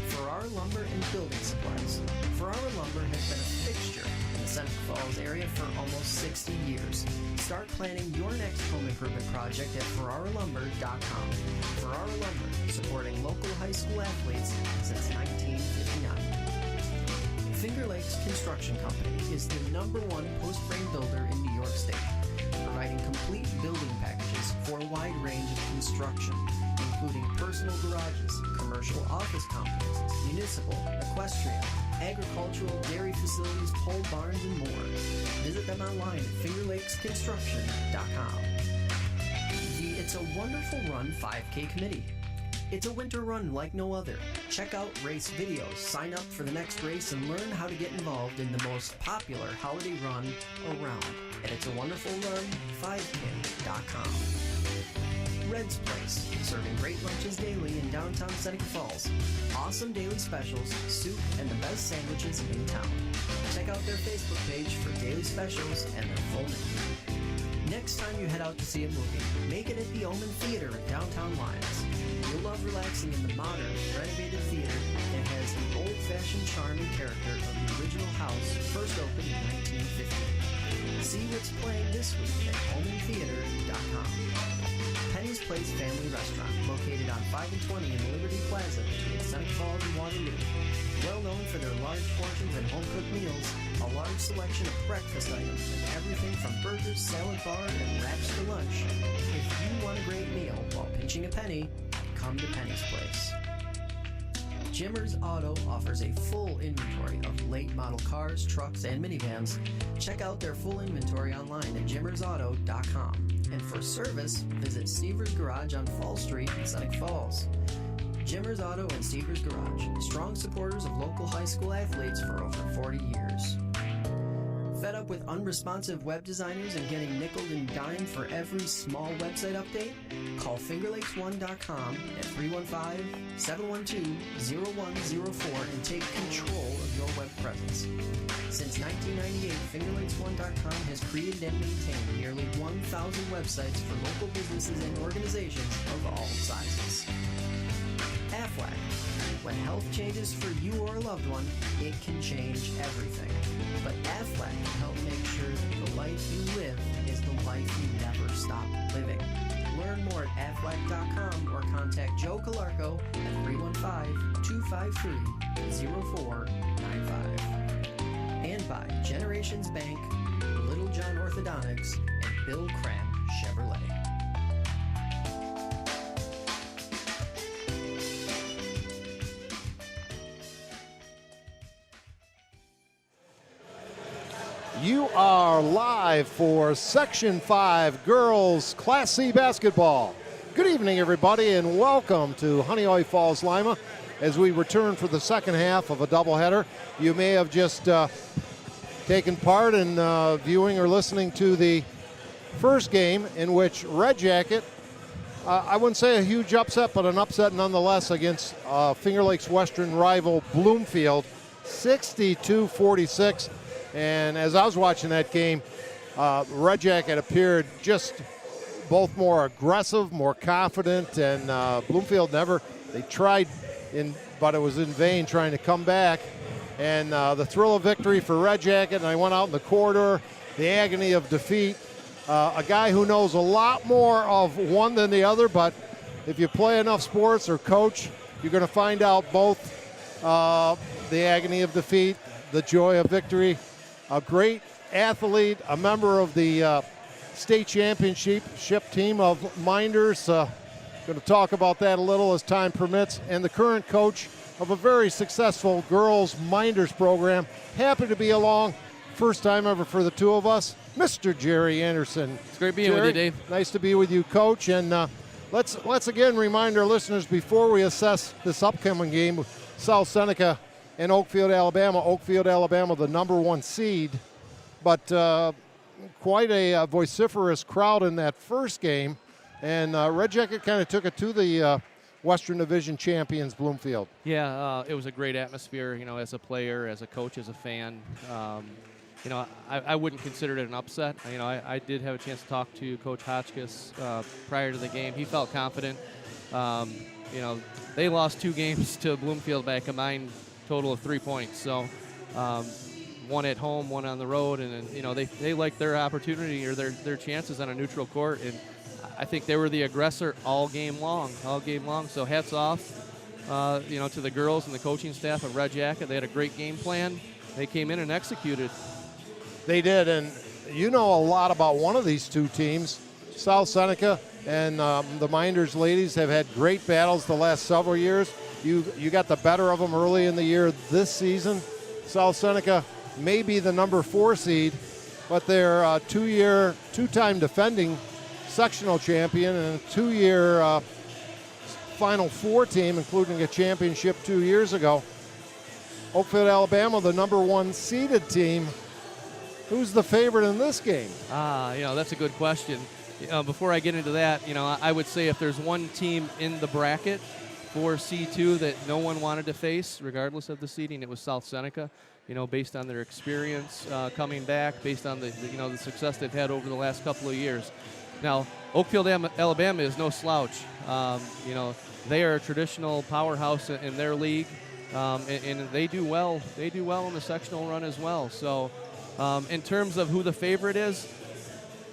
Farrar Lumber and Building Supplies. Farrar Lumber has been a fixture in the Seneca Falls area for almost 60 years. Start planning your next home improvement project at FerraraLumber.com. Ferrara Lumber, supporting local high school athletes since 1959. Finger Lakes Construction Company is the #1 post-frame builder in New York State, providing complete building packages for a wide range of construction, including personal garages, commercial office complexes, municipal, equestrian, agricultural, dairy facilities, pole barns, and more. Visit them online at fingerlakesconstruction.com. The It's a Wonderful Run 5K Committee. It's a winter run like no other. Check out race videos, sign up for the next race, and learn how to get involved in the most popular holiday run around at itsawonderfulrun5k.com. Red's Place, serving great lunches daily in downtown Seneca Falls. Awesome daily specials, soup, and the best sandwiches in town. Check out their Facebook page for daily specials and their full menu. Next time you head out to see a movie, make it at the Omen Theater in downtown Lyons. You'll love relaxing in the modern, renovated theater that has the old-fashioned charm and character of the original house first opened in 1950. See what's playing this week at HomeandTheater.com. Penny's Place Family Restaurant, located on 5 and 20 in Liberty Plaza between Seneca Falls and Waterloo. Well known for their large portions and home-cooked meals, a large selection of breakfast items, and everything from burgers, salad bar, and wraps for lunch. If you want a great meal while pinching a penny, come to Penny's Place. Jimmer's Auto offers a full inventory of late model cars, trucks, and minivans. Check out their full inventory online at jimmersauto.com. And for service, visit Stever's Garage on Fall Street in Seneca Falls. Jimmer's Auto and Stever's Garage, strong supporters of local high school athletes for over 40 years. Fed up with unresponsive web designers and getting nickeled and dimed for every small website update? Call FingerLakes1.com at 315-712-0104 and take control of your web presence. Since 1998, FingerLakes1.com has created and maintained nearly 1,000 websites for local businesses and organizations of all sizes. Aflac. When health changes for you or a loved one, it can change everything. But Aflac can help make sure that the life you live is the life you never stop living. Learn more at aflac.com or contact Joe Calarco at 315-253-0495. And by Generations Bank, Little John Orthodontics, and Bill Cram Chevrolet. You are live for Section 5 Girls Class C Basketball. Good evening, everybody, and welcome to Honeoye-Falls, Lima, as we return for the second half of a doubleheader. You may have just taken part in viewing or listening to the first game, in which Red Jacket, I wouldn't say a huge upset, but an upset nonetheless against Finger Lakes Western rival Bloomfield, 62-46. And as I was watching that game, Red Jacket appeared just both more aggressive, more confident, and Bloomfield they tried, but it was in vain trying to come back. And the thrill of victory for Red Jacket, and I went out in the corridor, the agony of defeat. A guy who knows a lot more of one than the other, but if you play enough sports or coach, you're going to find out both the agony of defeat, the joy of victory. A great athlete, a member of the state championship team of Minders. Going to talk about that a little as time permits. And the current coach of a very successful girls Minders program. Happy to be along. First time ever for the two of us. Mr. Jerry Anderson. It's great being with you, Dave. Nice to be with you, Coach. And let's again remind our listeners before we assess this upcoming game, South Seneca and Oakfield, Alabama. Oakfield, Alabama, the #1 seed. But quite a vociferous crowd in that first game. And Red Jacket kind of took it to the Western Division champions, Bloomfield. Yeah, it was a great atmosphere, as a player, as a coach, as a fan. I wouldn't consider it an upset. I did have a chance to talk to Coach Hotchkiss prior to the game. He felt confident. They lost 2 games to Bloomfield by a combined total of 3 points. So one at home, one on the road, and they like their opportunity or their chances on a neutral court, and I think they were the aggressor all game long. So hats off, to the girls and the coaching staff of Red Jacket. They had a great game plan. They came in and executed. They did, and you know a lot about one of these two teams. South Seneca and the Minders ladies have had great battles the last several years. You got the better of them early in the year this season. South Seneca may be the number 4 seed, but they're a two-time defending sectional champion and a 2-year Final Four team, including a championship 2 years ago. Oakfield, Alabama, the number 1 seeded team. Who's the favorite in this game? That's a good question. Before I get into that, I would say if there's one team in the bracket for C2 that no one wanted to face, regardless of the seeding, it was South Seneca. Based on their experience coming back, based on the success they've had over the last couple of years. Now, Oakfield, Alabama is no slouch. They are a traditional powerhouse in their league, and they do well. They do well in the sectional run as well. So, in terms of who the favorite is,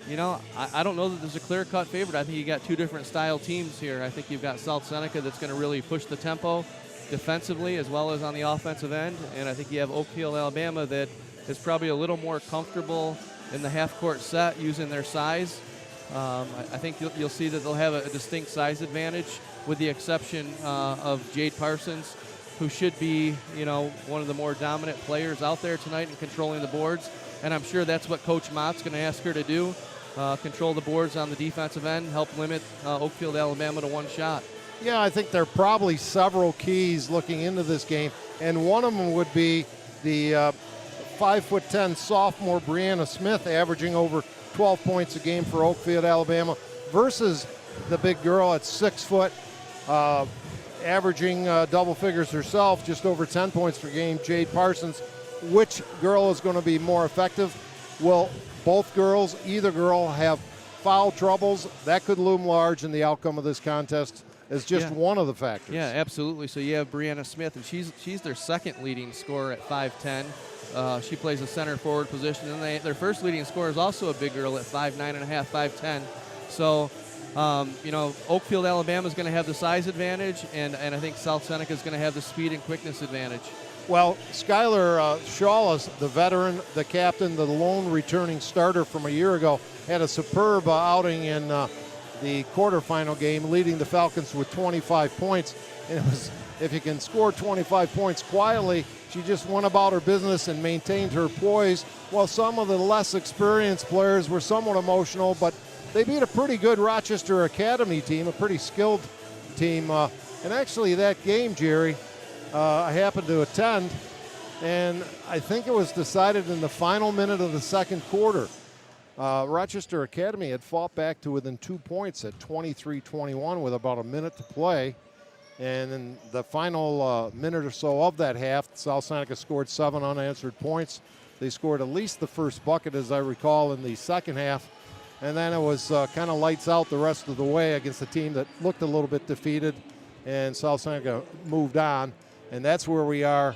I don't know that there's a clear-cut favorite. I think you got two different style teams here. I think you've got South Seneca that's going to really push the tempo defensively as well as on the offensive end, and I think you have Oakfield, Alabama that is probably a little more comfortable in the half-court set using their size. I think you'll see that they'll have a distinct size advantage, with the exception of Jade Parsons, who should be, one of the more dominant players out there tonight in controlling the boards. And I'm sure that's what Coach Mott's going to ask her to do, control the boards on the defensive end, help limit Oakfield, Alabama to one shot. Yeah, I think there are probably several keys looking into this game, and one of them would be the 5'10" sophomore Brianna Smith averaging over 12 points a game for Oakfield, Alabama, versus the big girl at 6 foot, averaging double figures herself, just over 10 points per game, Jade Parsons. Which girl is going to be more effective? Will both girls, either girl, have foul troubles? That could loom large in the outcome of this contest as just one of the factors. Yeah, absolutely. So you have Brianna Smith, and she's their second leading scorer at 5'10". She plays a center forward position, and their first leading scorer is also a big girl at 5'9.5", 5'10". So, Oakfield, Alabama is going to have the size advantage, and I think South Seneca is going to have the speed and quickness advantage. Well, Skylar Shawless, the veteran, the captain, the lone returning starter from a year ago, had a superb outing in the quarterfinal game, leading the Falcons with 25 points. And it was, if you can score 25 points quietly, she just went about her business and maintained her poise, while some of the less experienced players were somewhat emotional, but they beat a pretty good Rochester Academy team, a pretty skilled team. And actually that game, Jerry, I happened to attend, and I think it was decided in the final minute of the second quarter. Rochester Academy had fought back to within 2 points at 23-21 with about a minute to play. And in the final minute or so of that half, South Seneca scored 7 unanswered points. They scored at least the first bucket, as I recall, in the second half. And then it was kind of lights out the rest of the way against a team that looked a little bit defeated, and South Seneca moved on. And that's where we are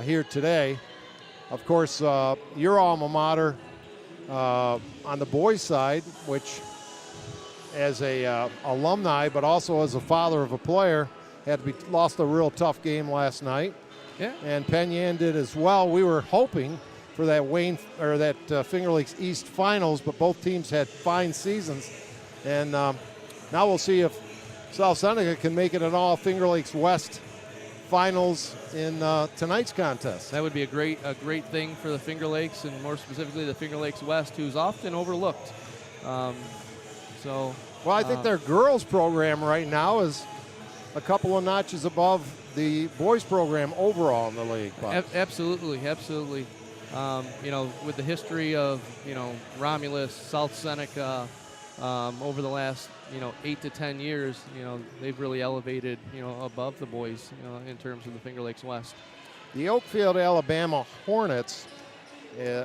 here today. Of course, your alma mater on the boys' side, which as a alumni, but also as a father of a player, lost a real tough game last night. Yeah. And Penn Yan did as well. We were hoping for that Finger Lakes East finals, but both teams had fine seasons. And now we'll see if South Seneca can make it an all Finger Lakes West finals in tonight's contest. That would be a great thing for the Finger Lakes, and more specifically the Finger Lakes West, who's often overlooked. Well, I think their girls program right now is a couple of notches above the boys program overall in the league. Absolutely. With the history of, Romulus, South Seneca, over the last, 8 to 10 years, they've really elevated, above the boys, in terms of the Finger Lakes West. The Oakfield, Alabama Hornets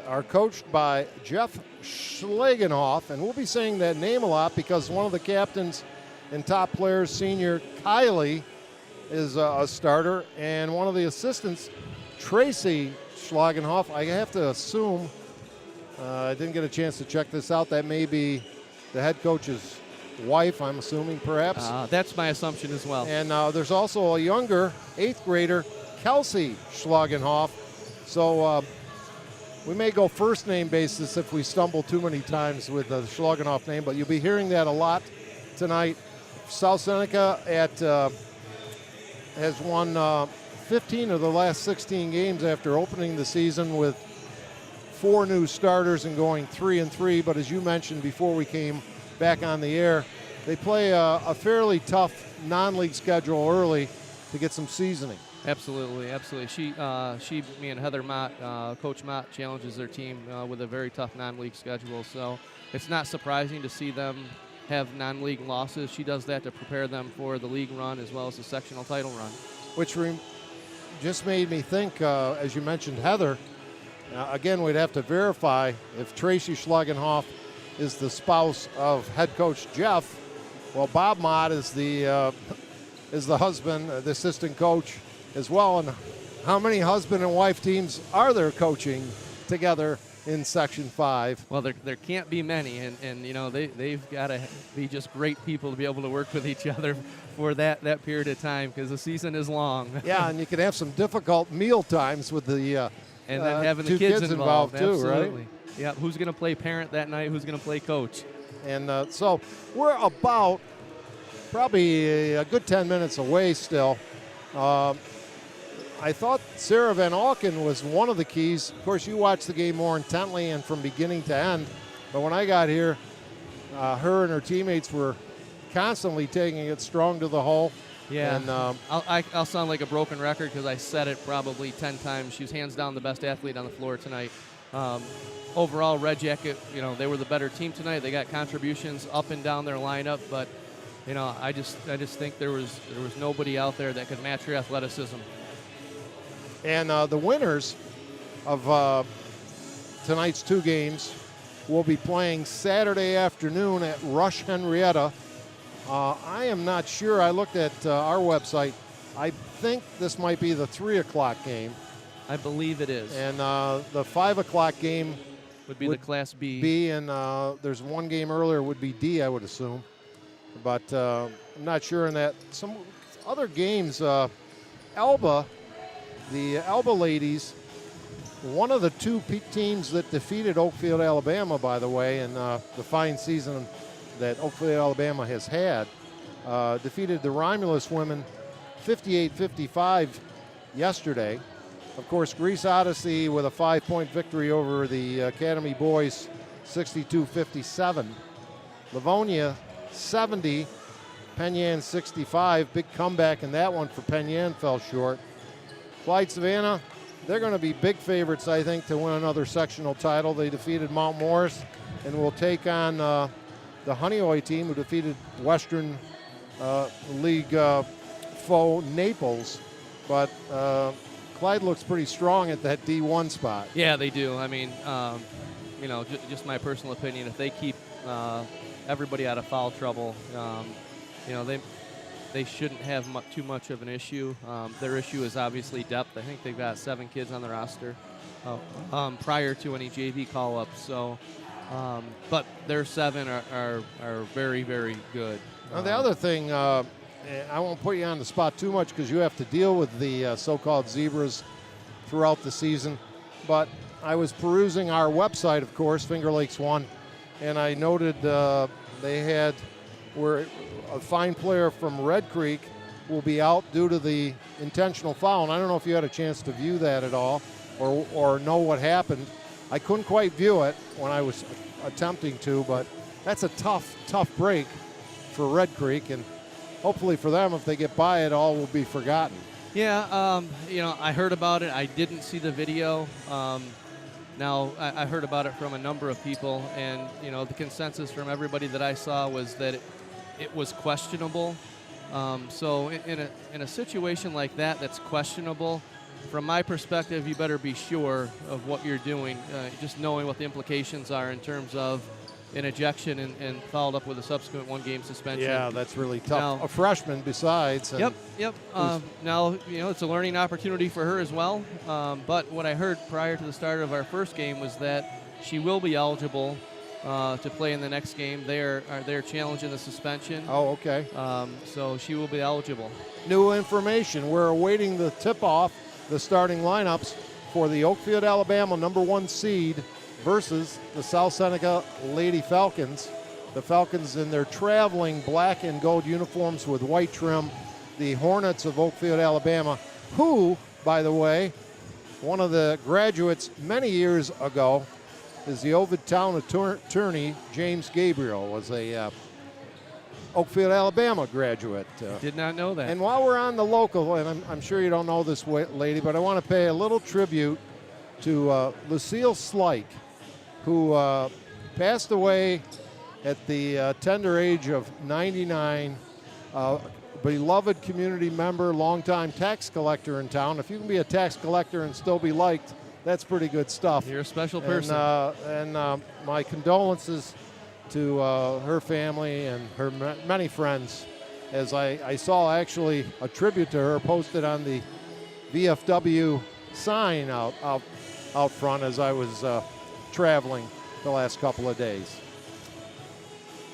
are coached by Jeff Schlagenhoff, and we'll be saying that name a lot because one of the captains and top players, senior Kylie, is a starter, and one of the assistants, Tracy Schlagenhoff. I have to assume, I didn't get a chance to check this out, that may be the head coach's wife, I'm assuming, perhaps. That's my assumption as well. And there's also a younger 8th grader, Kelsey Schlagenhoff. So we may go first name basis if we stumble too many times with the Schlagenhoff name, but you'll be hearing that a lot tonight. South Seneca has won 15 of the last 16 games after opening the season with 4 new starters and going 3-3. But as you mentioned before we came back on the air, they play a fairly tough non-league schedule early to get some seasoning. Absolutely. Me and Heather Mott, Coach Mott, challenges their team with a very tough non-league schedule. So it's not surprising to see them have non-league losses. She does that to prepare them for the league run as well as the sectional title run. Which just made me think, as you mentioned, Heather, again, we'd have to verify if Tracy Schlagenhoff is the spouse of head coach Jeff. Well, Bob Mott is the husband, the assistant coach as well. And how many husband and wife teams are there coaching together in Section 5? Well, there can't be many, and you know, they've got to be just great people to be able to work with each other for that period of time, because the season is long. Yeah, and you can have some difficult meal times with the and then having the 2 kids involved too, absolutely. Right? Yeah, who's going to play parent that night? Who's going to play coach? And so we're about probably a good 10 minutes away still. I thought Sarah Van Alken was one of the keys. Of course, you watched the game more intently and from beginning to end. But when I got here, her and her teammates were constantly taking it strong to the hole. Yeah, and, I'll sound like a broken record because I said it probably 10 times. She's hands down the best athlete on the floor tonight. Overall, Red Jacket, you know, they were the better team tonight. They got contributions up and down their lineup, but you know, I just think there was nobody out there that could match her athleticism. And the winners of tonight's 2 games will be playing Saturday afternoon at Rush Henrietta. I am not sure. I looked at our website. I think this might be the 3 o'clock game. I believe it is. And the 5 o'clock game would be the Class B. B, and there's one game earlier would be D, I would assume. But I'm not sure in that. Some other games, Alba, the Alba ladies, one of the 2 teams that defeated Oakfield, Alabama, by the way, in the fine season that Oakfield, Alabama has had, defeated the Romulus women 58-55 yesterday. Of course, Greece Odyssey with a 5-point victory over the Academy boys, 62-57. Livonia 70, Penn 65. Big comeback in that one for Penn, fell short. Clyde Savannah, they're going to be big favorites, I think, to win another sectional title. They defeated Mount Morris and will take on the Honeoye team, who defeated Western League foe Naples. But Clyde looks pretty strong at that D1 spot. Yeah, they do. I mean, you know, just my personal opinion, if they keep everybody out of foul trouble, you know, they shouldn't have too much of an issue. Their issue is obviously depth. I think they've got 7 kids on the roster prior to any JV call-ups. So, but their 7 are very, very good. Now, the other thing, I won't put you on the spot too much because you have to deal with the so-called zebras throughout the season, but I was perusing our website, of course, Finger Lakes 1, and I noted they had where a fine player from Red Creek will be out due to the intentional foul. And I don't know if you had a chance to view that at all or know what happened. I couldn't quite view it when I was attempting to, but that's a tough break for Red Creek, and hopefully for them, if they get by it, all will be forgotten. Yeah, you know, I heard about it. I didn't see the video. Now, I heard about it from a number of people, and, you know, the consensus from everybody that I saw was that it was questionable. So in a situation like that that's questionable, from my perspective, you better be sure of what you're doing, just knowing what the implications are in terms of an ejection and followed up with a subsequent 1-game suspension. Yeah, that's really tough. Now, a freshman besides. Yep. Now, it's a learning opportunity for her as well. But what I heard prior to the start of our first game was that she will be eligible to play in the next game. They're challenging the suspension. Oh, okay. So she will be eligible. New information. We're awaiting the tip-off, the starting lineups for the Oakfield, Alabama #1 seed versus the South Seneca Lady Falcons. The Falcons in their traveling black and gold uniforms with white trim. The Hornets of Oakfield, Alabama, who, by the way, one of the graduates many years ago is the Ovid Town attorney, James Gabriel, was a Oakfield, Alabama graduate. Did not know that. And while we're on the local, and I'm sure you don't know this lady, but I want to pay a little tribute to Lucille Slike, who passed away at the tender age of 99, beloved community member, longtime tax collector in town. If you can be a tax collector and still be liked, that's pretty good stuff. You're a special person. And my condolences to her family and her many friends, as I saw actually a tribute to her posted on the VFW sign out front as I was traveling the last couple of days.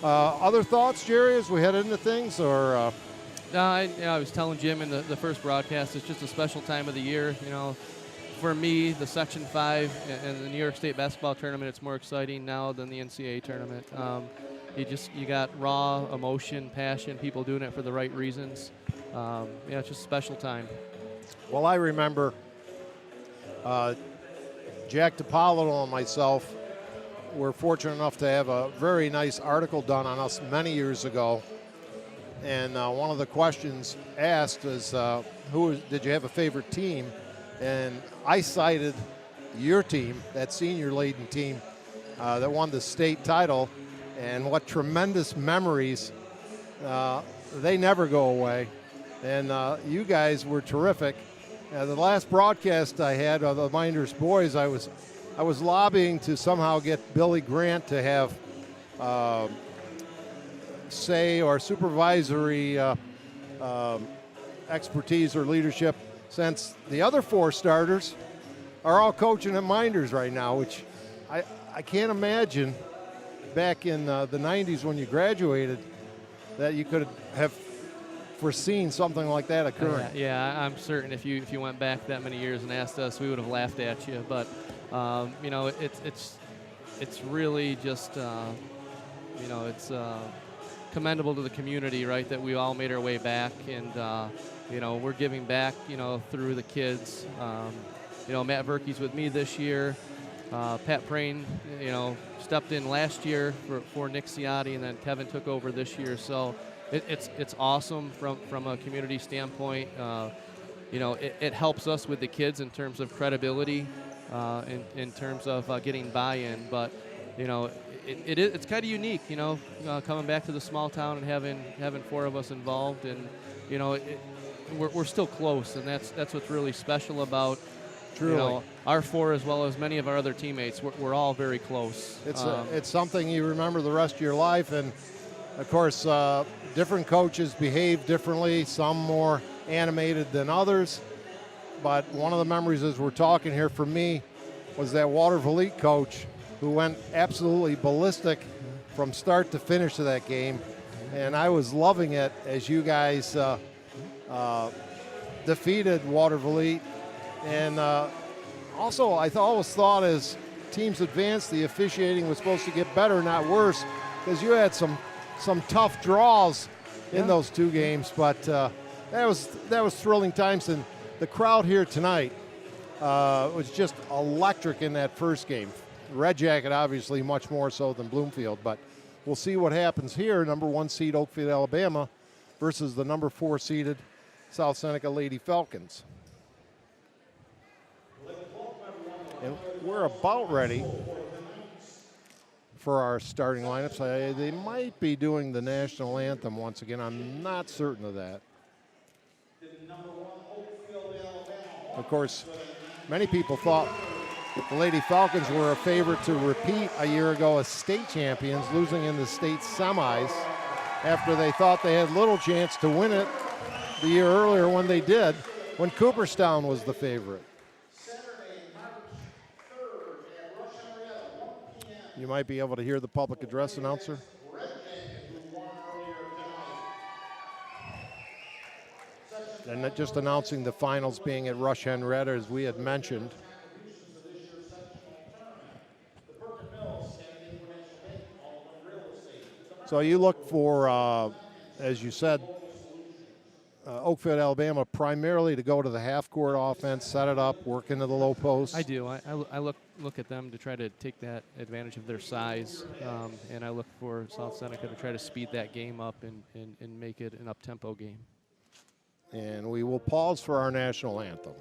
Other thoughts, Jerry, as we head into things, or? I was telling Jim in the first broadcast, it's just a special time of the year. For me, the Section 5 and the New York State basketball tournament, it's more exciting now than the NCAA tournament. You got raw emotion, passion, people doing it for the right reasons. It's just a special time. Well, I remember Jack DiPaolo and myself were fortunate enough to have a very nice article done on us many years ago. And one of the questions asked is, did you have a favorite team? And I cited your team, that senior-laden team that won the state title, and what tremendous memories. They never go away. And you guys were terrific. The last broadcast I had of the Minders boys, I was lobbying to somehow get Billy Grant to have say or supervisory expertise or leadership, since the other 4 starters are all coaching at Minders right now, which I can't imagine back in the 90s when you graduated that you could have foreseen something like that occurring. Yeah, I'm certain if you went back that many years and asked us, we would have laughed at you. But it's really just it's commendable to the community, right, that we all made our way back, and we're giving back, through the kids. Matt Verkey's with me this year. Pat Prain, stepped in last year for Nick Ciotti, and then Kevin took over this year. So it's awesome from a community standpoint. It helps us with the kids in terms of credibility, in terms of getting buy-in. But it's kind of unique, coming back to the small town and having 4 of us involved, and we're still close, and that's what's really special about Truly. Our 4 as well as many of our other teammates. We're all very close. It's something you remember the rest of your life, and of course different coaches behave differently, some more animated than others. But one of the memories as we're talking here for me was that Waterville Elite coach who went absolutely ballistic from start to finish of that game. And I was loving it as you guys defeated Waterville Elite. And also, I always thought as teams advanced, the officiating was supposed to get better, not worse, because you had some tough draws in those 2 games. But that was thrilling times, and the crowd here tonight was just electric in that first game. Red Jacket, obviously, much more so than Bloomfield, but we'll see what happens here. #1 seed Oakfield, Alabama versus the #4 seeded South Seneca Lady Falcons. And we're about ready for our starting lineups. They might be doing the national anthem once again. I'm not certain of that. Of course, many people thought The Lady Falcons were a favorite to repeat a year ago as state champions, losing in the state semis after they thought they had little chance to win it the year earlier when they did, when Cooperstown was the favorite. You might be able to hear the public address announcer. And just announcing the finals being at Rush Henrietta, as we had mentioned. So you look for, as you said, Oakfield, Alabama, primarily to go to the half-court offense, set it up, work into the low post. I do. I look at them to try to take that advantage of their size, and I look for South Seneca to try to speed that game up and make it an up-tempo game. And we will pause for our national anthem.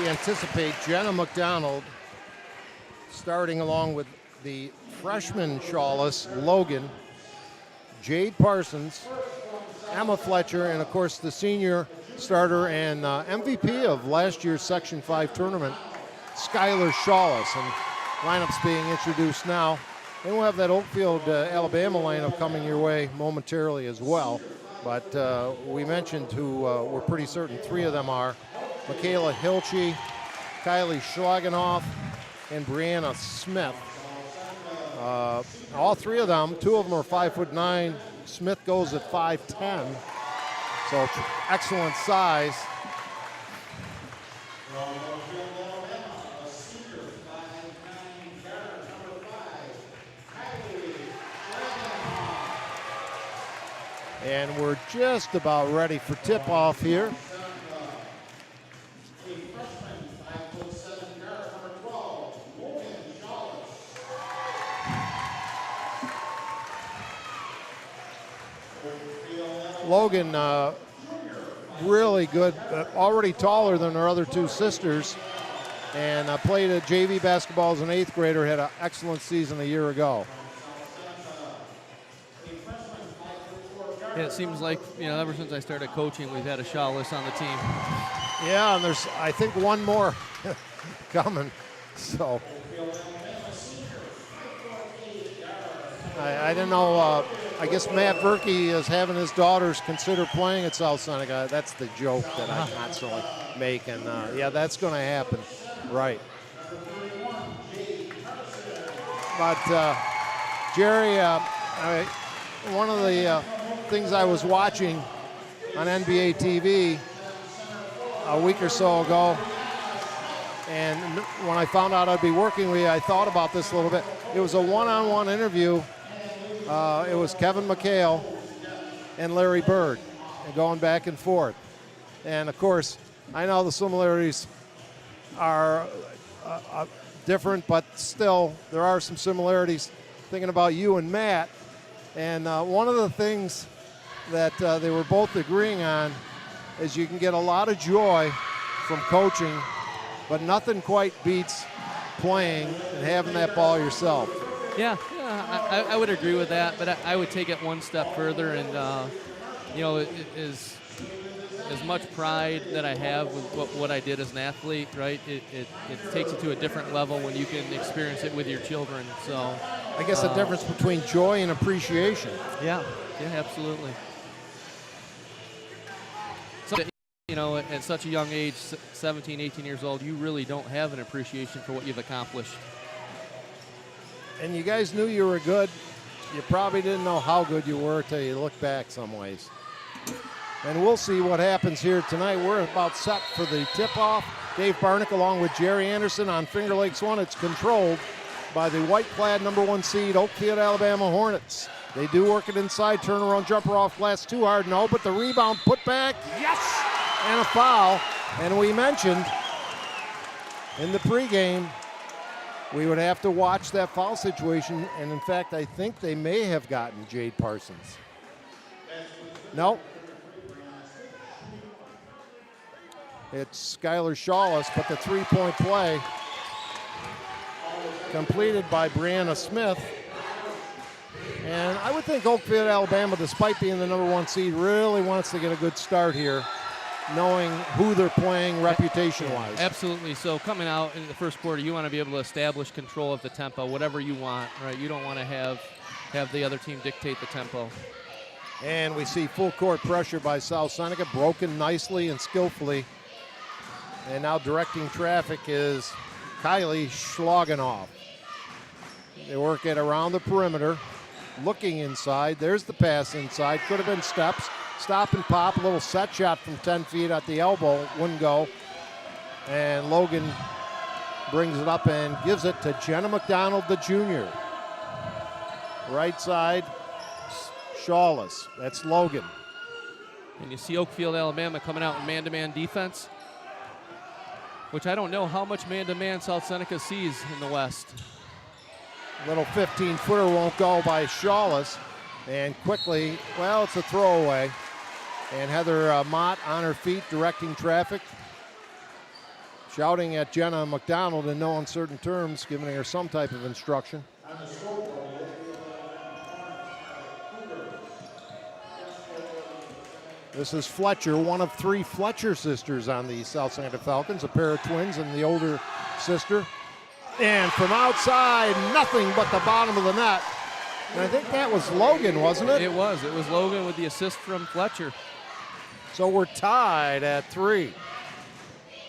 Anticipate Jenna McDonald starting along with the freshman shawless Logan, Jade Parsons, Emma Fletcher, and of course the senior starter and MVP of last year's Section 5 tournament, Skylar Shawless. And lineups being introduced now. And we'll have that Oakfield, Alabama lineup coming your way momentarily as well. But we mentioned who we're pretty certain three of them are. Michaela Hilchey, Kylie Schlagenoff, and Brianna Smith. All three of them, two of them are 5'9". Smith goes at 5'10", so excellent size. And we're just about ready for tip-off here. Logan, really good, already taller than her other two sisters, and played at JV basketball as an 8th grader, had an excellent season a year ago. Yeah, it seems like, ever since I started coaching, we've had a shawless on the team. Yeah, and there's, I think, one more coming, so. I don't know, I guess Matt Verkey is having his daughters consider playing at South Seneca. That's the joke that I constantly make, and yeah, that's going to happen, right. But Jerry, one of the things I was watching on NBA TV a week or so ago, and when I found out I'd be working with you, I thought about this a little bit. It was a one-on-one interview. It was Kevin McHale and Larry Bird, and going back and forth. And of course, I know the similarities are different, but still there are some similarities. Thinking about you and Matt, and one of the things that they were both agreeing on is you can get a lot of joy from coaching, but nothing quite beats playing and having that ball yourself. Yeah, I would agree with that, but I would take it one step further, and as much pride that I have with what I did as an athlete, right? It takes it to a different level when you can experience it with your children. So I guess the difference between joy and appreciation. Yeah, absolutely. So, you know, at such a young age, 17, 18 years old, you really don't have an appreciation for what you've accomplished. And you guys knew you were good. You probably didn't know how good you were till you look back some ways. And we'll see what happens here tonight. We're about set for the tip-off. Dave Barnick along with Jerry Anderson on Finger Lakes 1. It's controlled by the white-clad #1 seed Oakfield, Alabama Hornets. They do work it inside, turnaround jumper off glass too hard, no, but the rebound put back, yes, and a foul. And we mentioned in the pregame we would have to watch that foul situation, and in fact I think they may have gotten Jade Parsons. Nope. It's Skylar Shawless, but the three-point play completed by Brianna Smith. And I would think Oakfield, Alabama, despite being the #1 seed, really wants to get a good start here, knowing who they're playing reputation-wise. Absolutely. So coming out in the first quarter, you want to be able to establish control of the tempo, whatever you want, right? You don't want to have the other team dictate the tempo. And we see full court pressure by South Seneca, broken nicely and skillfully. And now directing traffic is Kylie Schlagenoff. They work it around the perimeter, looking inside. There's the pass inside. Could have been steps. Stop and pop. A little set shot from 10 feet at the elbow. Wouldn't go. And Logan brings it up and gives it to Jenna McDonald, the junior. Right side, Shawless. That's Logan. And you see Oakfield, Alabama coming out in man-to-man defense, which I don't know how much man-to-man South Seneca sees in the West. Little 15-footer won't go by Shawless. And quickly, well, it's a throwaway. And Heather Mott on her feet directing traffic, shouting at Jenna McDonald in no uncertain terms, giving her some type of instruction. This is Fletcher, one of 3 Fletcher sisters on the South Seneca Falcons, a pair of twins and the older sister. And from outside, nothing but the bottom of the net. And I think that was Logan, wasn't it? It was. It was Logan with the assist from Fletcher. So we're tied at 3.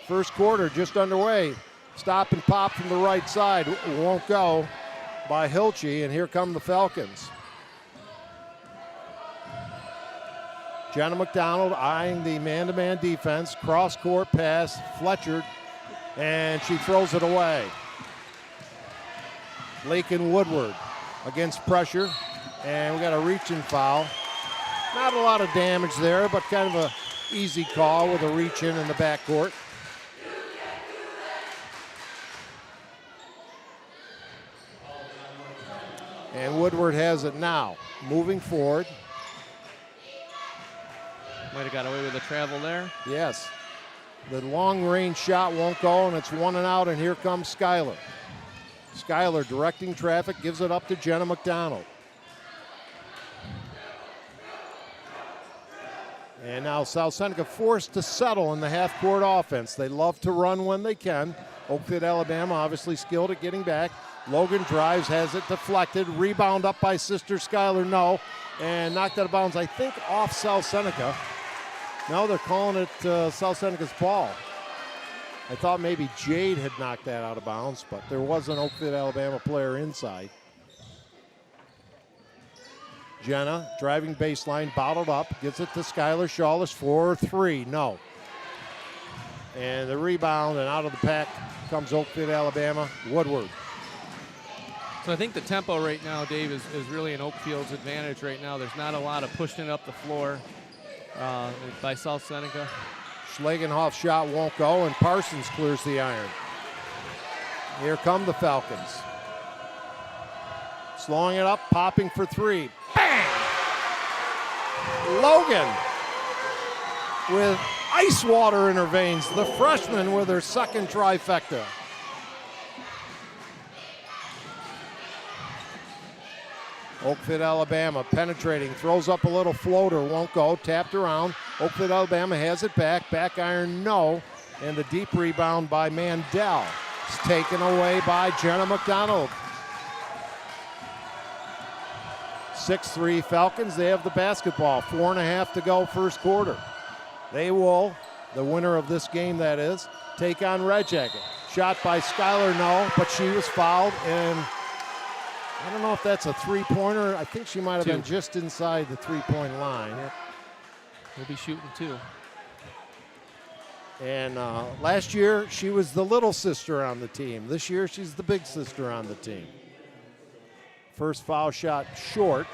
First quarter just underway. Stop and pop from the right side. Won't go by Hilchey, and here come the Falcons. Jenna McDonald eyeing the man-to-man defense. Cross-court pass, Fletcher, and she throws it away. Lakin Woodward against pressure, and we got a reach-in foul. Not a lot of damage there, but kind of a easy call with a reach-in the backcourt. And Woodward has it now, moving forward. Might have got away with the travel there. Yes. The long-range shot won't go, and it's 1 and out, and here comes Skylar. Skylar directing traffic, gives it up to Jenna McDonald. And now South Seneca forced to settle in the half-court offense. They love to run when they can. Oakfield, Alabama, obviously skilled at getting back. Logan drives, has it deflected. Rebound up by sister Skylar, no. And knocked out of bounds, I think, off South Seneca. No, they're calling it South Seneca's ball. I thought maybe Jade had knocked that out of bounds, but there was an Oakfield, Alabama player inside. Jenna driving baseline, bottled up, gets it to Skylar Shawless for 3, no. And the rebound, and out of the pack comes Oakfield, Alabama, Woodward. So I think the tempo right now, Dave, is really in Oakfield's advantage right now. There's not a lot of pushing up the floor by South Seneca. Schlagenhoff's shot won't go, and Parsons clears the iron. Here come the Falcons. Slowing it up, popping for 3. Bang! Logan with ice water in her veins. The freshman with her second trifecta. Oakfield, Alabama penetrating, throws up a little floater, won't go, tapped around. Oakfield, Alabama has it back iron, no. And the deep rebound by Mandel. It's taken away by Jenna McDonald. 6-3 Falcons. They have the basketball. 4.5 to go first quarter. They will, the winner of this game that is, take on Red Jacket. Shot by Skylar, no, but she was fouled, and I don't know if that's a three-pointer. I think she might have been just inside the three-point line. Yep. We'll be shooting 2. And last year, she was the little sister on the team. This year, she's the big sister on the team. First foul shot short.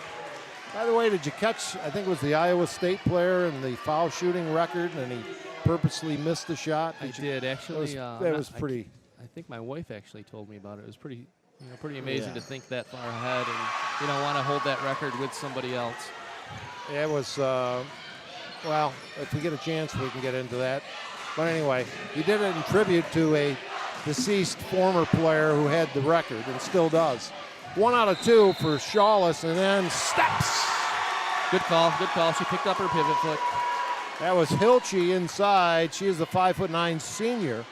By the way, did you catch, I think it was the Iowa State player in the foul shooting record, and he purposely missed the shot? I did, actually. That was pretty. I think my wife actually told me about it. It was pretty, pretty amazing to think that far ahead and, want to hold that record with somebody else. It was, well, if we get a chance, we can get into that. But anyway, he did it in tribute to a deceased former player who had the record and still does. 1 out of 2 for Shawless, and then steps. Good call, good call. She picked up her pivot foot. That was Hilchey inside. She is a 5'9" senior.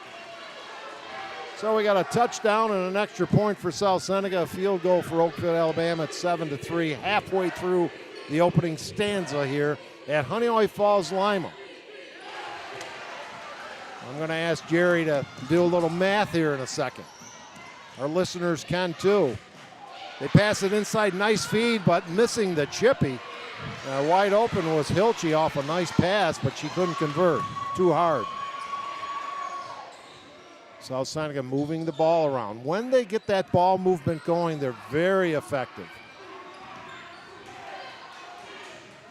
So we got a touchdown and an extra point for South Seneca. A field goal for Oakfield, Alabama at 7-3, halfway through the opening stanza here at Honeoye-Falls, Lima. I'm going to ask Jerry to do a little math here in a second. Our listeners can too. They pass it inside, nice feed, but missing the chippy. Wide open was Hilchey off a nice pass, but she couldn't convert. Too hard. South Seneca moving the ball around. When they get that ball movement going, they're very effective.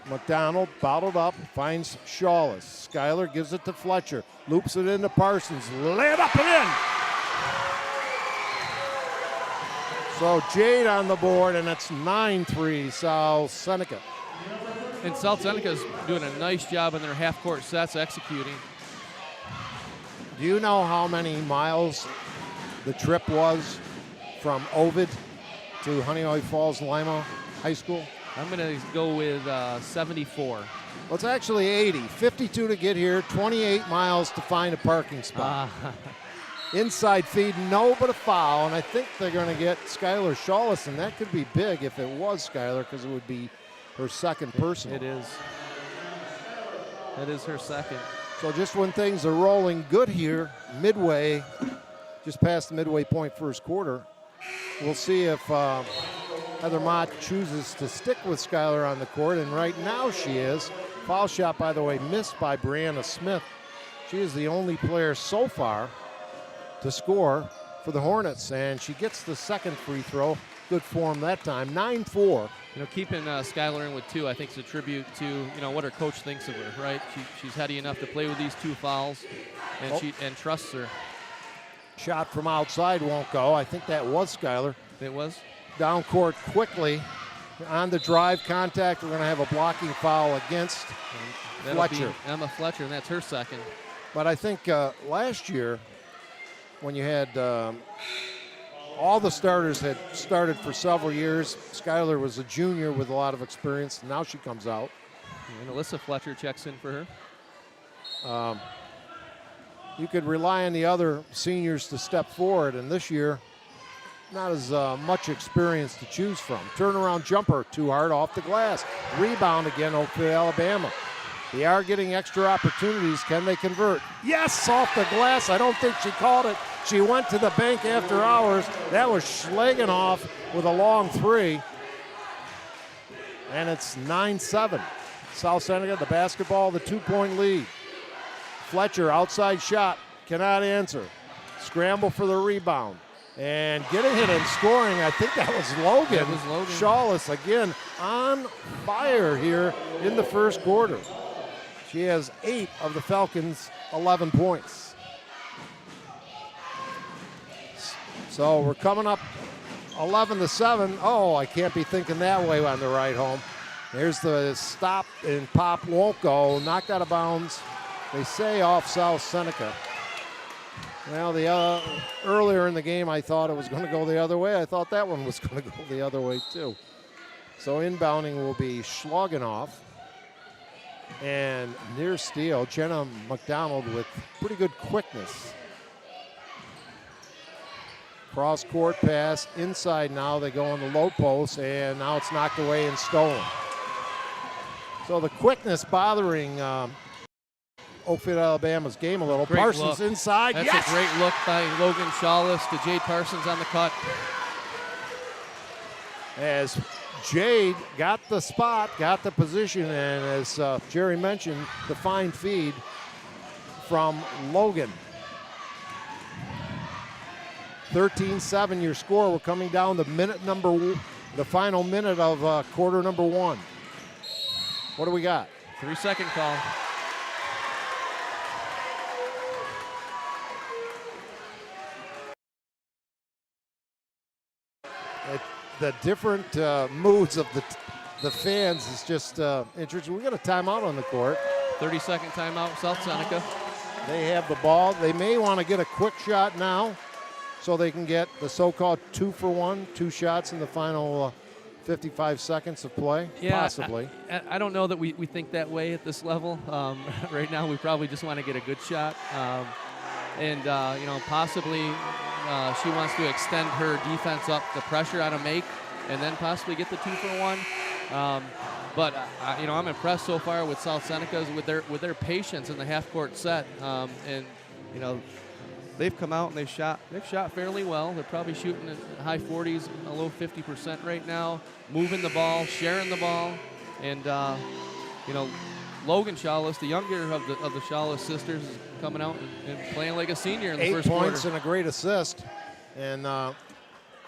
McDonald bottled up, finds Shawless. Schuyler gives it to Fletcher. Loops it into Parsons. Lay it up and in. So Jade on the board, and it's 9-3 South Seneca. And South Seneca's doing a nice job in their half-court sets executing. Do you know how many miles the trip was from Ovid to Honeoye-Falls, Lima High School? I'm going to go with 74. Well, it's actually 80. 52 to get here, 28 miles to find a parking spot. Inside feed, no, but a foul, and I think they're going to get Skylar Shawless, and that could be big if it was Skylar, because it would be her second personal. It is. It is her second. So just when things are rolling good here, midway, just past the midway point first quarter, we'll see if Heather Mott chooses to stick with Skylar on the court, and right now she is. Foul shot, by the way, missed by Brianna Smith. She is the only player so far to score for the Hornets, and she gets the second free throw. Good form that time, 9-4. Keeping Skylar in with 2, I think, is a tribute to what her coach thinks of her. Right? She's heady enough to play with these 2 fouls, and she trusts her. Shot from outside won't go. I think that was Skylar. It was. Down court quickly on the drive contact. We're going to have a blocking foul against Fletcher. Emma Fletcher, and that's her second. But I think last year, when you had all the starters had started for several years. Skylar was a junior with a lot of experience. Now she comes out. And Alyssa Fletcher checks in for her. You could rely on the other seniors to step forward, and this year, not as much experience to choose from. Turnaround jumper, too hard off the glass. Rebound again, Oakfield, Alabama. They are getting extra opportunities. Can they convert? Yes, off the glass. I don't think she called it. She went to the bank after hours. That was Schlagenoff with a long 3. And it's 9-7. South Seneca, the basketball, the 2-point lead. Fletcher, outside shot, cannot answer. Scramble for the rebound. And getting it and scoring, I think that was Logan. That was Logan. Shawless again on fire here in the first quarter. She has 8 of the Falcons' 11 points. So we're coming up 11-7. Oh, I can't be thinking that way on the ride home. There's the stop and pop won't go. Knocked out of bounds. They say off South Seneca. Well, earlier in the game, I thought it was going to go the other way. I thought that one was going to go the other way, too. So inbounding will be Schlagenoff. And near steal, Jenna McDonald with pretty good quickness. Cross-court pass, inside now. They go on the low post, and now it's knocked away and stolen. So the quickness bothering Oakfield, Alabama's game a little. Great Parsons look. inside. That's yes! a great look by Logan Shawless to Jade Parsons on the cut. As Jade got the spot, got the position, and as Jerry mentioned, the fine feed from Logan. 13-7 your score. We're coming down to the final minute of quarter number 1. What do we got? 3-second call. The different moods of the fans is just interesting. We got a timeout on the court. 30-second timeout, South Seneca. They have the ball. They may want to get a quick shot now so they can get the so-called 2-for-1, 2 shots in the final 55 seconds of play, possibly. I don't know that we think that way at this level. Right now we probably just want to get a good shot. Possibly she wants to extend her defense up the pressure on a make and then possibly get the 2-for-1. But I'm impressed so far with South Seneca's with their patience in the half-court set. They've come out and they've shot fairly well. They're probably shooting in the high 40s, a low 50% right now, moving the ball, sharing the ball, and Logan Shawless, the younger of the Shawless sisters, is coming out and playing like a senior in the first quarter. 8 points and a great assist. And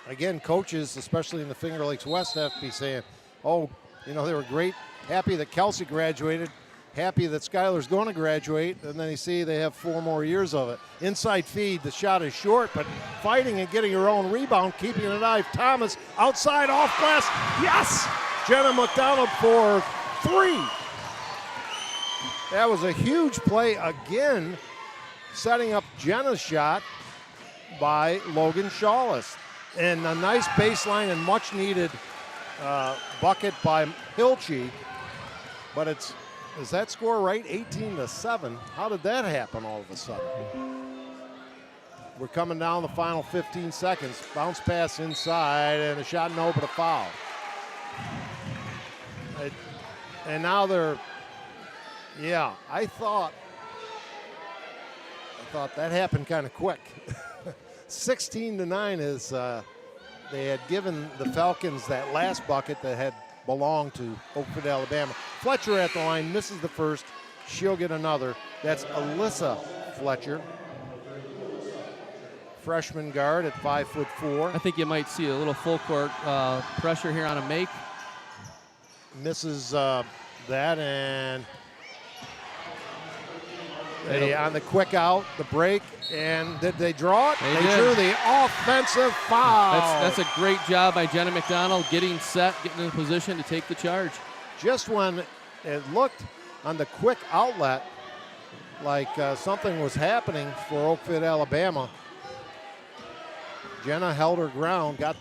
again, coaches, especially in the Finger Lakes West, have to be saying, they were great, happy that Kelsey graduated, happy that Skylar's going to graduate, and then you see they have 4 more years of it. Inside feed, the shot is short, but fighting and getting her own rebound, keeping it alive. Thomas outside off glass, yes! Jenna McDonald for 3. That was a huge play again, setting up Jenna's shot by Logan Shawless. And a nice baseline and much needed bucket by Hilchey. But is that score right? 18-7. How did that happen all of a sudden? We're coming down the final 15 seconds. Bounce pass inside and a shot no, but a foul. And now they're, I thought that happened kind of quick. 16-9 is they had given the Falcons that last bucket that had belonged to Oakfield, Alabama. Fletcher at the line, misses the first. She'll get another. That's Alyssa Fletcher, freshman guard at 5'4". I think you might see a little full court pressure here on a make. Misses that, and on the quick out, the break, and did they draw it? They drew the offensive foul. That's a great job by Jenna McDonald, getting set, getting in position to take the charge. Just when it looked on the quick outlet like something was happening for Oakfield, Alabama, Jenna held her ground, got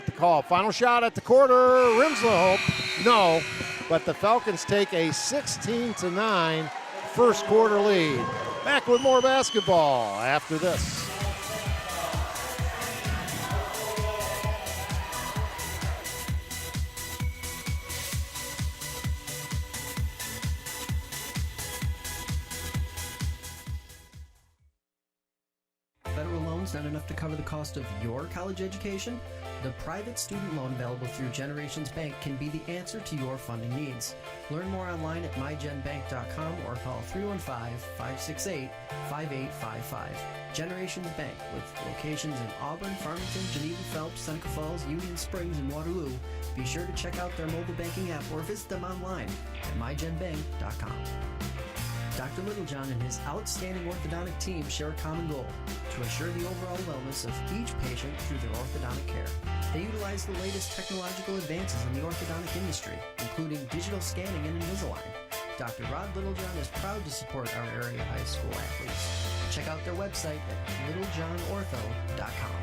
the call. Final shot at the quarter, rims the hope. No, but the Falcons take a 16-9 first quarter lead. Back with more basketball after this. Federal loans not enough to cover the cost of your college education? The private student loan available through Generations Bank can be the answer to your funding needs. Learn more online at mygenbank.com or call 315-568-5855. Generations Bank, with locations in Auburn, Farmington, Geneva, Phelps, Seneca Falls, Union Springs, and Waterloo. Be sure to check out their mobile banking app or visit them online at mygenbank.com. Dr. Littlejohn and his outstanding orthodontic team share a common goal: to ensure the overall wellness of each patient through their orthodontic care. They utilize the latest technological advances in the orthodontic industry, including digital scanning and Invisalign. Dr. Rod Littlejohn is proud to support our area high school athletes. Check out their website at littlejohnortho.com.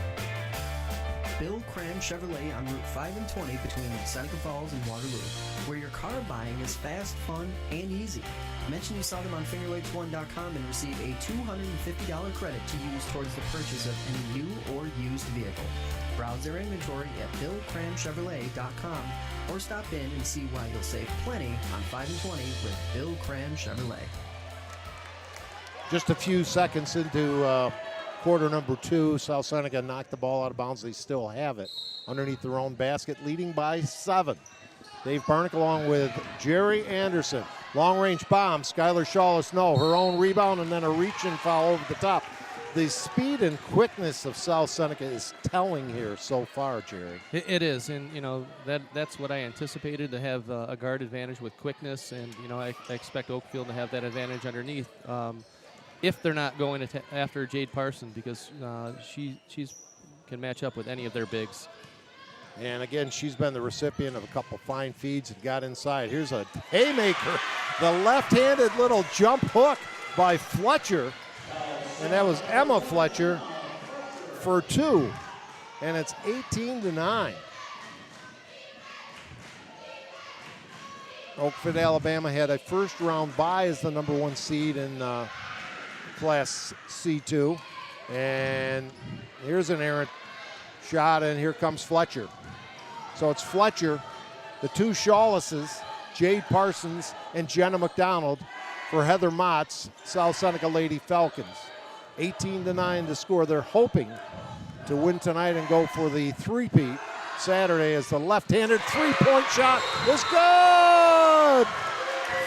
Bill Cram Chevrolet on Route 5 and 20 between Seneca Falls and Waterloo, where your car buying is fast, fun, and easy. Mention you saw them on FingerLakes1.com and receive a $250 credit to use towards the purchase of any new or used vehicle. Browse their inventory at BillCramChevrolet.com or stop in and see why you'll save plenty on 5 and 20 with Bill Cram Chevrolet. Just a few seconds into quarter number 2, South Seneca knocked the ball out of bounds. They still have it underneath their own basket, leading by 7. Dave Barnick along with Jerry Anderson. Long-range bomb, Skylar Shawless, no. Her own rebound and then a reach-in foul over the top. The speed and quickness of South Seneca is telling here so far, Jerry. It is, and that's what I anticipated, to have a guard advantage with quickness, and I expect Oakfield to have that advantage underneath. If they're not going after Jade Parson, because she's can match up with any of their bigs. And again, she's been the recipient of a couple fine feeds and got inside. Here's a haymaker, the left-handed little jump hook by Fletcher, and that was Emma Fletcher for 2, and it's 18-9. Oakfield, Alabama had a first-round bye as the number 1 seed in Class C2. And here's an errant shot, and here comes Fletcher. So it's Fletcher, the 2 Shawlesses, Jade Parsons, and Jenna McDonald for Heather Mott's South Seneca Lady Falcons. 18-9 to score. They're hoping to win tonight and go for the three-peat Saturday, as the left-handed three-point shot is good!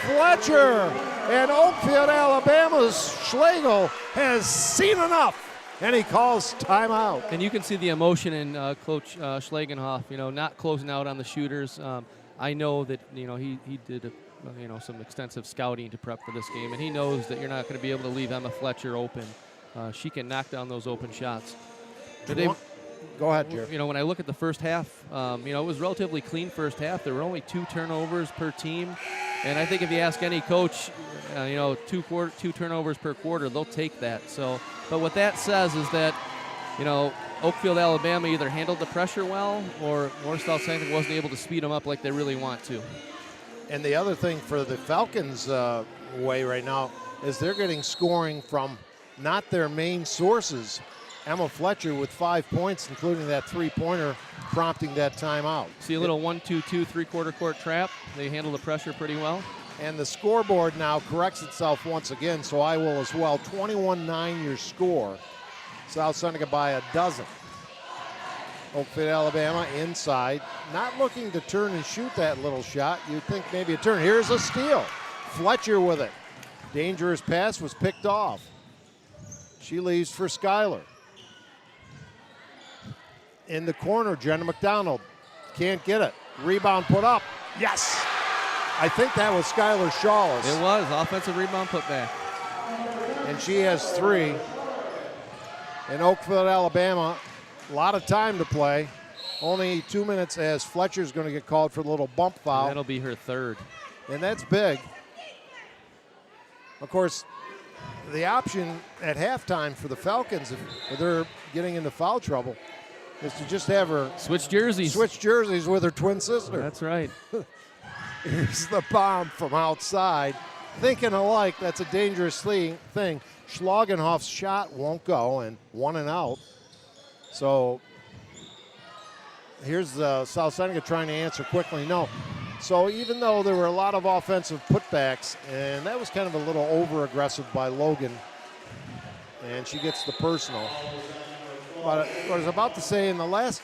Fletcher, and Oakfield, Alabama's Schlegel has seen enough, and he calls timeout. And you can see the emotion in Coach Schlegenhoff, not closing out on the shooters. I know that, he did some extensive scouting to prep for this game, and he knows that you're not going to be able to leave Emma Fletcher open. She can knock down those open shots. Go ahead, Jerry. When I look at the first half, it was relatively clean first half. There were only 2 turnovers per team. And I think if you ask any coach, 2 turnovers per quarter, they'll take that. So, but what that says is that, Oakfield, Alabama either handled the pressure well, or South Seneca wasn't able to speed them up like they really want to. And the other thing for the Falcons' way right now is they're getting scoring from not their main sources. Emma Fletcher with 5 points, including that 3-pointer, prompting that timeout. See a little 1-2-2 3/4 court trap. They handle the pressure pretty well. And the scoreboard now corrects itself once again, so I will as well. 21-9 your score. South Seneca by a dozen. Oakfield, Alabama inside. Not looking to turn and shoot that little shot. You'd think maybe a turn. Here's a steal. Fletcher with it. Dangerous pass was picked off. She leaves for Skylar. In the corner, Jenna McDonald can't get it. Rebound put up. Yes! I think that was Skylar Shawless. It was. Offensive rebound put back. And she has 3. In Oakfield, Alabama, a lot of time to play. Only 2 minutes, as Fletcher's going to get called for the little bump foul. That'll be her 3rd. And that's big. Of course, the option at halftime for the Falcons, if they're getting into foul trouble, is to just have her switch jerseys with her twin sister. That's right. Here's the bomb from outside. Thinking alike, that's a dangerous thing. Schlagenhoff's shot won't go, and 1 and out. So here's South Seneca trying to answer quickly. No. So even though there were a lot of offensive putbacks, and that was kind of a little over-aggressive by Logan, and she gets the personal. But what I was about to say, in the last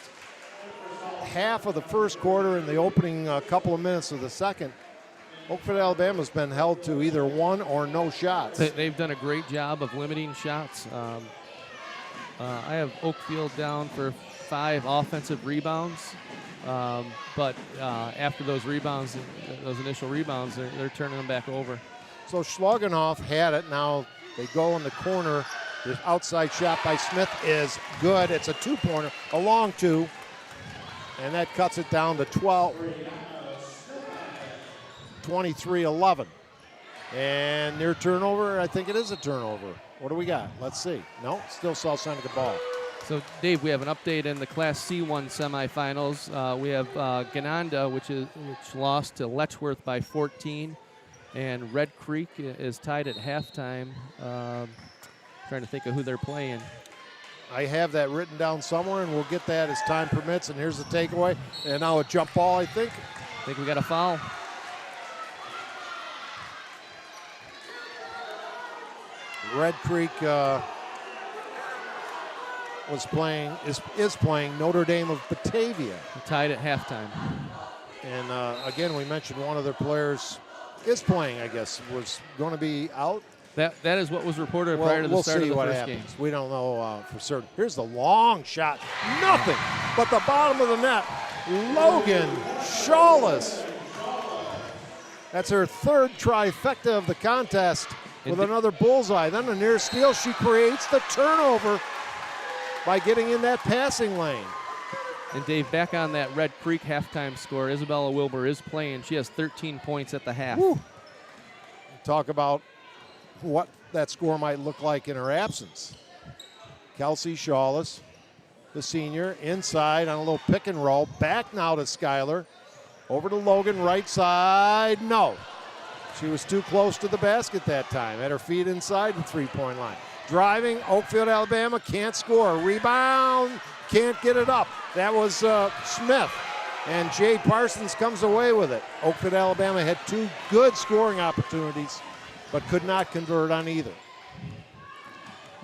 half of the first quarter and the opening couple of minutes of the second, Oakfield, Alabama's been held to either 1 or no shots. They've done a great job of limiting shots. I have Oakfield down for 5 offensive rebounds. But after those rebounds, those initial rebounds, they're turning them back over. So Schlagenhoff had it. Now they go in the corner. The outside shot by Smith is good. It's a 2-pointer, a long 2. And that cuts it down to 23-11. And near turnover, I think it is a turnover. What do we got? Let's see. No, still South Seneca ball. So, Dave, we have an update in the Class C1 semifinals. We have Gananda, which lost to Letchworth by 14. And Red Creek is tied at halftime. Trying to think of who they're playing. I have that written down somewhere, and we'll get that as time permits. And here's the takeaway. And now a jump ball, I think. I think we got a foul. Red Creek is playing Notre Dame of Batavia. Tied at halftime. And again, we mentioned one of their players is playing, I guess, was going to be out. That is what was reported prior to the start of the first game. We don't know for certain. Here's the long shot. Nothing but the bottom of the net. Logan Shawless. That's her third trifecta of the contest with another bullseye. Then a near steal. She creates the turnover by getting in that passing lane. And Dave, back on that Red Creek halftime score, Isabella Wilbur is playing. She has 13 points at the half. Woo. Talk about what that score might look like in her absence. Kelsey Shawless, the senior, inside on a little pick and roll. Back now to Skylar. Over to Logan, right side. No. She was too close to the basket that time. Had her feet inside the three-point line. Driving, Oakfield, Alabama, can't score. Rebound, can't get it up. That was Smith. And Jade Parsons comes away with it. Oakfield, Alabama had two good scoring opportunities, but could not convert on either.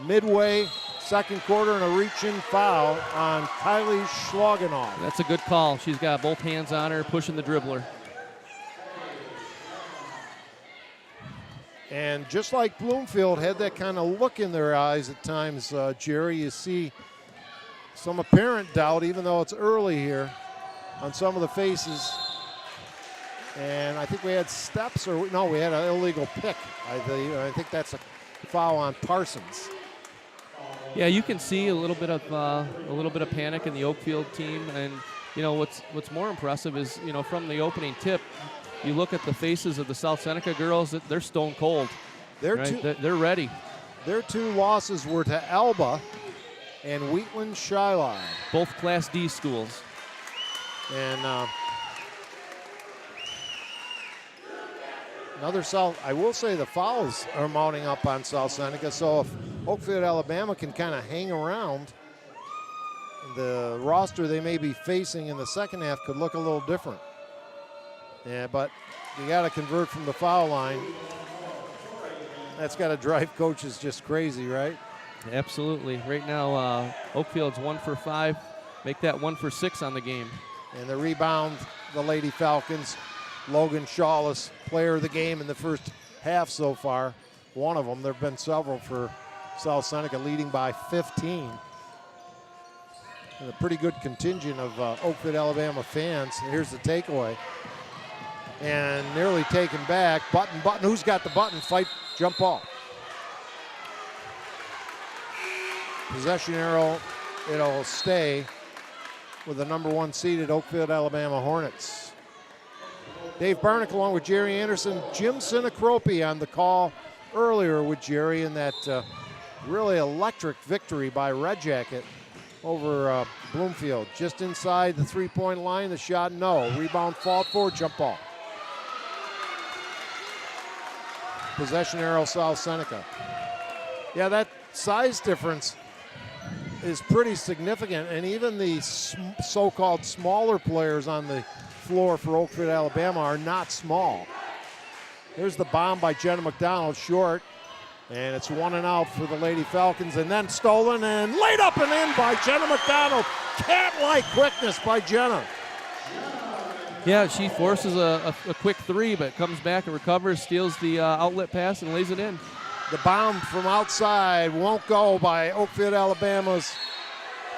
Midway, second quarter, and a reach-in foul on Kylie Schlagenoff. That's a good call. She's got both hands on her, pushing the dribbler. And just like Bloomfield had that kind of look in their eyes at times, Jerry, you see some apparent doubt, even though it's early here, on some of the faces. And I think we had steps, or no, we had an illegal pick. I think that's a foul on Parsons. Yeah, you can see a little bit of panic in the Oakfield team, and you know what's more impressive is from the opening tip, you look at the faces of the South Seneca girls; they're stone cold. They're ready. Their two losses were to Alba and Wheatland Shiloh, both Class D schools. And another South, I will say the fouls are mounting up on South Seneca, so if Oakfield, Alabama can kind of hang around, the roster they may be facing in the second half could look a little different. Yeah, but you got to convert from the foul line. That's got to drive coaches just crazy, right? Absolutely. Right now, Oakfield's 1 for 5. Make that 1 for 6 on the game. And the rebound, the Lady Falcons. Logan Shawless, player of the game in the first half so far. One of them. There have been several for South Seneca, leading by 15. And a pretty good contingent of Oakfield, Alabama fans. And here's the takeaway. And nearly taken back. Button. Who's got the button? Fight, jump ball. Possession arrow, it'll stay with the number 1 seeded Oakfield, Alabama Hornets. Dave Barnick along with Jerry Anderson. Jim Sinicropi on the call earlier with Jerry in that really electric victory by Red Jacket over Bloomfield. Just inside the three-point line, the shot, no. Rebound, fought for, jump ball. Possession arrow, South Seneca. Yeah, that size difference is pretty significant, and even the so-called smaller players on the floor for Oakfield, Alabama are not small. Here's the bomb by Jenna McDonald, short, and it's 1 and out for the Lady Falcons, and then stolen and laid up and in by Jenna McDonald. Cat-like quickness by Jenna. Yeah, she forces a quick three, but comes back and recovers, steals the outlet pass, and lays it in. The bomb from outside won't go by Oakfield, Alabama's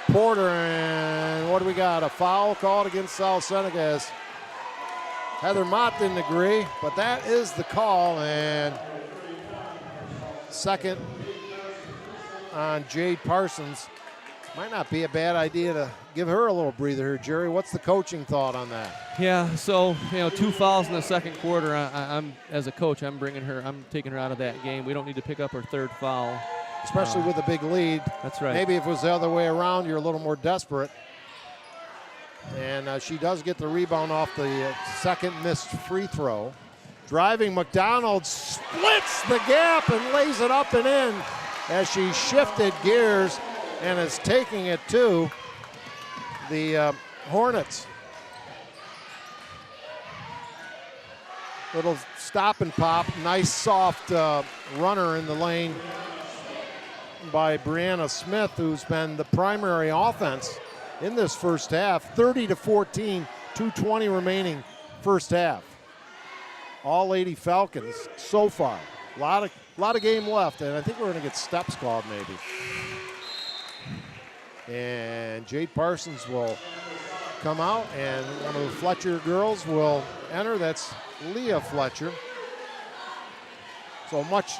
Porter. And what do we got? A foul called against South Seneca as Heather Mott didn't agree, but that is the call. And second on Jade Parsons. Might not be a bad idea to give her a little breather here, Jerry. What's the coaching thought on that? Yeah, so 2 fouls in the second quarter. I'm as a coach, I'm taking her out of that game. We don't need to pick up her 3rd foul, especially with a big lead. That's right. Maybe if it was the other way around, you're a little more desperate. And she does get the rebound off the second missed free throw. Driving McDonald splits the gap and lays it up and in as she shifted gears and is taking it to the Hornets. Little stop and pop, nice soft runner in the lane by Brianna Smith, who's been the primary offense in this first half. 30-14, 2:20 remaining first half. All Lady Falcons so far. A lot of game left, and I think we're going to get steps called maybe. And Jade Parsons will come out, and one of the Fletcher girls will enter. That's Leah Fletcher. So much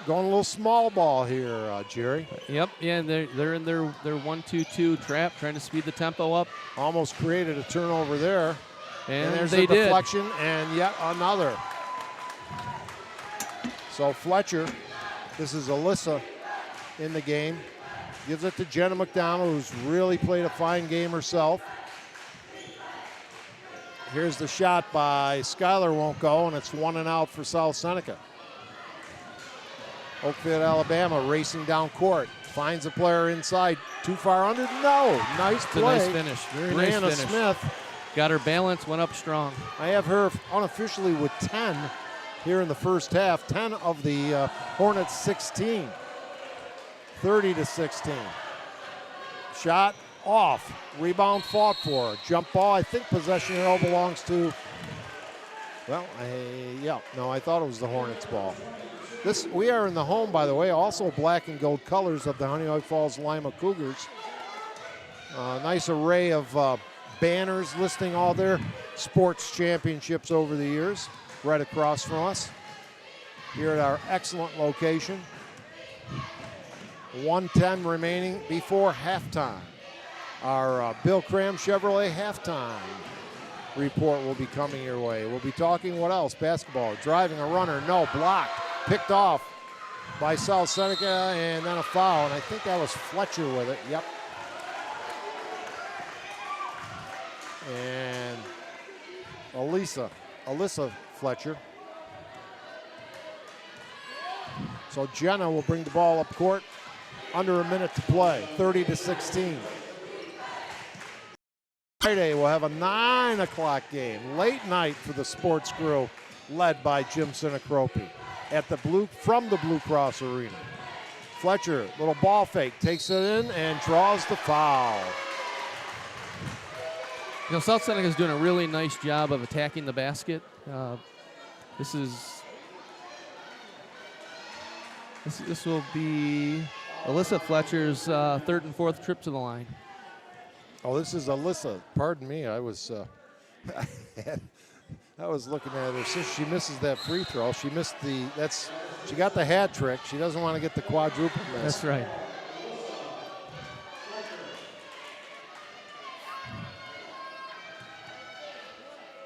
going a little small ball here, Jerry. Yep, yeah, they're in their 1-2-2 trap, trying to speed the tempo up. Almost created a turnover there. And there's they a deflection and yet another. So Fletcher, this is Alyssa in the game. Gives it to Jenna McDonald, who's really played a fine game herself. Here's the shot by Skylar, won't go, and it's 1 and out for South Seneca. Oakfield, Alabama, racing down court. Finds a player inside. Too far under? No. Nice play. It's a nice finish. Very Brianna nice finish. Smith. Got her balance, went up strong. I have her unofficially with 10 here in the first half. 10 of the Hornets 16. 30-16. Shot off. Rebound fought for. Jump ball. I think possession arrow belongs to, well, I thought it was the Hornets ball. We are in the home, by the way, also black and gold colors of the Honeoye-Falls Lima Cougars. Nice array of banners listing all their sports championships over the years right across from us here at our excellent location. 1:10 remaining before halftime. Our Bill Cram Chevrolet halftime report will be coming your way. We'll be talking what else? Basketball. Driving a runner. No. Blocked. Picked off by South Seneca, and then a foul. And I think that was Fletcher with it. Yep. And Alyssa Fletcher. So Jenna will bring the ball up court. Under a minute to play, 30-16. Friday we'll have a 9 o'clock game, late night for the sports crew, led by Jim Sinicropi from the Blue Cross Arena. Fletcher, little ball fake, takes it in and draws the foul. You know, South Seneca is doing a really nice job of attacking the basket. This will be Alyssa Fletcher's third and fourth trip to the line. Oh, this is Alyssa. Pardon me. I was I was looking at her. Since she misses that free throw, she got the hat trick. She doesn't want to get the quadruple miss. That's right.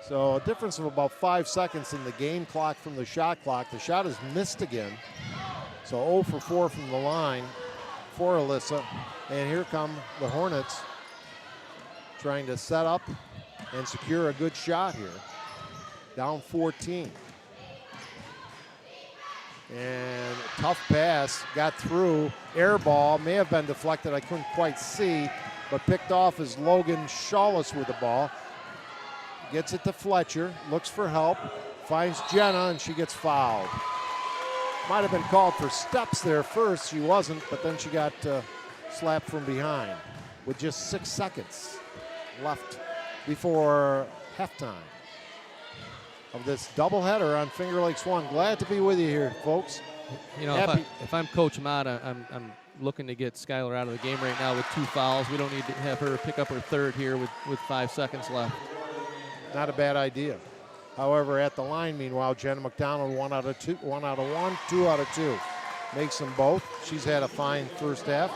So a difference of about 5 seconds in the game clock from the shot clock. The shot is missed again. So 0 for 4 from the line for Alyssa. And here come the Hornets trying to set up and secure a good shot here. Down 14. And tough pass, got through. Air ball, may have been deflected, I couldn't quite see, but picked off as Logan Shawless with the ball. Gets it to Fletcher, looks for help, finds Jenna, and she gets fouled. Might have been called for steps there first. She wasn't, but then she got slapped from behind with just 6 seconds left before halftime of this doubleheader on Finger Lakes 1. Glad to be with you here, folks. You know, if I'm Coach Mata, I'm looking to get Skylar out of the game right now with 2 fouls. We don't need to have her pick up her third here with 5 seconds left. Not a bad idea. However, at the line, meanwhile, Jenna McDonald 1 out of 2, 1 out of 1, 2 out of 2. Makes them both. She's had a fine first half,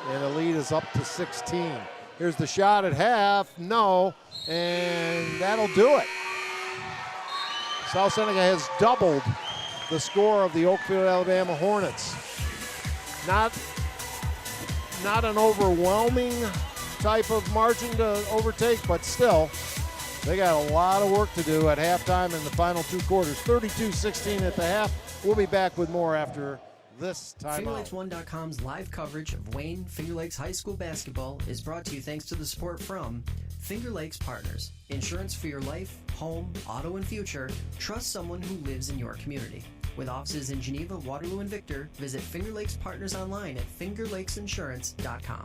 and the lead is up to 16. Here's the shot at half. No, and that'll do it. South Seneca has doubled the score of the Oakfield, Alabama Hornets. Not an overwhelming type of margin to overtake, but still They got a lot of work to do at halftime in the final 2 quarters. 32-16 at the half. We'll be back with more after this timeout. FingerLakes1.com's live coverage of Wayne Finger Lakes High School basketball is brought to you thanks to the support from Finger Lakes Partners. Insurance for your life, home, auto, and future. Trust someone who lives in your community. With offices in Geneva, Waterloo, and Victor, visit Finger Lakes Partners online at fingerlakesinsurance.com.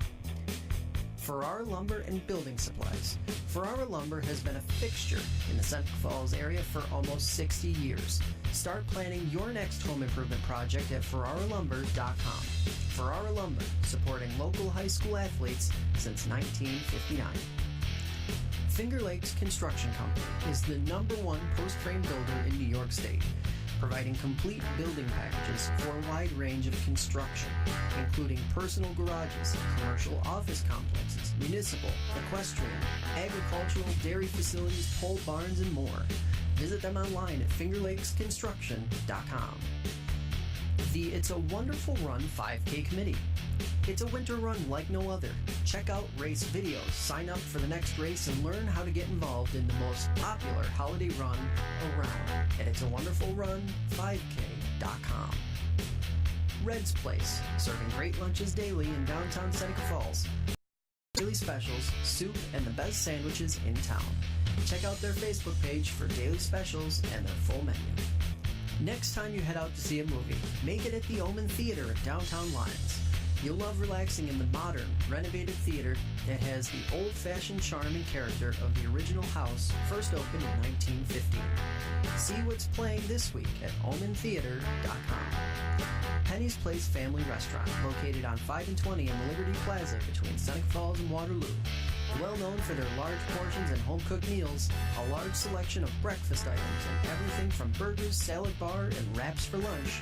Ferrara Lumber and Building Supplies. Ferrara Lumber has been a fixture in the Seneca Falls area for almost 60 years. Start planning your next home improvement project at ferraralumber.com. Ferrara Lumber, supporting local high school athletes since 1959. Finger Lakes Construction Company is the #1 post-frame builder in New York State, providing complete building packages for a wide range of construction, including personal garages, commercial office complexes, municipal, equestrian, agricultural, dairy facilities, pole barns, and more. Visit them online at fingerlakesconstruction.com. The It's a Wonderful Run 5K Committee. It's a winter run like no other. Check out race videos, sign up for the next race, and learn how to get involved in the most popular holiday run around at itsawonderfulrun5k.com. Red's Place, serving great lunches daily in downtown Seneca Falls. Daily specials, soup, and the best sandwiches in town. Check out their Facebook page for daily specials and their full menu. Next time you head out to see a movie, make it at the Omen Theater at downtown Lyons. You'll love relaxing in the modern, renovated theater that has the old-fashioned charm and character of the original house, first opened in 1915. See what's playing this week at omentheater.com. Penny's Place Family Restaurant, located on 5 and 20 in the Liberty Plaza between Seneca Falls and Waterloo. Well known for their large portions and home-cooked meals, a large selection of breakfast items, and everything from burgers, salad bar, and wraps for lunch.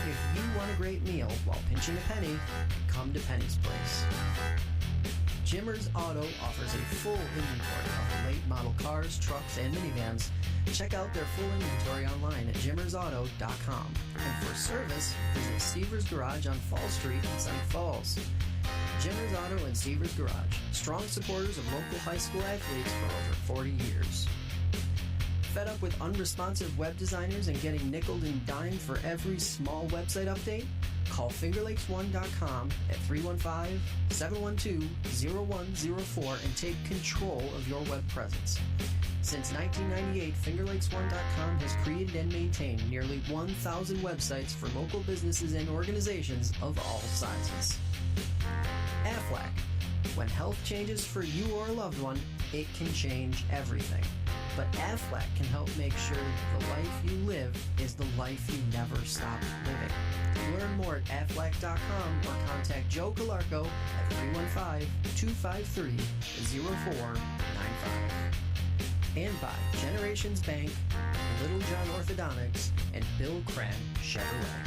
If you want a great meal while pinching a penny, come to Penny's Place. Jimmer's Auto offers a full inventory of late model cars, trucks, and minivans. Check out their full inventory online at jimmersauto.com. And for service, visit Seaver's Garage on Fall Street in Seneca Falls. Jimmer's Auto and Seaver's Garage, strong supporters of local high school athletes for over 40 years. Fed up with unresponsive web designers and getting nickeled and dimed for every small website update? Call FingerLakes1.com at 315-712-0104 and take control of your web presence. Since 1998, FingerLakes1.com has created and maintained nearly 1,000 websites for local businesses and organizations of all sizes. Aflac. When health changes for you or a loved one, it can change everything. But Aflac can help make sure the life you live is the life you never stop living. Learn more at aflac.com or contact Joe Calarco at 315-253-0495. And by Generations Bank, Little John Orthodontics, and Bill Cran Chevrolet.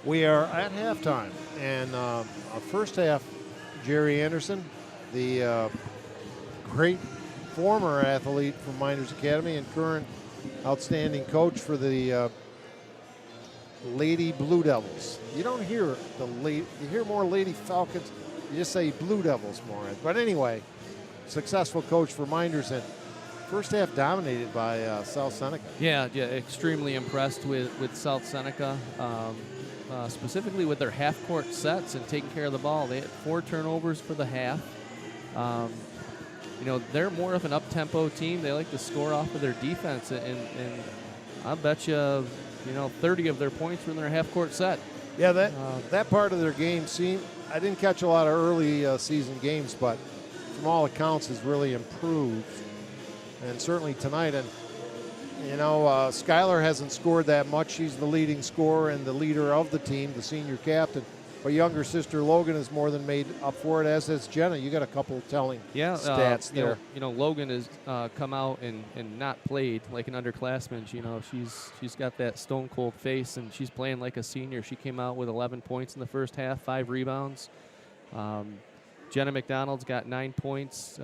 We are at halftime, and first half, Jerry Anderson, the great former athlete from Miners Academy and current outstanding coach for the Lady Blue Devils. You don't hear you hear more Lady Falcons. You just say Blue Devils more. But anyway, successful coach for Miners, and first half dominated by South Seneca. Yeah, extremely impressed with South Seneca. Specifically with their half-court sets and taking care of the ball. They had 4 turnovers for the half. They're more of an up-tempo team. They like to score off of their defense, and I bet you, 30 of their points were in their half-court set. Yeah, that part of their game I didn't catch a lot of early season games, but from all accounts has really improved, and certainly tonight. And Skylar hasn't scored that much. She's the leading scorer and the leader of the team, the senior captain. But younger sister Logan has more than made up for it, as has Jenna. You got a couple telling stats there. Logan has come out and not played like an underclassman. She's got that stone cold face, and she's playing like a senior. She came out with 11 points in the first half, 5 rebounds. Jenna McDonald's got 9 points,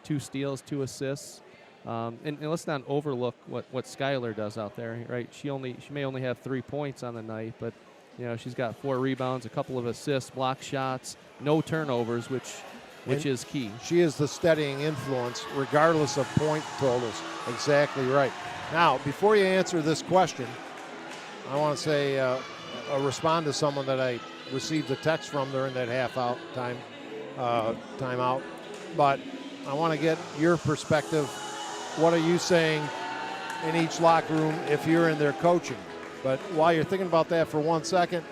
2 steals, 2 assists. And let's not overlook what Skylar does out there, right? She may only have 3 points on the night, but she's got 4 rebounds, a couple of assists, block shots, no turnovers, which is key. She is the steadying influence, regardless of point totals. Exactly right. Now, before you answer this question, I want to say, respond to someone that I received a text from during that timeout. But I want to get your perspective. What are you saying in each locker room if you're in their coaching? But while you're thinking about that for 1 second,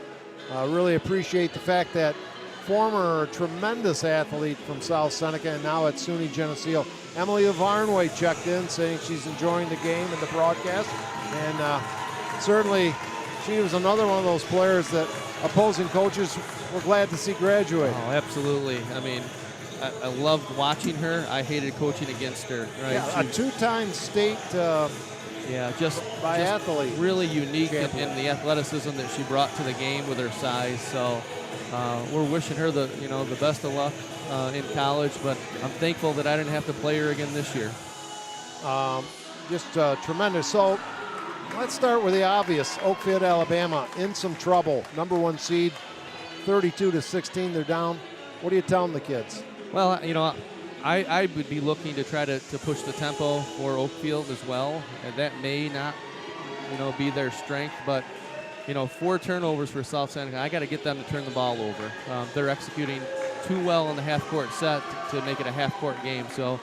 I really appreciate the fact that former tremendous athlete from South Seneca and now at SUNY Geneseo, Emily Varnway, checked in saying she's enjoying the game and the broadcast. And certainly she was another one of those players that opposing coaches were glad to see graduate. Oh, absolutely. I mean, I loved watching her. I hated coaching against her. Right? Yeah, a 2-time state just athlete. Really unique in the athleticism that she brought to the game with her size. So we're wishing her the best of luck in college, but I'm thankful that I didn't have to play her again this year. Just tremendous. So let's start with the obvious. Oakfield, Alabama, in some trouble. Number 1 seed, 32-16. They're down. What are you telling the kids? Well, I would be looking to try to push the tempo for Oakfield as well, and that may not, be their strength, but 4 turnovers for South Seneca. I got to get them to turn the ball over. They're executing too well in the half-court set to make it a half-court game. So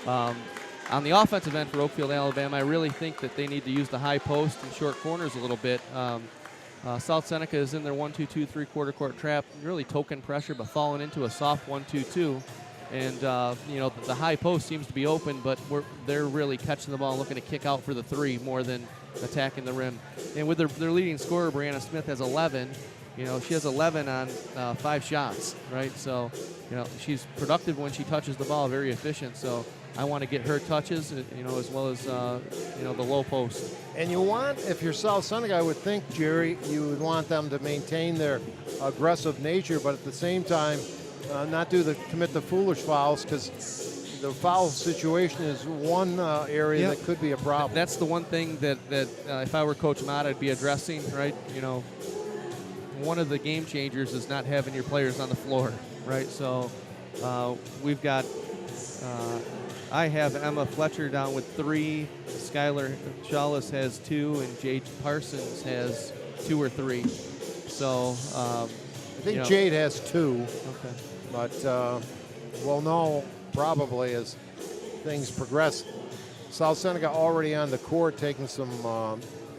on the offensive end for Oakfield, Alabama, I really think that they need to use the high post and short corners a little bit. South Seneca is in their 1-2-2 quarter court trap, really token pressure, but falling into a soft 1-2-2. And, the high post seems to be open, but they're really catching the ball and looking to kick out for the 3 more than attacking the rim. And with their leading scorer, Brianna Smith, has 11. She has 11 on 5 shots, right? So, she's productive when she touches the ball, very efficient. So I want to get her touches, as well as, the low post. And you want, if you're South Seneca, I would think, Jerry, you would want them to maintain their aggressive nature, but at the same time, not commit the foolish fouls, because the foul situation is one area that could be a problem. That's the one thing that if I were Coach Mott, I'd be addressing, right? One of the game changers is not having your players on the floor, right? So we've got, I have Emma Fletcher down with 3, Skylar Chalice has 2, and Jade Parsons has 2 or 3. So I think Jade has 2. Okay. But we'll know probably as things progress. South Seneca already on the court taking some,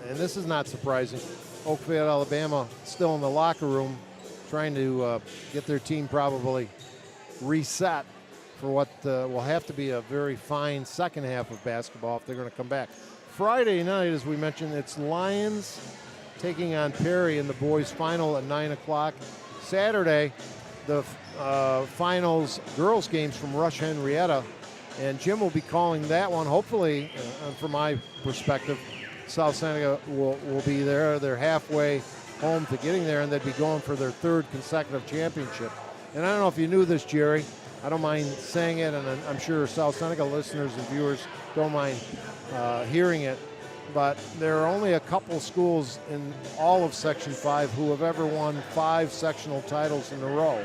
and this is not surprising, Oakfield, Alabama still in the locker room trying to get their team probably reset for what will have to be a very fine second half of basketball if they're going to come back. Friday night, as we mentioned, it's Lions taking on Perry in the boys' final at 9 o'clock. Saturday, the finals girls games from Rush Henrietta, and Jim will be calling that one. Hopefully, from my perspective, South Seneca will be there. They're halfway home to getting there, and they'd be going for their 3rd consecutive championship. And I don't know if you knew this, Jerry. I don't mind saying it, and I'm sure South Seneca listeners and viewers don't mind hearing it, but there are only a couple schools in all of Section 5 who have ever won 5 sectional titles in a row,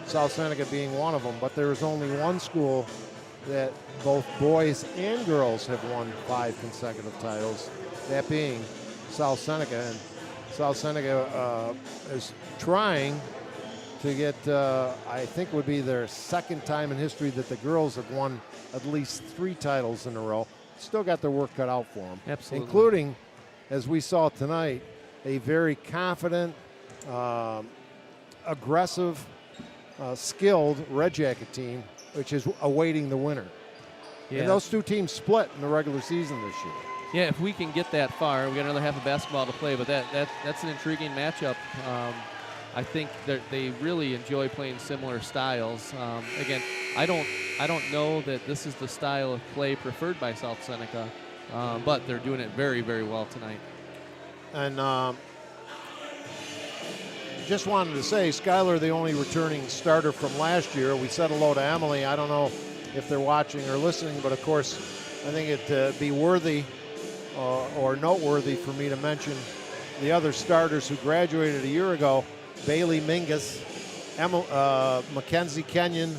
South Seneca being one of them. But there is only one school that both boys and girls have won 5 consecutive titles, that being South Seneca. And South Seneca is trying to get, I think would be their 2nd time in history that the girls have won at least 3 titles in a row. Still got their work cut out for them. Absolutely. Including, as we saw tonight, a very confident, aggressive, skilled Red Jacket team, which is awaiting the winner. Yeah. And those 2 teams split in the regular season this year. Yeah, if we can get that far, we got another half of basketball to play, but that's an intriguing matchup. I think they really enjoy playing similar styles. Again, I don't know that this is the style of play preferred by South Seneca, but they're doing it very, very well tonight. And just wanted to say, Skylar, the only returning starter from last year. We said hello to Emily. I don't know if they're watching or listening, but of course, I think it'd be worthy or noteworthy for me to mention the other starters who graduated a year ago: Bailey Mingus, Mackenzie Kenyon,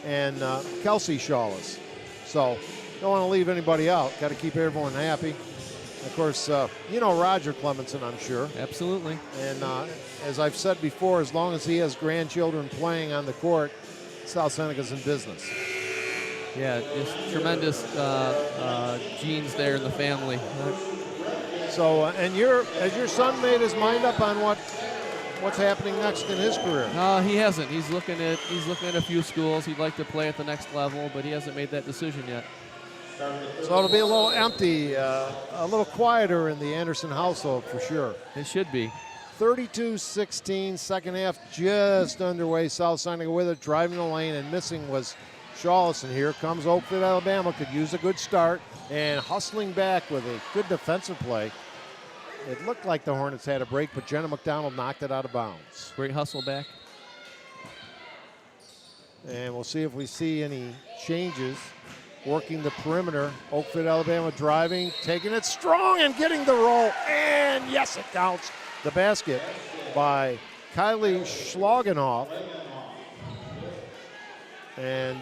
and Kelsey Shawless. So don't want to leave anybody out. Got to keep everyone happy. Of course, you know Roger Clemenson, I'm sure. Absolutely. And as I've said before, as long as he has grandchildren playing on the court, South Seneca's in business. Yeah, just tremendous genes there in the family. So, and has your son made his mind up on what's happening next in his career? He hasn't. He's looking at a few schools. He'd like to play at the next level, but he hasn't made that decision yet. So it'll be a little empty, a little quieter in the Anderson household for sure. It should be. 32-16, second half just underway. South Seneca with it, driving the lane, and missing was Shawless. And here comes Oakfield, Alabama. Could use a good start, and hustling back with a good defensive play. It looked like the Hornets had a break, but Jenna McDonald knocked it out of bounds. Great hustle back. And we'll see if we see any changes. Working the perimeter. Oakfield, Alabama driving, taking it strong and getting the roll. And yes, it counts. The basket by Kylie Schlagenoff. And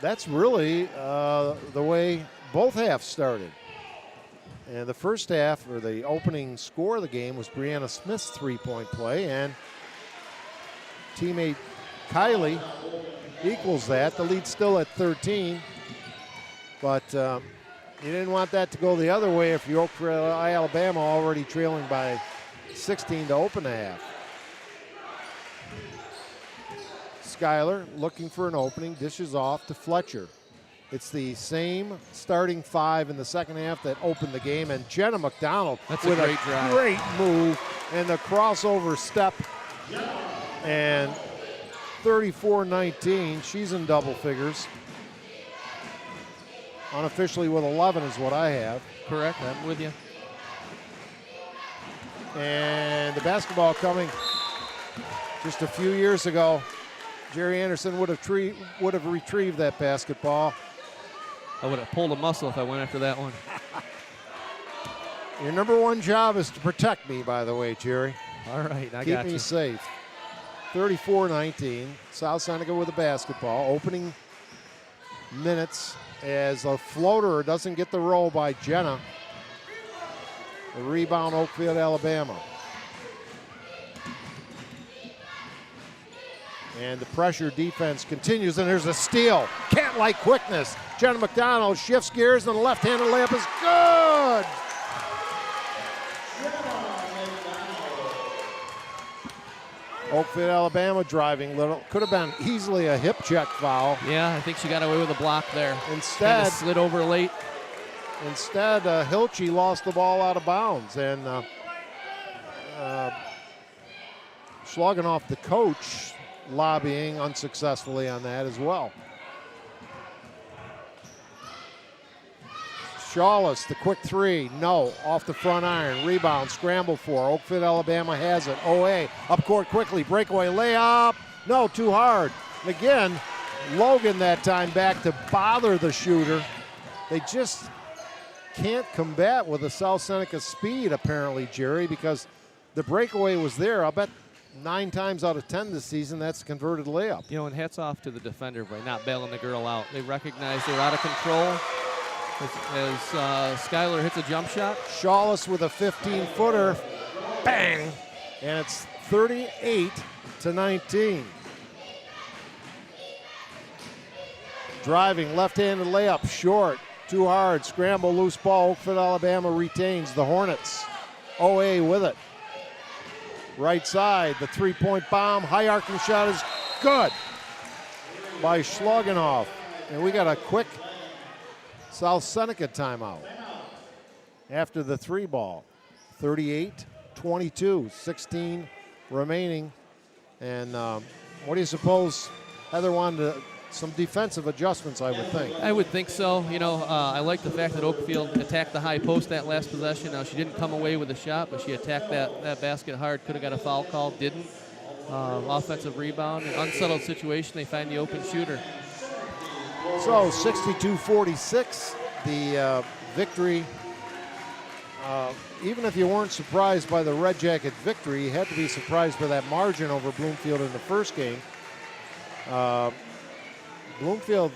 that's really the way both halves started. And the first half, or the opening score of the game, was Brianna Smith's three-point play. And teammate Kylie equals that. The lead's still at 13. But you didn't want that to go the other way if you're Oakfield, Alabama, already trailing by 16 to open the half. Schuyler looking for an opening, dishes off to Fletcher. It's the same starting five in the second half that opened the game, and Jenna McDonald with a great move and the crossover step. And 34-19, she's in double figures. Unofficially with 11 is what I have. Correct, I'm with you. And the basketball coming just a few years ago. Jerry Anderson would have retrieved that basketball. I would have pulled a muscle if I went after that one. Your number one job is to protect me, by the way, Jerry. All right, I got you. Keep me safe. 34-19, South Seneca with the basketball. Opening minutes as a floater doesn't get the roll by Jenna. The rebound, Oakfield, Alabama. And the pressure defense continues, and there's a steal. Can't like quickness. Jenna McDonald shifts gears, and the left-handed layup is good. Oakfield, Alabama driving little. Could have been easily a hip check foul. Yeah, I think she got away with a block there. Instead, kind of slid over late. Instead, Hilchey lost the ball out of bounds, and Schlagenoff, the coach, lobbying unsuccessfully on that as well. Shawless, the quick three, no, off the front iron, rebound, scramble for, Oakfield, Alabama has it, OA, up court quickly, breakaway layup, no, too hard. And again, Logan that time back to bother the shooter. They just can't combat with the South Seneca speed, apparently, Jerry, because the breakaway was there. I'll bet 9 times out of 10 this season, that's a converted layup. You know, and hats off to the defender by not bailing the girl out. They recognize they're out of control. As Schuyler hits a jump shot. Shawless with a 15-footer. Bang! And it's 38-19. Driving, left-handed layup, short, too hard, scramble, loose ball. Oakfield, Alabama retains the Hornets. OA with it. Right side, the three-point bomb, high arcing shot is good by Schlagenoff. And we got a quick South Seneca timeout after the three ball. 38-22, 16 remaining. And what do you suppose Heather wanted some defensive adjustments, I would think. I would think so. You know, I like the fact that Oakfield attacked the high post that last possession. Now, she didn't come away with a shot, but she attacked that basket hard. Could have got a foul call, didn't. Offensive rebound, an unsettled situation. They find the open shooter. So 62-46, the victory. Even if you weren't surprised by the Red Jacket victory, you had to be surprised by that margin over Bloomfield in the first game. Bloomfield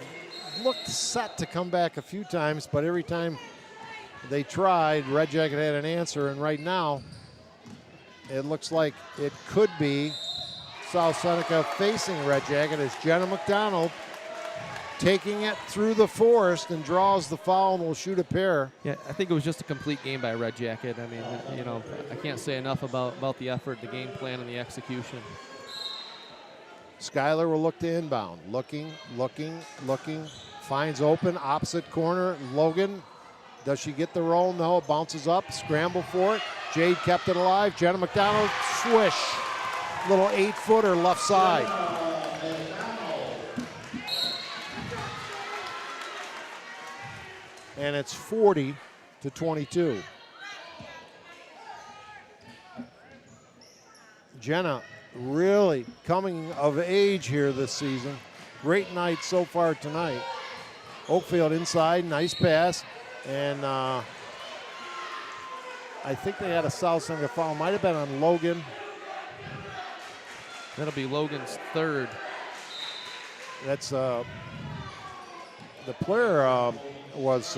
looked set to come back a few times, but every time they tried, Red Jacket had an answer, and right now it looks like it could be South Seneca facing Red Jacket as Jenna McDonald taking it through the forest and draws the foul and will shoot a pair. Yeah, I think it was just a complete game by Red Jacket. I mean, you know, I can't say enough about the effort, the game plan, and the execution. Skyler will look to inbound. Looking. Finds open, opposite corner. Logan, does she get the roll? No, it bounces up, scramble for it. Jade kept it alive. Jenna McDonald, swish. Little 8-footer left side. And it's 40-22. Jenna really coming of age here this season. Great night so far tonight. Oakfield inside, nice pass. And I think they had a South Seneca foul. Might have been on Logan. That'll be Logan's third. That's the player was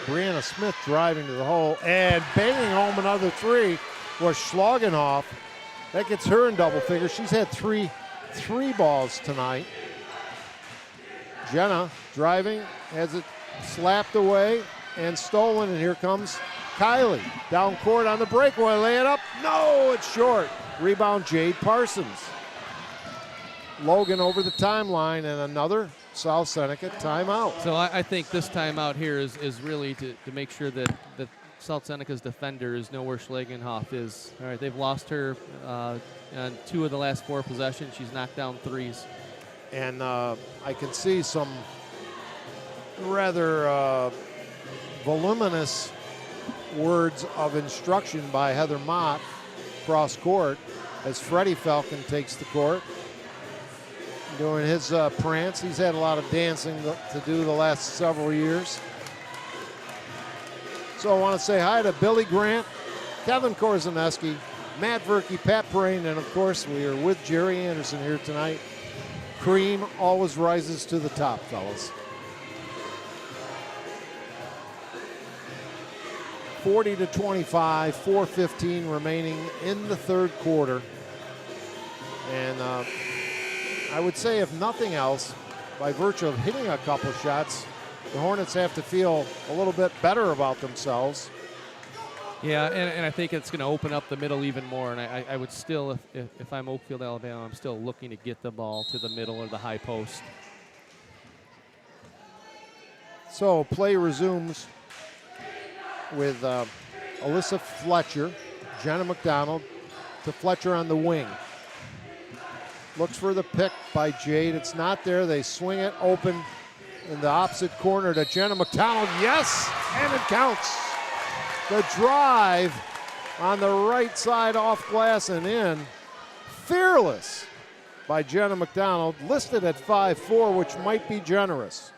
Brianna Smith driving to the hole and banging home another three was Schlagenhoff. That gets her in double figures. She's had three balls tonight. Jenna driving, has it slapped away and stolen, and here comes Kylie. Down court on the breakaway, lay it up. No, it's short. Rebound, Jade Parsons. Logan over the timeline, and another South Seneca timeout. So I think this timeout here is really to make sure that South Seneca's defender is know where Schlagenhoff is. All right, they've lost her on 2 of the last 4 possessions. She's knocked down 3s. And I can see some rather voluminous words of instruction by Heather Mott cross court as Freddie Falcon takes the court. Doing his prance. He's had a lot of dancing to do the last several years. So I want to say hi to Billy Grant, Kevin Korzaneski, Matt Verke, Pat Prain, and of course we are with Jerry Anderson here tonight. Cream always rises to the top, fellas. 40-25, 4:15 remaining in the third quarter. And I would say, if nothing else, by virtue of hitting a couple shots, the Hornets have to feel a little bit better about themselves. Yeah, and I think it's going to open up the middle even more. And I would still, if I'm Oakfield, Alabama, I'm still looking to get the ball to the middle or the high post. So play resumes with Alyssa Fletcher, Jenna McDonald to Fletcher on the wing. Looks for the pick by Jade. It's not there. They swing it open in the opposite corner to Jenna McDonald. Yes, and it counts. The drive on the right side off glass and in. Fearless by Jenna McDonald, listed at 5'4", which might be generous.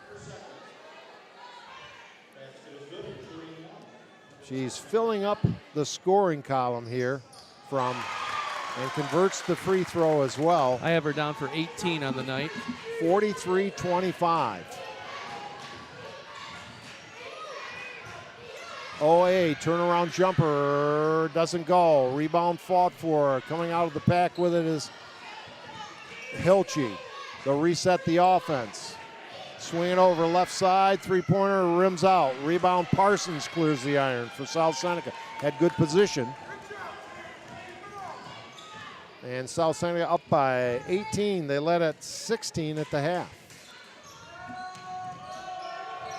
She's filling up the scoring column here and converts the free throw as well. I have her down for 18 on the night. 43-25. OA turnaround jumper doesn't go. Rebound fought for. Coming out of the pack with it is Hilchey. They'll reset the offense. Swing it over left side. Three-pointer rims out. Rebound Parsons clears the iron for South Seneca. Had good position. And South Seneca up by 18. They led at 16 at the half.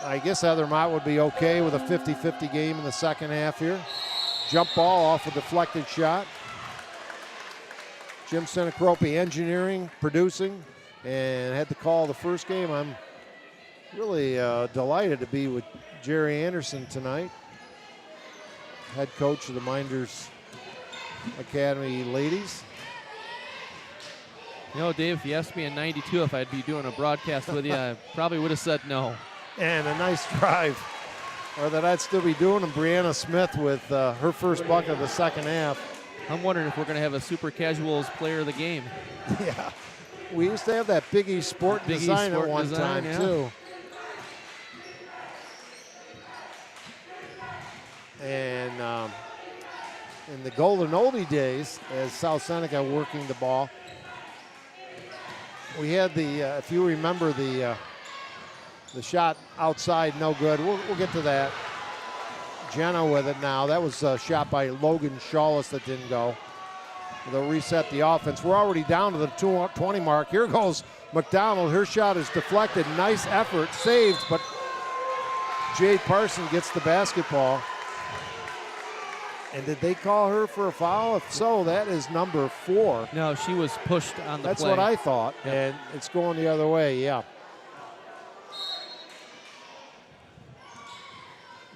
I guess Heather Mott would be okay with a 50-50 game in the second half here. Jump ball off a deflected shot. Jim Sinicropi engineering, producing, and had the call the first game. I'm really delighted to be with Jerry Anderson tonight, head coach of the Minders Academy ladies. You know, Dave, if you asked me in '92 if I'd be doing a broadcast with you, I probably would have said no. And a nice drive or that I'd still be doing them. Brianna Smith with her first bucket of the second half. I'm wondering if we're going to have a super casuals player of the game. Yeah. We used to have that Big East Sport Design at one time, too. And in the golden oldie days, as South Seneca working the ball, we had the, if you remember, the shot outside, no good. We'll get to that. Jenna with it now. That was a shot by Logan Shawless that didn't go. They'll reset the offense. We're already down to the 2:20 mark. Here goes McDonald. Her shot is deflected. Nice effort. Saved, but Jade Parson gets the basketball. And did they call her for a foul? If so, that is number 4. No, she was pushed on the That's play. what I thought, Yep. and it's going the other way, yeah.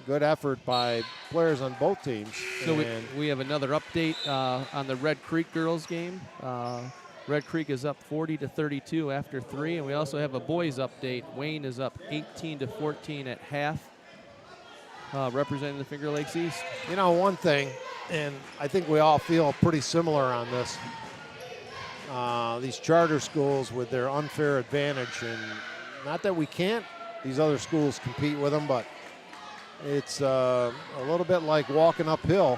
Good effort by players on both teams. So we have another update on the Red Creek girls game. Red Creek is up 40-32 after 3, and we also have a boys update. Wayne is up 18-14 at half, representing the Finger Lakes East. You know, one thing, and I think we all feel pretty similar on this, these charter schools with their unfair advantage, and not that we can't, these other schools compete with them, but it's a little bit like walking uphill.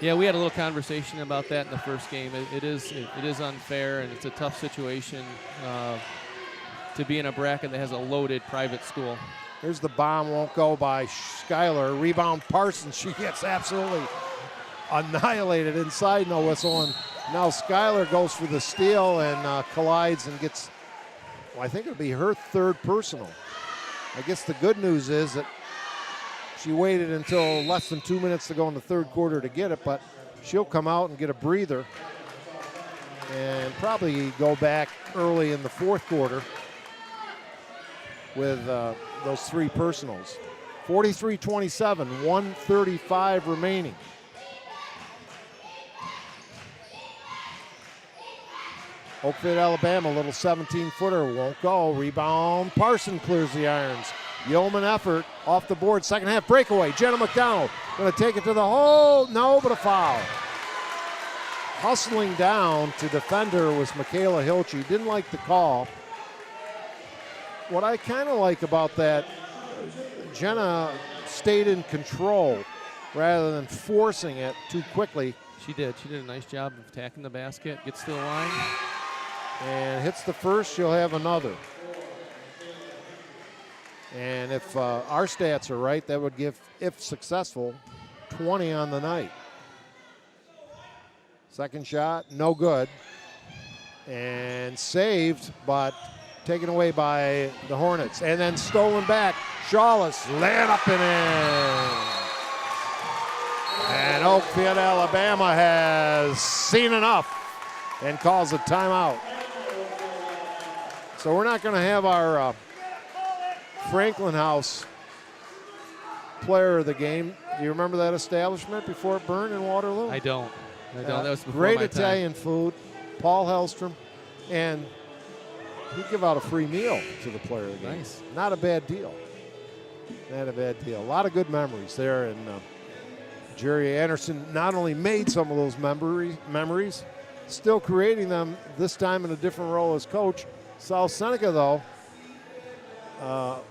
Yeah, we had a little conversation about that in the first game. It is unfair, and it's a tough situation to be in a bracket that has a loaded private school. Here's the bomb, won't go by Schuyler. Rebound Parsons, she gets absolutely annihilated inside, no whistle. And now Schuyler goes for the steal and collides and gets, well, I think it'll be her third personal. I guess the good news is that she waited until less than 2 minutes to go in the third quarter to get it, but she'll come out and get a breather and probably go back early in the fourth quarter with those 3 personals. 43-27, 1:35 remaining. Oakfield, Alabama, little 17-footer, won't go. Rebound, Parson clears the irons. Yeoman effort, off the board, second half breakaway. Jenna McDonald gonna take it to the hole, no, but a foul. Hustling down to defend her was Michaela Hilchey, didn't like the call. What I kind of like about that, Jenna stayed in control rather than forcing it too quickly. She did a nice job of attacking the basket, gets to the line. And hits the first, she'll have another. And if our stats are right, that would give, if successful, 20 on the night. Second shot, no good. And saved, but taken away by the Hornets. And then stolen back. Shawless, lay it up and in. And Oakfield, Alabama has seen enough and calls a timeout. So we're not going to have our Franklin House player of the game. Do you remember that establishment before it burned in Waterloo? I don't. That was before great my Italian food. Paul Hellstrom, and he'd give out a free meal to the player of the game. Nice. Not a bad deal. Not a bad deal. A lot of good memories there, and Jerry Anderson not only made some of those memories, still creating them, this time in a different role as coach. South Seneca, though,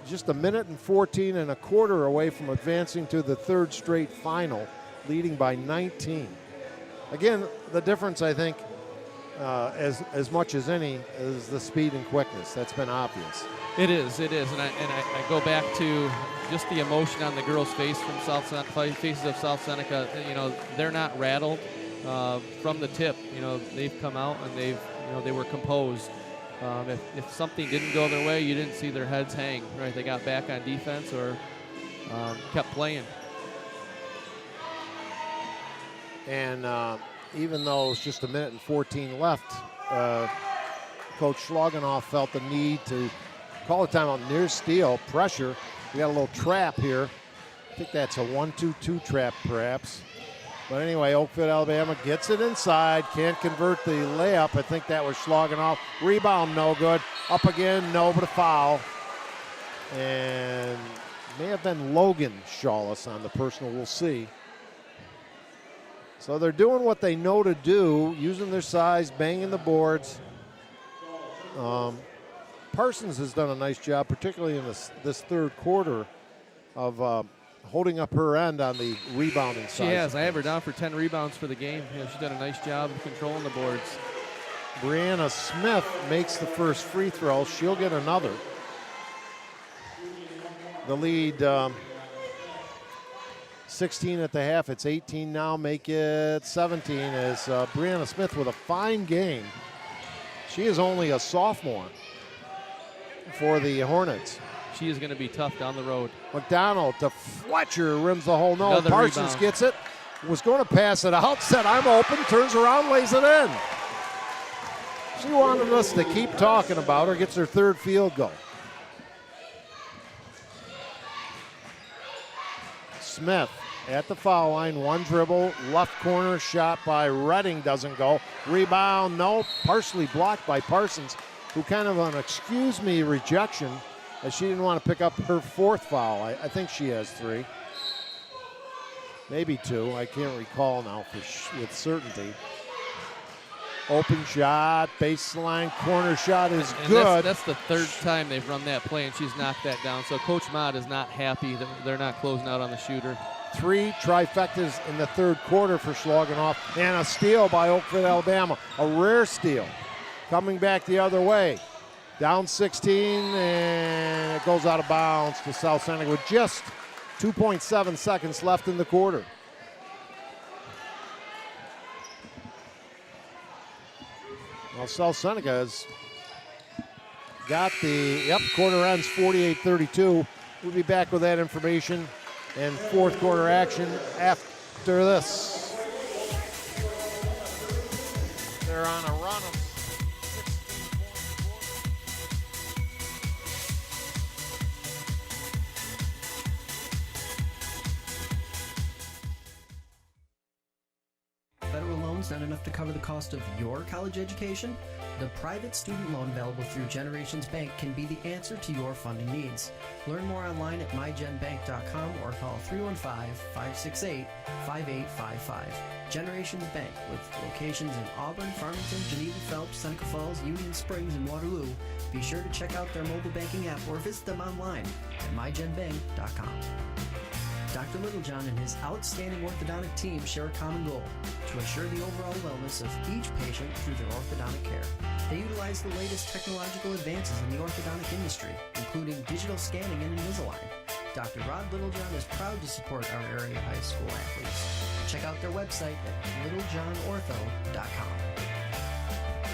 just 1 minute and 14 and a quarter away from advancing to the third straight final, leading by 19. Again, the difference, I think, as much as any, is the speed and quickness. That's been obvious. It is, and I go back to just the emotion on the girls' faces of South Seneca. You know, they're not rattled from the tip. You know, they've come out and they were composed. If something didn't go their way, you didn't see their heads hang. Right, they got back on defense or kept playing. And even though it's just 1 minute and 14 left, Coach Schlagenoff felt the need to call a timeout near steal, pressure. We got a little trap here. I think that's a 1-2-2 trap, perhaps. But anyway, Oakfield, Alabama gets it inside, can't convert the layup. I think that was Schlagenoff. Rebound, no good. Up again, no, but a foul. And May have been Logan Shawless on the personal. We'll see. So they're doing what they know to do, using their size, banging the boards. Parsons has done a nice job, particularly in this third quarter, of holding up her end on the rebounding side. She has. I have her down for 10 rebounds for the game. She's done a nice job of controlling the boards. Brianna Smith makes the first free throw. She'll get another. The lead, 16 at the half. It's 18 now. Make it 17 as Brianna Smith with a fine game. She is only a sophomore for the Hornets. She is going to be tough down the road. McDonald to Fletcher, rims the hole. No, Another Parsons rebound. gets it. Was going to pass it out. Said, I'm open. Turns around, lays it in. She wanted us to keep talking about her. Gets her third field goal. Smith at the foul line. One dribble. Left corner shot by Redding. Doesn't go. Rebound. No. Partially blocked by Parsons, who kind of an excuse me rejection, as she didn't want to pick up her fourth foul. I think she has 3. Maybe 2. I can't recall now with certainty. Open shot, baseline, corner shot is good. That's the third time they've run that play, and she's knocked that down. So Coach Mott is not happy that they're not closing out on the shooter. 3 trifectas in the third quarter for Schlagenoff, and a steal by Oakfield, Alabama. A rare steal. Coming back the other way. Down 16, and it goes out of bounds to South Seneca with just 2.7 seconds left in the quarter. Well, South Seneca has got the, quarter ends 48-32. We'll be back with that information and fourth quarter action after this. They're on a run of 16 Federal loans not enough to cover the cost of your college education? The private student loan available through Generations Bank can be the answer to your funding needs. Learn more online at mygenbank.com or call 315-568-5855. Generations Bank, with locations in Auburn, Farmington, Geneva, Phelps, Seneca Falls, Union Springs, and Waterloo. Be sure to check out their mobile banking app or visit them online at mygenbank.com. Dr. Littlejohn and his outstanding orthodontic team share a common goal: to ensure the overall wellness of each patient through their orthodontic care. They utilize the latest technological advances in the orthodontic industry, including digital scanning and Invisalign. Dr. Rod Littlejohn is proud to support our area high school athletes. Check out their website at littlejohnortho.com.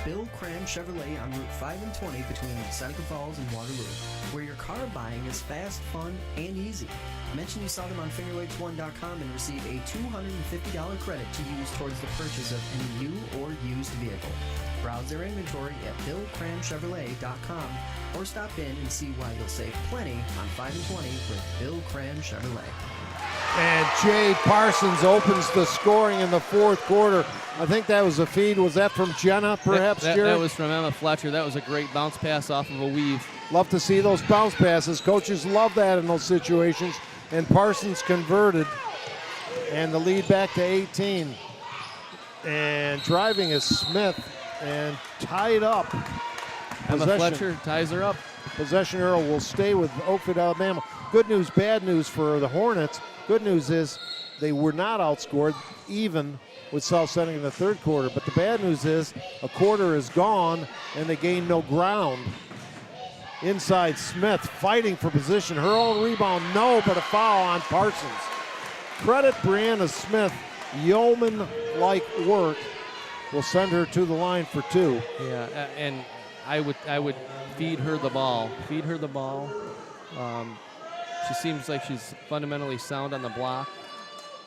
Bill Cram Chevrolet on Route 5 and 20 between Seneca Falls and Waterloo, where your car buying is fast, fun, and easy. Mention you saw them on fingerlakes1.com and receive a $250 credit to use towards the purchase of any new or used vehicle. Browse their inventory at BillCramChevrolet.com or stop in and see why you'll save plenty on 5 and 20 with Bill Cram Chevrolet. And Jade Parsons opens the scoring in the fourth quarter. I think that was a feed. Was that from Jenna, perhaps, that Jared? That was from Emma Fletcher. That was a great bounce pass off of a weave. Love to see those bounce passes. Coaches love that in those situations. And Parsons converted. And the lead back to 18. And driving is Smith. And tied up. Emma Fletcher ties her up. Possession arrow will stay with Oakfield, Alabama. Good news, bad news for the Hornets. Good news is they were not outscored, even with South Seneca in the third quarter. But the bad news is a quarter is gone, and they gain no ground. Inside Smith, fighting for position. Her own rebound, no, but a foul on Parsons. Credit Brianna Smith. Yeoman-like work will send her to the line for 2. Yeah, and I would feed her the ball. Feed her the ball. She seems like she's fundamentally sound on the block.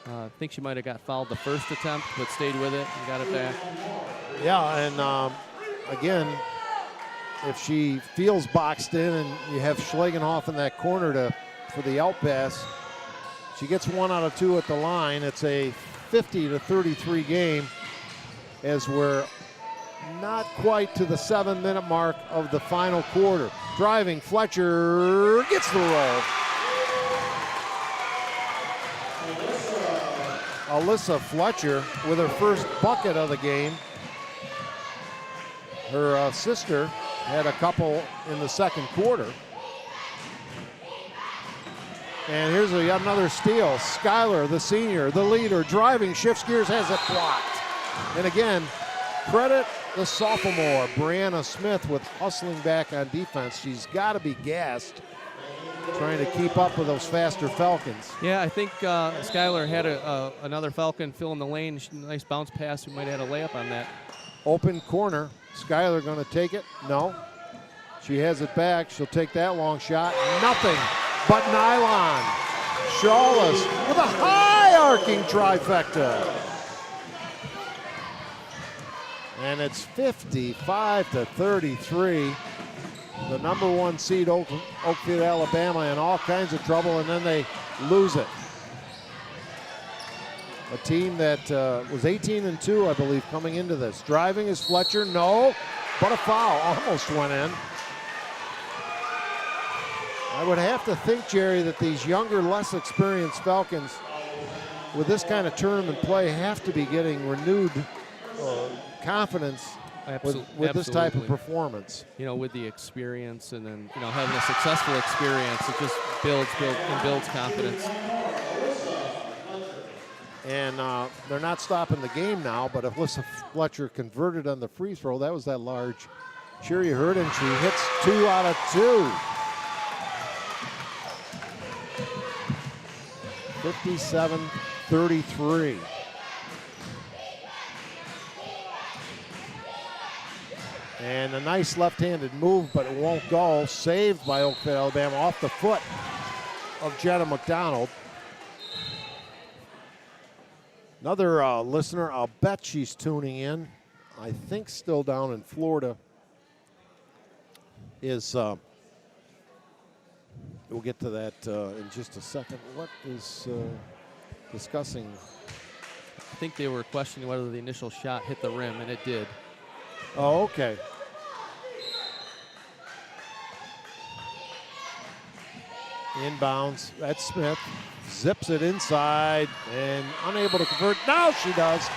I think she might have got fouled the first attempt, but stayed with it and got it back. Yeah, and again, if she feels boxed in and you have Schlagenoff in that corner for the out pass, she gets 1 out of 2 at the line. It's a 50-33 game as we're not quite to the 7-minute mark of the final quarter. Driving, Fletcher gets the roll. Alyssa Fletcher with her first bucket of the game. Her sister had a couple in the second quarter. And here's another steal. Skylar, the senior, the leader, driving, shifts gears, has it blocked. And again, credit the sophomore, Brianna Smith, with hustling back on defense. She's got to be gassed trying to keep up with those faster Falcons. Yeah, I think Skylar had another Falcon fill in the lane. Nice bounce pass. We might have had a layup on that. Open corner. Skylar going to take it? No. She has it back. She'll take that long shot. Nothing but nylon. Shawless with a high arcing trifecta. And it's 55-33. The number 1 seed, Oakfield, Alabama, in all kinds of trouble, and then they lose it. A team that was 18-2, I believe, coming into this. Driving is Fletcher, no, but a foul almost went in. I would have to think, Jerry, that these younger, less experienced Falcons, with this kind of tournament play, have to be getting renewed confidence with this type of performance. You know, with the experience and then, you know, having a successful experience, it just builds confidence. And they're not stopping the game now, but if Alyssa Fletcher converted on the free throw, that was that large cheer you heard, and she hits 2 out of 2. 57-33. And a nice left-handed move, but it won't go. Saved by Oakfield, Alabama, off the foot of Jenna McDonald. Another listener, I'll bet she's tuning in, I think still down in Florida, is, we'll get to that in just a second. What is discussing? I think they were questioning whether the initial shot hit the rim, and it did. Oh, okay. Inbounds, that's Smith. Zips it inside and unable to convert. Now she does.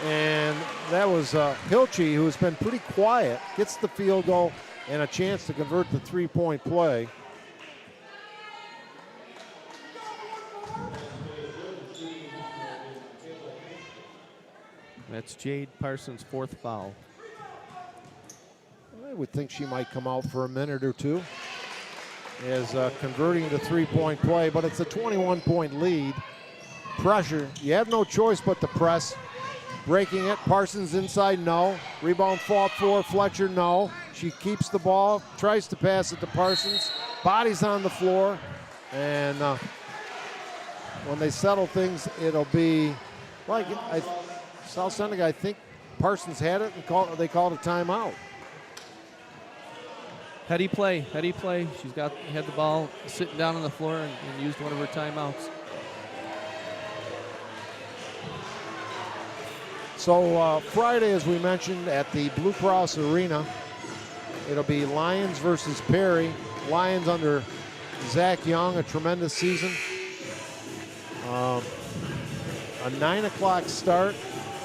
And that was Hilchey, who has been pretty quiet, gets the field goal and a chance to convert the three-point play. That's Jade Parsons' 4th foul. I would think she might come out for a minute or two as converting the three-point play, but it's a 21-point lead. Pressure, you have no choice but to press. Breaking it, Parsons inside, no. Rebound fought for, Fletcher, no. She keeps the ball, tries to pass it to Parsons. Body's on the floor, and when they settle things, it'll be like South Seneca, I think Parsons had it and they called a timeout. Heady play. She's had the ball sitting down on the floor and used one of her timeouts. So Friday, as we mentioned, at the Blue Cross Arena, it'll be Lions versus Perry. Lions under Zach Young, a tremendous season. A 9 o'clock start,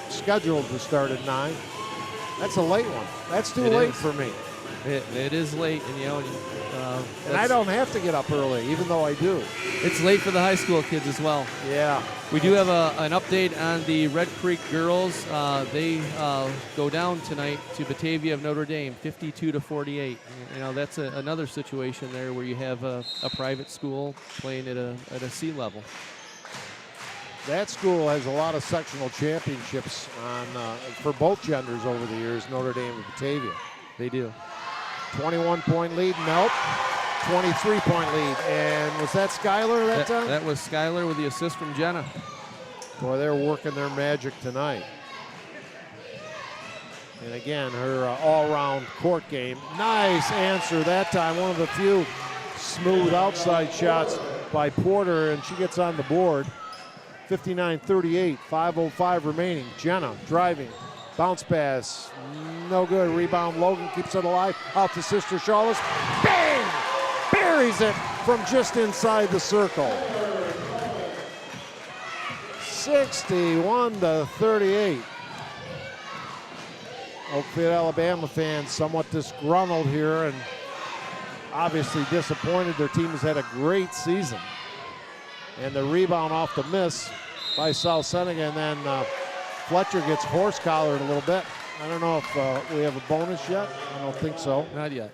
scheduled to start at 9. That's a late one. That's too late for me. It is late, and and I don't have to get up early, even though I do. It's late for the high school kids as well. Yeah. We do have an update on the Red Creek girls. They go down tonight to Batavia of Notre Dame, 52-48. You know, that's another situation there where you have a private school playing at a C level. That school has a lot of sectional championships for both genders over the years, Notre Dame and Batavia. They do. 21-point lead, nope. 23-point lead, and was that Skylar that time? That was Skylar with the assist from Jenna. Boy, they're working their magic tonight. And again, her all-round court game. Nice answer that time. One of the few smooth outside shots by Porter, and she gets on the board. 59-38, 5:05 remaining. Jenna driving. Bounce pass, no good. Rebound, Logan keeps it alive. Out to Sister Shawless. Bang! Buries it from just inside the circle. 61-38. Oakfield, Alabama fans somewhat disgruntled here and obviously disappointed. Their team has had a great season. And the rebound off the miss by South Seneca, and then Fletcher gets horse-collared a little bit. I don't know if we have a bonus yet. I don't think so. Not yet.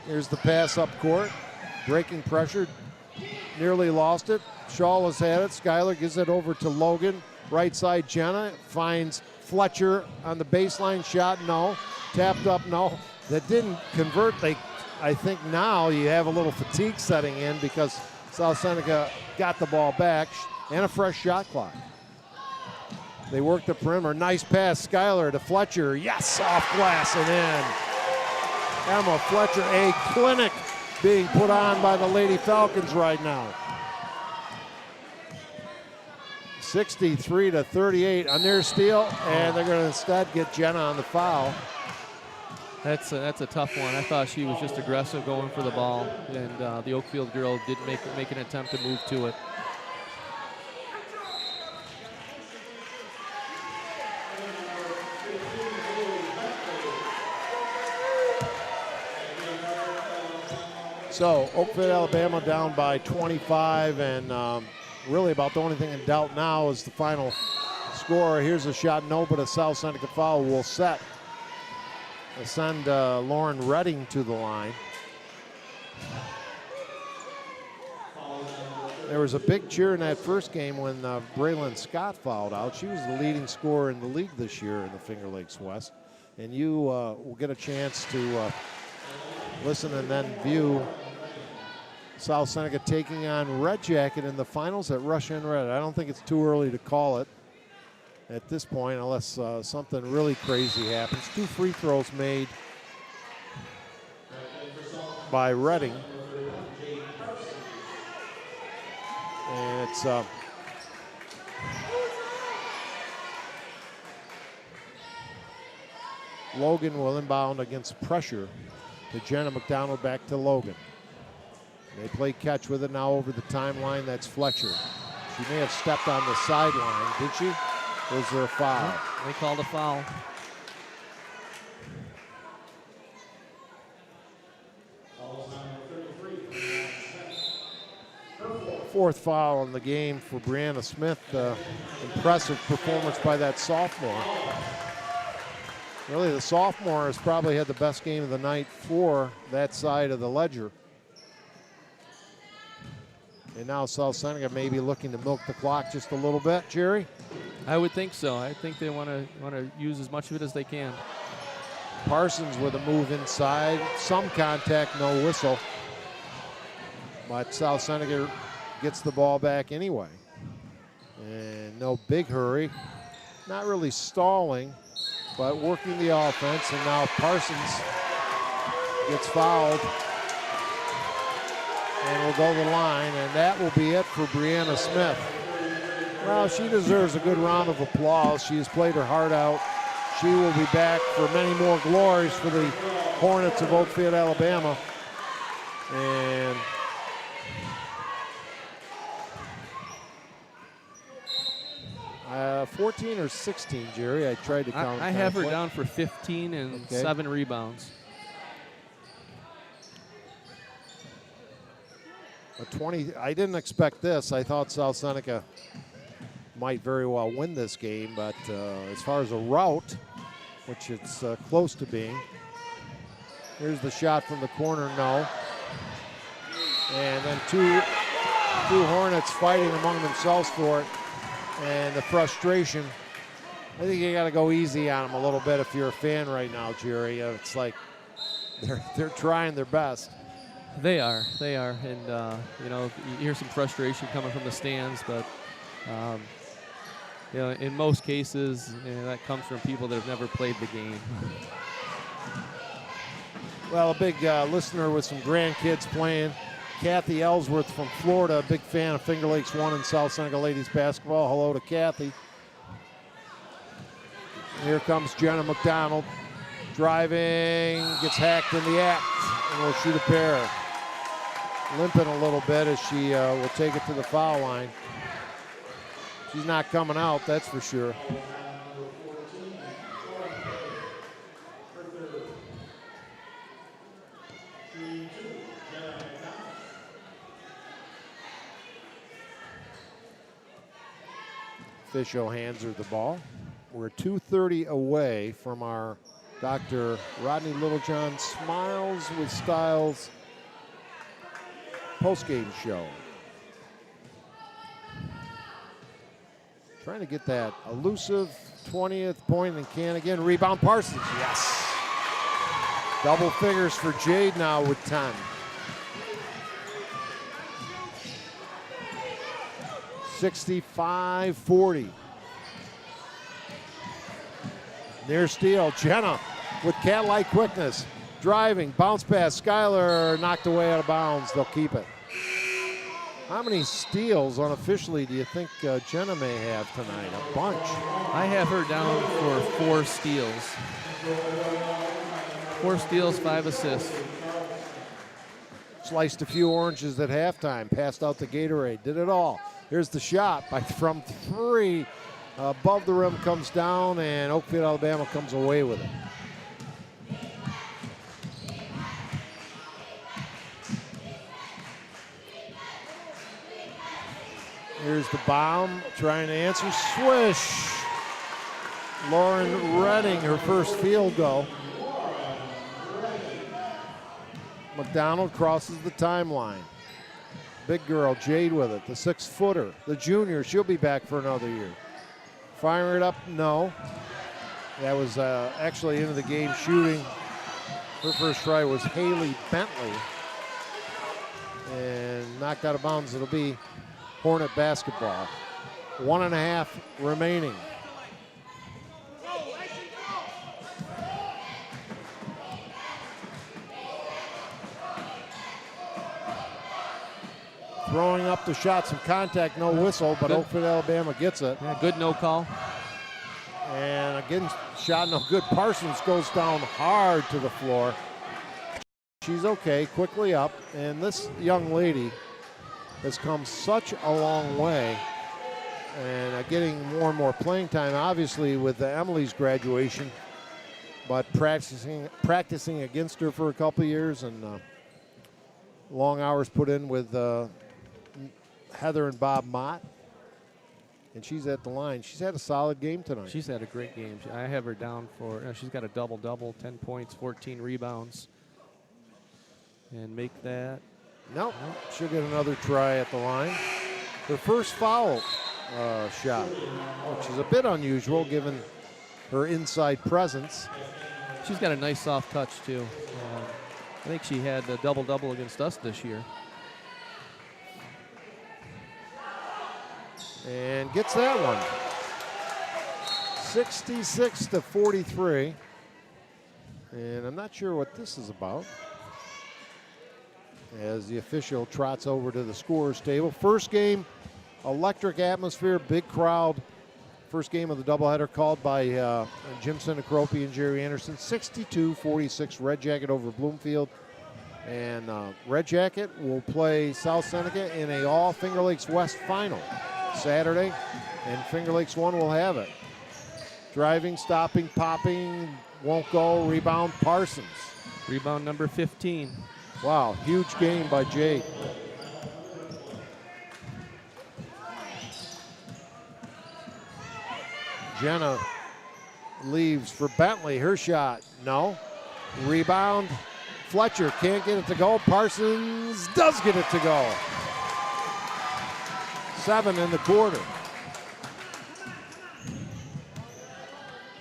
Here's the pass up court. Breaking pressure. Nearly lost it. Shaw has had it. Schuyler gives it over to Logan. Right side, Jenna finds Fletcher on the baseline shot. No. Tapped up. No. That didn't convert. I think now you have a little fatigue setting in because South Seneca got the ball back and a fresh shot clock. They work the perimeter. Nice pass. Schuyler to Fletcher. Yes, off glass and in. Emma Fletcher, a clinic being put on by the Lady Falcons right now. 63-38 on their steal, and they're going to instead get Jenna on the foul. That's a tough one. I thought she was just aggressive going for the ball, and the Oakfield girl did make an attempt to move to it. So Oakfield, Alabama down by 25, and really about the only thing in doubt now is the final score. Here's a shot, no, but a South Seneca foul will set. They'll send Lauren Redding to the line. There was a big cheer in that first game when Braylon Scott fouled out. She was the leading scorer in the league this year in the Finger Lakes West. And you will get a chance to listen and then view South Seneca taking on Red Jacket in the finals at Rush and Red. I don't think it's too early to call it at this point unless something really crazy happens. 2 free throws made by Redding. And it's Logan will inbound against pressure to Jenna McDonald, back to Logan. They play catch with it now over the timeline. That's Fletcher. She may have stepped on the sideline, did she? Was there a foul? They called a foul. Fourth foul in the game for Brianna Smith. Impressive performance by that sophomore. Really, the sophomore has probably had the best game of the night for that side of the ledger. And now South Seneca may be looking to milk the clock just a little bit, Jerry? I would think so. I think they want to use as much of it as they can. Parsons with a move inside. Some contact, no whistle. But South Seneca gets the ball back anyway. And no big hurry. Not really stalling, but working the offense. And now Parsons gets fouled and will go to the line. And that will be it for Brianna Smith. Well, she deserves a good round of applause. She has played her heart out. She will be back for many more glories for the Hornets of Oakfield, Alabama. And – 14 or 16, Jerry? I tried to count. I have her down for 15 and 7 rebounds. A 20. I didn't expect this. I thought South Seneca might very well win this game, but as far as a rout, which it's close to being, here's the shot from the corner, no. And then two Hornets fighting among themselves for it. And the frustration, I think you got to go easy on them a little bit if you're a fan right now, Jerry. It's like they're trying their best. They are, and you know, you hear some frustration coming from the stands, but you know, in most cases, you know, that comes from people that have never played the game. Well, a big listener with some grandkids playing. Kathy Ellsworth from Florida, a big fan of Finger Lakes 1 and South Seneca ladies basketball. Hello to Kathy. Here comes Jenna McDonald. Driving, gets hacked in the act, and will shoot a pair. Limping a little bit as she will take it to the foul line. She's not coming out, that's for sure. Official hands her the ball. We're 2:30 away from our Dr. Rodney Littlejohn Smiles with Styles postgame show. Trying to get that elusive 20th point and can again. Rebound Parsons, yes. Double figures for Jade now with 10. (65-40). Near steal, Jenna with cat-like quickness. Driving, bounce pass, Skylar knocked away out of bounds. They'll keep it. How many steals unofficially do you think Jenna may have tonight? A bunch. I have her down for 4 steals. 4 steals, 5 assists. Sliced a few oranges at halftime, passed out the Gatorade, did it all. Here's the shot from 3. Above the rim, comes down, and Oakfield, Alabama comes away with it. Here's the bomb, trying to answer, swish. Lauren Redding, her first field goal. McDonald crosses the timeline. Big girl, Jade with it, the 6-footer, the junior, she'll be back for another year. Firing it up, no. That was actually into the game shooting. Her first try was Haley Bentley. And knocked out of bounds, it'll be Hornet basketball. 1.5 remaining. Throwing up the shot, some contact, no whistle, but Oakfield, Alabama gets it. Yeah, good no call. And again, shot no good. Parsons goes down hard to the floor. She's okay, quickly up. And this young lady has come such a long way and getting more and more playing time, obviously, with Emily's graduation, but practicing against her for a couple of years and long hours put in with Heather and Bob Mott, and she's at the line. She's had a solid game tonight. She's had a great game. I have her down for, she's got a double-double, 10 points, 14 rebounds. And make that. Nope. She'll get another try at the line. Her first foul shot, which is a bit unusual given her inside presence. She's got a nice soft touch, too. I think she had a double-double against us this year. And gets that one. 66-43. And I'm not sure what this is about, as the official trots over to the scorer's table. First game, electric atmosphere, big crowd. First game of the doubleheader called by Jim Sinicropi and Jerry Anderson. 62-46, Red Jacket over Bloomfield. And Red Jacket will play South Seneca in a all Finger Lakes West final Saturday, and Finger Lakes 1 will have it. Driving, stopping, popping, won't go. Rebound, Parsons. Rebound number 15. Wow, huge game by Jade. Jenna leaves for Bentley. Her shot, no. Rebound, Fletcher can't get it to go. Parsons does get it to go. 7 in the quarter.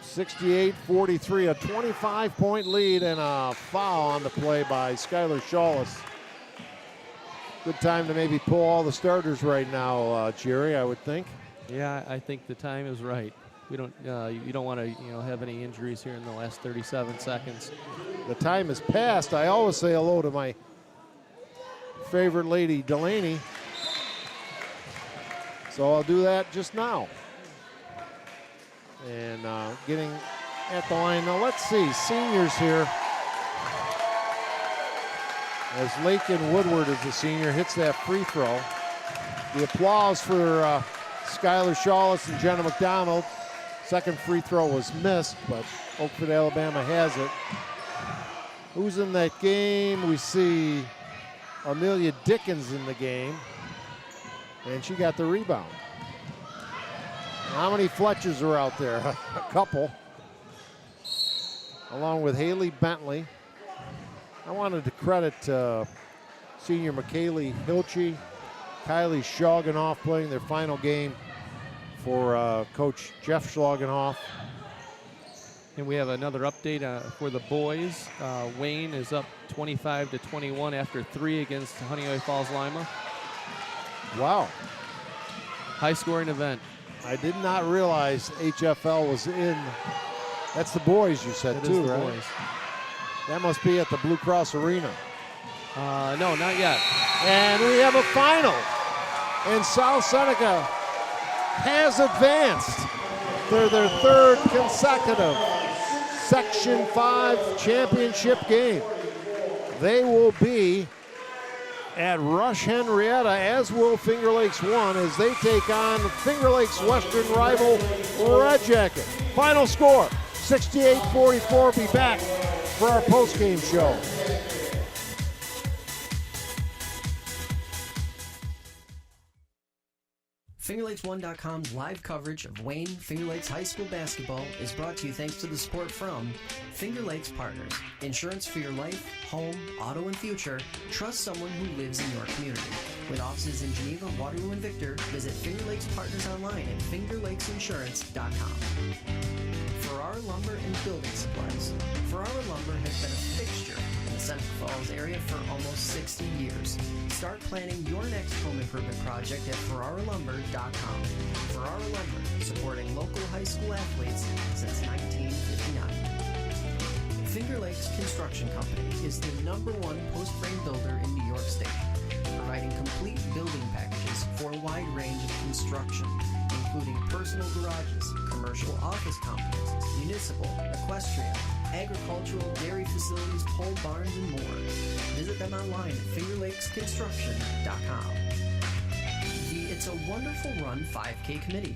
68-43, a 25-point lead and a foul on the play by Skylar Shawless. Good time to maybe pull all the starters right now, Jerry, I would think. Yeah, I think the time is right. We don't, you don't want to, have any injuries here in the last 37 seconds. The time has passed. I always say hello to my favorite lady, Delaney. So I'll do that just now. And getting at the line. Now let's see, seniors here. As Lakin Woodward is the senior, hits that free throw. The applause for Skylar Shawless and Jenna McDonald. Second free throw was missed, but Oakfield, Alabama has it. Who's in that game? We see Amelia Dickens in the game, and she got the rebound. How many Fletchers are out there? A couple, along with Haley Bentley. I wanted to credit senior McKaylee Hilchey, Kylie Schlagenoff playing their final game for Coach Jeff Schlagenoff. And we have another update for the boys. Wayne is up 25-21 after 3 against Honeoye-Falls Lima. Wow. High-scoring event. I did not realize HFL was in. That's the boys you said too, right? Boys. That must be at the Blue Cross Arena. No, not yet. And we have a final. And South Seneca has advanced. They're their third consecutive Section 5 championship game. They will be at Rush Henrietta, as will Finger Lakes 1, as they take on Finger Lakes Western rival Red Jacket. Final score, 68-44. Be back for our post-game show. FingerLakes1.com's live coverage of Wayne Finger Lakes High School basketball is brought to you thanks to the support from Finger Lakes Partners. Insurance for your life, home, auto, and future. Trust someone who lives in your community. With offices in Geneva, Waterloo, and Victor, visit Finger Lakes Partners online at fingerlakesinsurance.com. Farrar Lumber and Building Supplies. Farrar Lumber has been a fixture in the Seneca Falls area for almost 60 years. Start planning your next home improvement project at FarrarLumber.com. Farrar Lumber, supporting local high school athletes since 1959. Finger Lakes Construction Company is the #1 post-frame builder in New York State, providing complete building packages for a wide range of construction, including personal garages, commercial office complexes, municipal, equestrian, agricultural, dairy facilities, pole barns, and more. Visit them online at fingerlakesconstruction.com. The It's a Wonderful Run 5K Committee.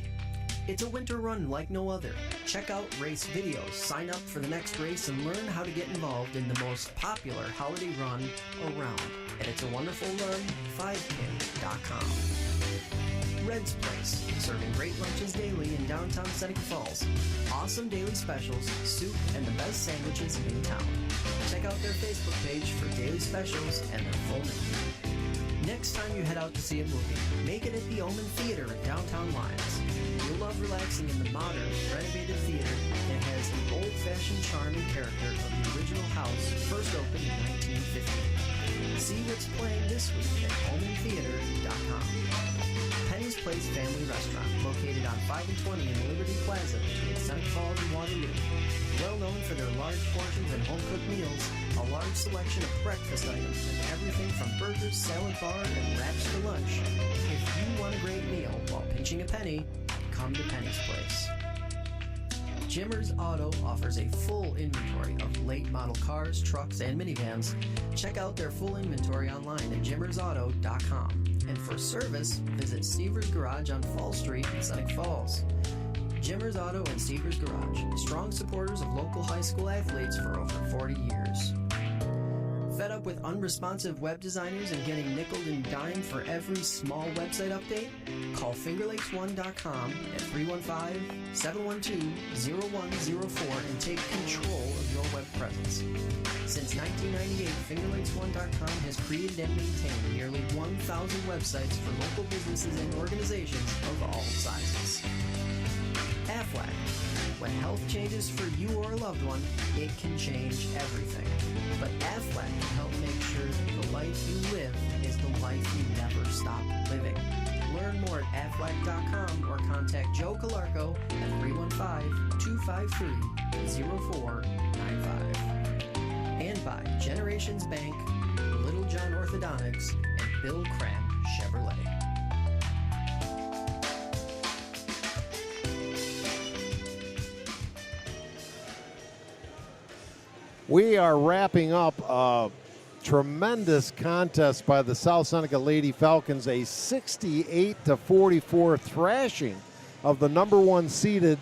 It's a winter run like no other. Check out race videos, sign up for the next race, and learn how to get involved in the most popular holiday run around at itsawonderfulrun5k.com. Red's Place, serving great lunches daily in downtown Seneca Falls. Awesome daily specials, soup, and the best sandwiches in town. Check out their Facebook page for daily specials and their full menu. Next time you head out to see a movie, make it at the Omen Theater in downtown Lyons. You'll love relaxing in the modern, renovated theater that has the old-fashioned charm and character of the original house first opened in 1950. See what's playing this week at omentheater.com. Penny's Place Family Restaurant, located on 5 and 20 in Liberty Plaza between Seneca Falls and Waterloo. Well known for their large portions and home-cooked meals, a large selection of breakfast items, and everything from burgers, salad bar, and wraps for lunch. If you want a great meal while pinching a penny, come to Penny's Place. Jimmer's Auto offers a full inventory of late model cars, trucks, and minivans. Check out their full inventory online at jimmersauto.com. And for service, visit Stever's Garage on Fall Street in Seneca Falls. Jimmer's Auto and Stever's Garage, strong supporters of local high school athletes for over 40 years. Fed up with unresponsive web designers and getting nickeled and dimed for every small website update? Call FingerLakes1.com at 315-712-0104 and take control of your web presence. Since 1998, FingerLakes1.com has created and maintained nearly 1,000 websites for local businesses and organizations of all sizes. Aflac. When health changes for you or a loved one, it can change everything. But Aflac can help make sure that the life you live is the life you never stop living. Learn more at aflac.com or contact Joe Calarco at 315-253-0495. And by Generations Bank, Little John Orthodontics, and Bill Cram Chevrolet. We are wrapping up a tremendous contest by the South Seneca Lady Falcons, a 68-44 thrashing of the #1 seeded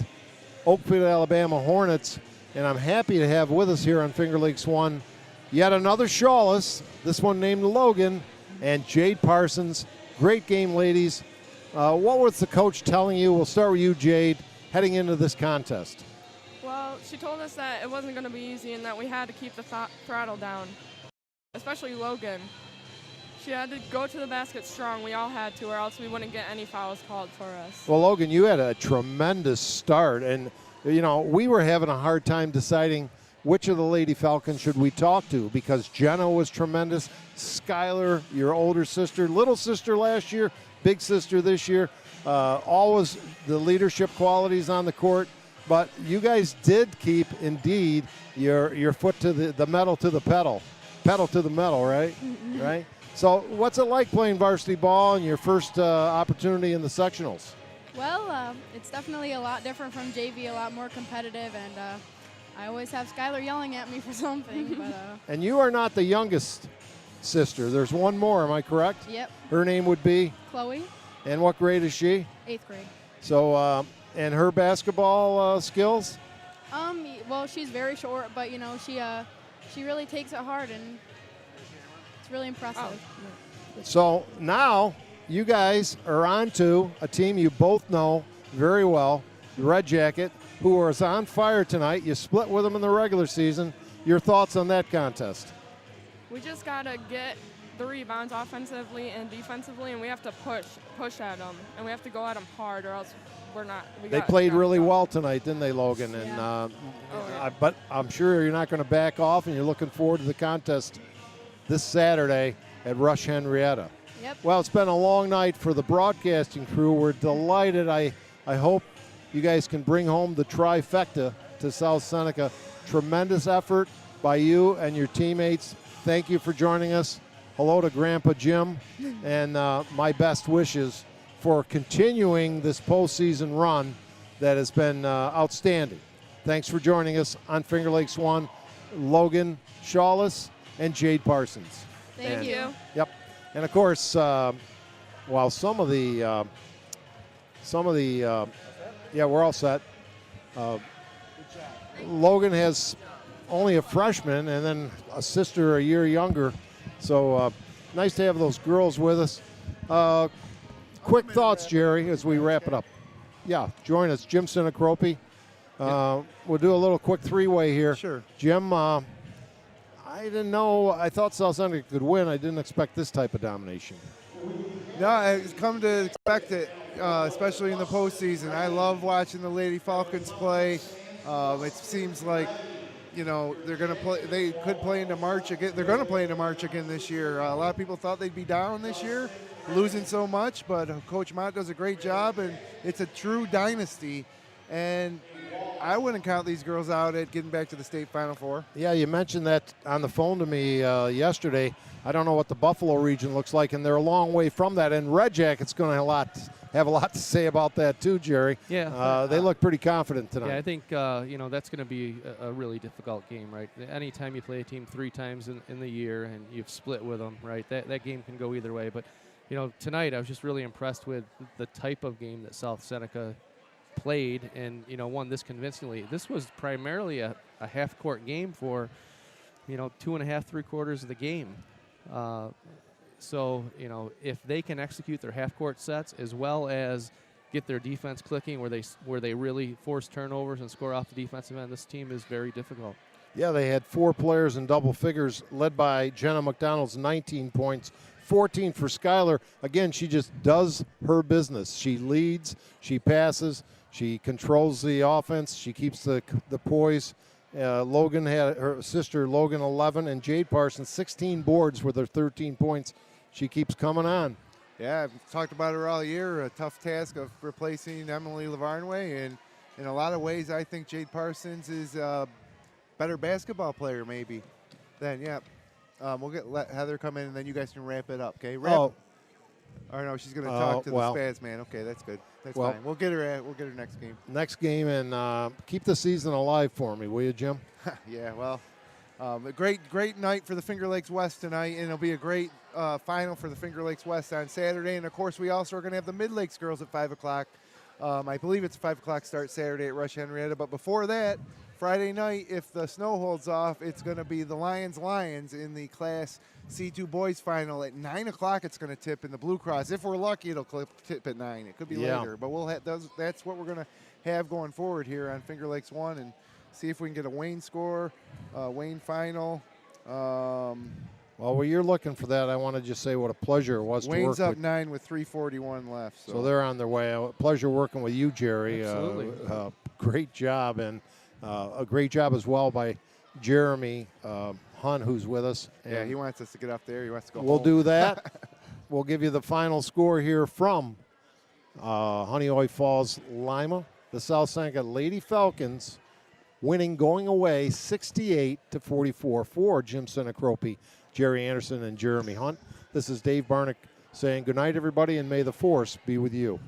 Oakfield, Alabama Hornets. And I'm happy to have with us here on Finger Lakes One yet another shawless, this one named Logan, and Jade Parsons. Great game, ladies. What was the coach telling you? We'll start with you, Jade, heading into this contest. Well, she told us that it wasn't going to be easy and that we had to keep the throttle down, especially Logan. She had to go to the basket strong. We all had to, or else we wouldn't get any fouls called for us. Well, Logan, you had a tremendous start, and you know we were having a hard time deciding which of the Lady Falcons should we talk to, because Jenna was tremendous, Skylar, your older sister, little sister last year, big sister this year, always the leadership qualities on the court. But you guys did keep, indeed, your foot to the metal to the pedal to the metal, right? Mm-hmm. Right. So, what's it like playing varsity ball and your first opportunity in the sectionals? Well, it's definitely a lot different from JV, a lot more competitive, and I always have Skylar yelling at me for something. But and you are not the youngest sister. There's one more. Am I correct? Yep. Her name would be Chloe. And what grade is she? 8th grade. So. And her basketball skills? Well, she's very short, but she really takes it hard, and it's really impressive. Oh. So now you guys are on to a team you both know very well, the Red Jacket, who is on fire tonight. You split with them in the regular season. Your thoughts on that contest? We just got to get the rebounds offensively and defensively, and we have to push at them, and we have to go at them hard, or else we're not. They played really well tonight, didn't they, Logan? Yeah. And yeah. but I'm sure you're not going to back off, and you're looking forward to the contest this Saturday at Rush Henrietta. Yep. Well, it's been a long night for the broadcasting crew. We're delighted. I hope you guys can bring home the trifecta to South Seneca. Tremendous effort by you and your teammates. Thank you for joining us. Hello to Grandpa Jim, and my best wishes for continuing this postseason run that has been outstanding. Thanks for joining us on Finger Lakes One, Logan Shawless and Jade Parsons. Thank you. Yep. And of course, while some of the, yeah, we're all set. Logan has only a freshman and then a sister a year younger. So nice to have those girls with us. Quick thoughts, Jerry, as we wrap it up. Yeah, join us, Jim Sinicropi. We'll do a little quick three-way here. Sure. Jim, I didn't know. I thought South Seneca could win. I didn't expect this type of domination. No, I've come to expect it, especially in the postseason. I love watching the Lady Falcons play. It seems like, they're going to play. They could play into March again. They're going to play into March again this year. A lot of people thought they'd be down this year, losing so much, but Coach Mott does a great job, and it's a true dynasty. And I wouldn't count these girls out at getting back to the state Final Four. Yeah, you mentioned that on the phone to me yesterday. I don't know what the Buffalo region looks like, and they're a long way from that. And Red Jacket's going to have a lot to say about that too, Jerry. Yeah. They look pretty confident tonight. Yeah, I think that's going to be a really difficult game, right? Anytime you play a team 3 times in the year and you've split with them, right? That game can go either way. But tonight I was just really impressed with the type of game that South Seneca played and won this convincingly. This was primarily a half-court game for 2.5, 3 quarters of the game. So if they can execute their half-court sets as well as get their defense clicking, where they really force turnovers and score off the defensive end, this team is very difficult. Yeah, they had 4 players in double figures, led by Jenna McDonald's 19 points, 14 for Skylar. Again, she just does her business. She leads, she passes, she controls the offense, she keeps the poise. Logan had her sister Logan 11 and Jade Parsons 16 boards with her 13 points. She keeps coming on. Yeah, I've talked about her all year. A tough task of replacing Emily Lavarnway, and in a lot of ways, I think Jade Parsons is a better basketball player, maybe. Then, yeah, we'll let Heather come in, and then you guys can wrap it up. Okay? Or no, she's going to talk to the Spaz man. Okay, that's good. That's fine. We'll get her next game. Next game, and keep the season alive for me, will you, Jim? Yeah, well, A great night for the Finger Lakes West tonight, and it'll be a great final for the Finger Lakes West on Saturday. And, of course, we also are going to have the Mid-Lakes girls at 5 o'clock. I believe it's a 5 o'clock start Saturday at Rush Henrietta. But before that, Friday night, if the snow holds off, it's going to be the Lions in the Class C2 boys final at 9 o'clock. It's going to tip in the Blue Cross. If we're lucky, it'll tip at 9. It could be later, but we'll have that's what we're going to have going forward here on Finger Lakes 1, and see if we can get a Wayne score, Wayne final. Well, while you're looking for that, I want to just say what a pleasure it was to work with. Wayne's up 9 with 3:41 left. So they're on their way. A pleasure working with you, Jerry. Absolutely. Great job, and a great job as well by Jeremy Hunt, who's with us. Yeah, he wants us to get up there. He wants to go We'll home. do that. We'll give you the final score here from Honeoye-Falls, Lima. The South Seneca Lady Falcons winning going away 68-44 for Jim Sinicropi, Jerry Anderson, and Jeremy Hunt. This is Dave Barnick saying good night, everybody, and may the force be with you.